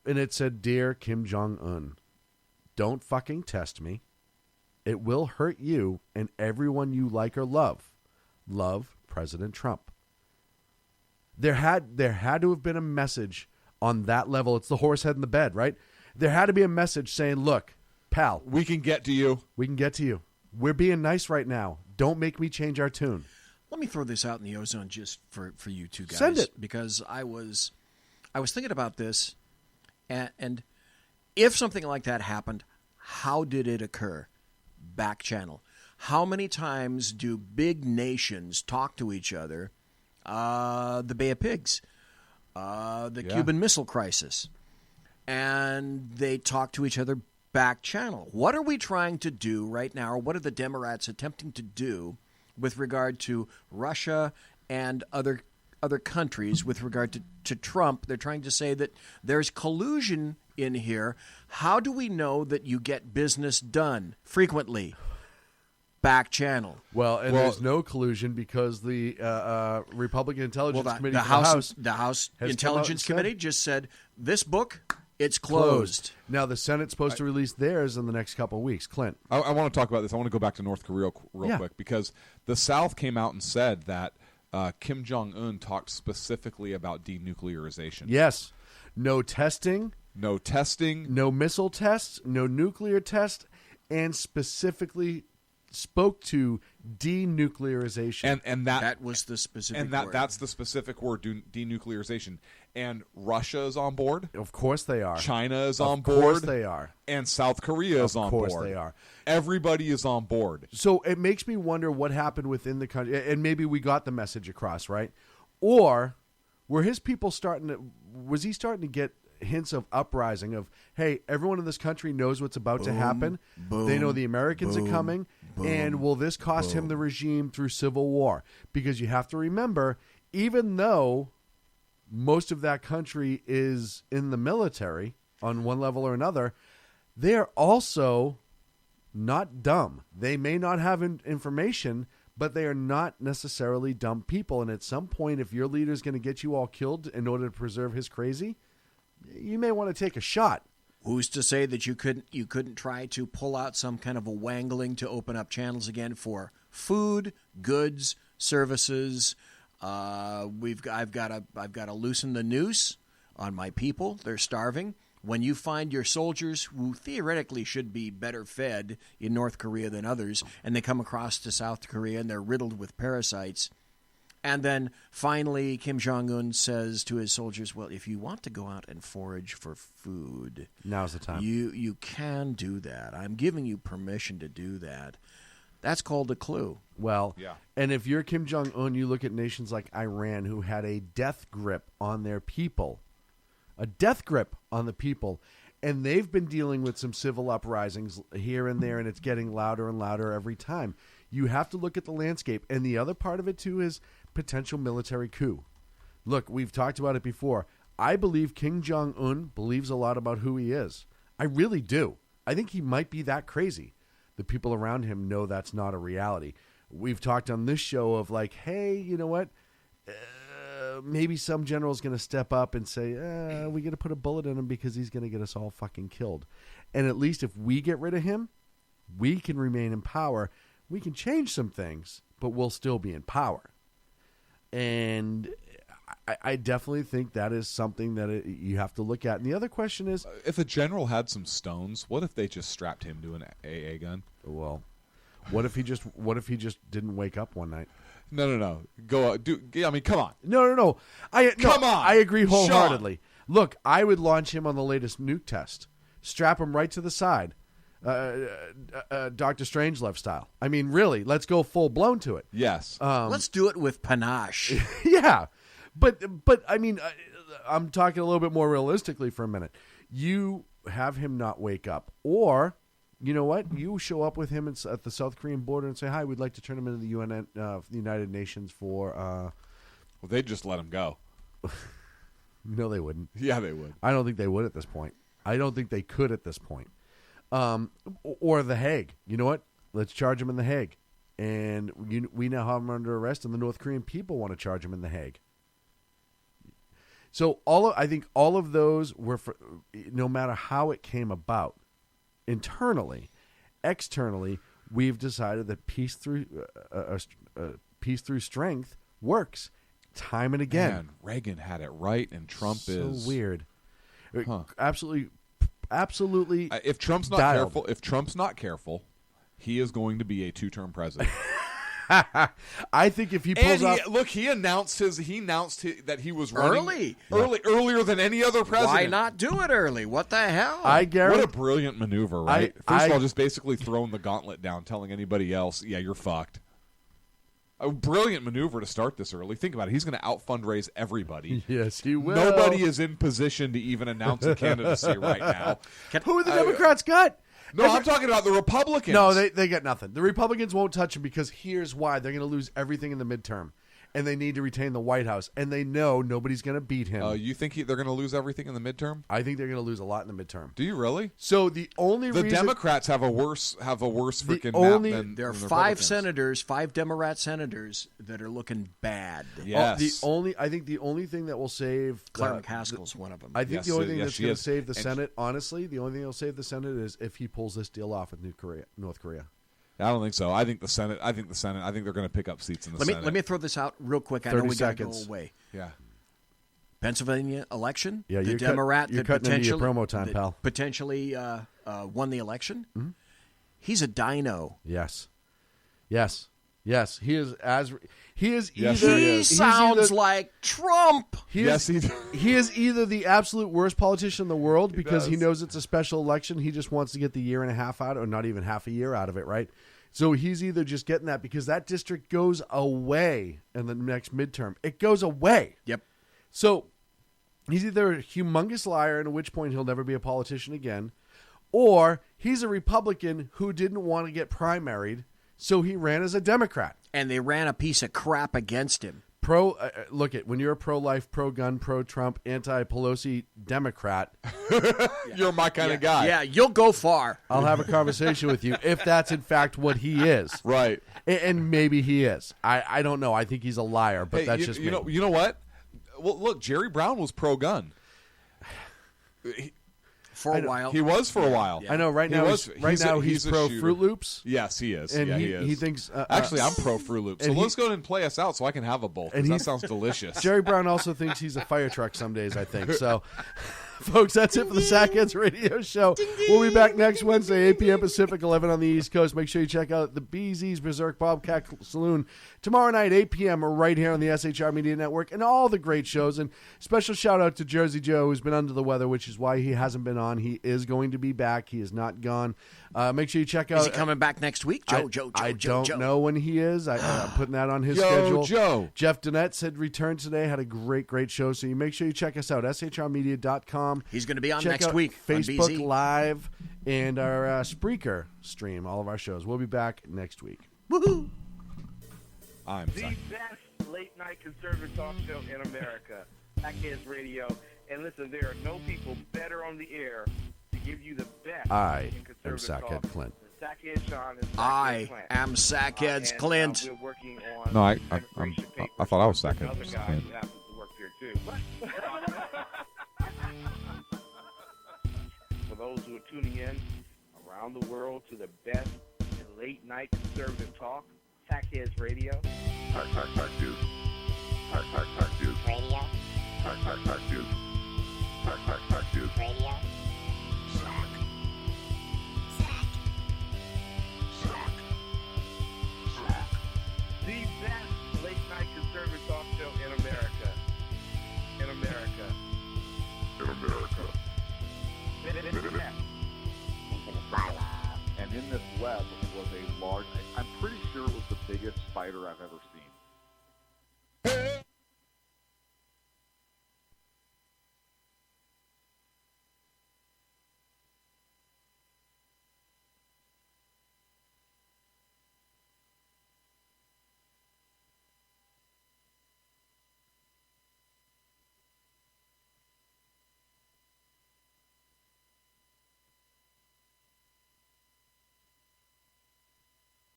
And it said, Dear Kim Jong-un, don't fucking test me. It will hurt you and everyone you like or love. Love, President Trump. There had to have been a message on that level. It's the horse head in the bed, right? There had to be a message saying, look, pal. We can get to you. We can get to you. We're being nice right now. Don't make me change our tune. Let me throw this out in the ozone just for you two guys. Send it. Because I was thinking about this, and if something like that happened, how did it occur? Back channel. How many times do big nations talk to each other? The Bay of Pigs, the Cuban Missile Crisis, and they talk to each other back channel. What are we trying to do right now, or what are the Democrats attempting to do with regard to Russia and other countries with regard to Trump? They're trying to say that there's collusion in here. How do we know that you get business done frequently? Back channel. Well, there's no collusion because the Republican Intelligence Committee, the House Intelligence Committee just said this book, it's closed. Now the Senate's supposed to release theirs in the next couple of weeks. Clint, I want to talk about this. I want to go back to North Korea real quick, because the South came out and said that Kim Jong-un talked specifically about denuclearization. Yes. No testing. No testing. No missile tests. No nuclear test. And specifically spoke to denuclearization, and that was the specific and word. that's the specific word, denuclearization. And Russia is on board. Of course they are. China is on board. Of course they are. And South Korea is on board. Of course they are. Everybody is on board. So it makes me wonder what happened within the country, and maybe we got the message across, right? Or were his people was he starting to get hints of uprising of, hey, everyone in this country knows what's about to happen. They know the Americans are coming, and will this cost him the regime through civil war? Because you have to remember, even though most of that country is in the military on one level or another, they're also not dumb. They may not have information, but they are not necessarily dumb people. And at some point, if your leader is going to get you all killed in order to preserve his crazy, you may want to take a shot. Who's to say that you couldn't try to pull out some kind of a wangling to open up channels again for food, goods, services? I've got to loosen the noose on my people. They're starving. When you find your soldiers who theoretically should be better fed in North Korea than others, and they come across to South Korea and they're riddled with parasites, and then finally Kim Jong-un says to his soldiers, well, if you want to go out and forage for food, now's the time. You can do that. I'm giving you permission to do that. That's called a clue. Well, and if you're Kim Jong-un, you look at nations like Iran, who had a death grip on their people, and they've been dealing with some civil uprisings here and there, and it's getting louder and louder every time. You have to look at the landscape. And the other part of it, too, is potential military coup. Look, we've talked about it before. I believe Kim Jong-un believes a lot about who he is. I really do. I think he might be that crazy. The people around him know that's not a reality. We've talked on this show of like, hey, you know what? Maybe some general's going to step up and say, we got to put a bullet in him because he's going to get us all fucking killed. And at least if we get rid of him, we can remain in power. We can change some things, but we'll still be in power. And I definitely think that is something that you have to look at. And the other question is, if a general had some stones, what if they just strapped him to an AA gun? Well, what if he just didn't wake up one night? No. Go I mean, come on. No. Come on. I agree wholeheartedly. Sean. Look, I would launch him on the latest nuke test. Strap him right to the side. Dr. Strangelove style. I mean, really, let's go full blown to it. Yes. Let's do it with panache. Yeah. But I mean, I'm talking a little bit more realistically for a minute. You have him not wake up, or you know what? You show up with him at the South Korean border and say, "Hi, we'd like to turn him into the UN, the United Nations for." Well, they'd just let him go. No, they wouldn't. Yeah, they would. I don't think they would at this point. I don't think they could at this point. Or The Hague. You know what? Let's charge him in The Hague, and we now have him under arrest, and the North Korean people want to charge him in The Hague. So I think all of those were no matter how it came about, internally, externally, we've decided that peace through strength works time and again. Man, Reagan had it right, and Trump is so weird. Absolutely. If Trump's not careful, he is going to be a 2-term president. I think if he pulls off, look, he announced that he was running earlier than any other president. Why not do it early? What the hell? What a brilliant maneuver, right? First of all, just basically throwing the gauntlet down, telling anybody else, yeah, you're fucked. A brilliant maneuver to start this early. Think about it. He's going to out-fundraise everybody. Yes, he will. Nobody is in position to even announce a candidacy right now. Who the Democrats got? No, I'm talking about the Republicans. No, they got nothing. The Republicans won't touch him because here's why. They're going to lose everything in the midterm, and they need to retain the White House, and they know nobody's going to beat him. You think they're going to lose everything in the midterm? I think they're going to lose a lot in the midterm. Do you really? So the Democrats have a worse freaking map than there are the 5 Democrat senators that are looking bad. Yes. I think the only thing that will save Clara McCaskill's one of them. I think the only thing that's going to save the Senate, honestly, the only thing that will save the Senate is if he pulls this deal off with North Korea. I don't think so. I think the Senate. I think they're going to pick up seats in the Senate. Let me throw this out real quick. I know we got to go away. Yeah. Pennsylvania election. Yeah, the Democrat you're cutting into your promo time, pal. Potentially won the election. Mm-hmm. He's a dino. Yes. Yes. Yes, he is Yes, either he He sounds like Trump. he is either the absolute worst politician in the world because he does. knows it's a special election. He just wants to get the year and a half out, or not even half a year out of it, right? So he's either just getting that because that district goes away in the next midterm. It goes away. Yep. So he's either a humongous liar, and at which point he'll never be a politician again, or he's a Republican who didn't want to get primaried, so he ran as a Democrat. And they ran a piece of crap against him. Look at when you're a pro-life, pro-gun, pro-Trump, anti-Pelosi Democrat, you're my kind of guy. Yeah, you'll go far. I'll have a conversation with you if that's in fact what he is. Right. And maybe he is. I don't know. I think he's a liar, but that's just me. You know what? Well, look, Jerry Brown was pro-gun. For a while. He was for a while. I know. Right now, he's pro shooter. Fruit Loops. Yes, he is. And yeah, he is. He thinks. Actually, I'm pro Fruit Loops. So and let's go ahead and play us out so I can have a bowl. And That sounds delicious. Jerry Brown also thinks he's a fire truck some days, I think. So, folks, that's it for the Sackheads Radio Show. We'll be back next Wednesday, 8 p.m. Pacific, 11 on the East Coast. Make sure you check out the BZ's Berserk Bobcat Saloon tomorrow night, 8 p.m. right here on the SHR Media Network, and all the great shows. And special shout out to Jersey Joe, who's been under the weather, which is why he hasn't been on. He is going to be back. He is not gone. Make sure you check out. Is he coming back next week? I don't know when he is. I'm putting that on his schedule. Joe. Jeff Donette said returned today. Had a great show. So you make sure you check us out. SHRmedia.com. He's going to be on Check next out week on Facebook BZ. Live and our Spreaker stream. All of our shows. We'll be back next week. Woohoo! I'm The best late-night conservative talk show in America, Sackheads Radio. And listen, there are no people better on the air to give you the best I in am conservative Sackhead talk. Clint. Sackhead Sean and Sackhead I Clint. am Sackheads And, Clint. we're working on No, I thought I was another Sackheads guy Clint. who happens to work here too. For those who are tuning in around the world to the best in late-night conservative talk, Sackheads Radio. Hack dude. Hack dude. Radio. Hack dude. Hack dude. Radio. The best late-night conservative talk show in America. In America. In America. And in this web was a large, I'm pretty sure it was the biggest spider I've ever seen.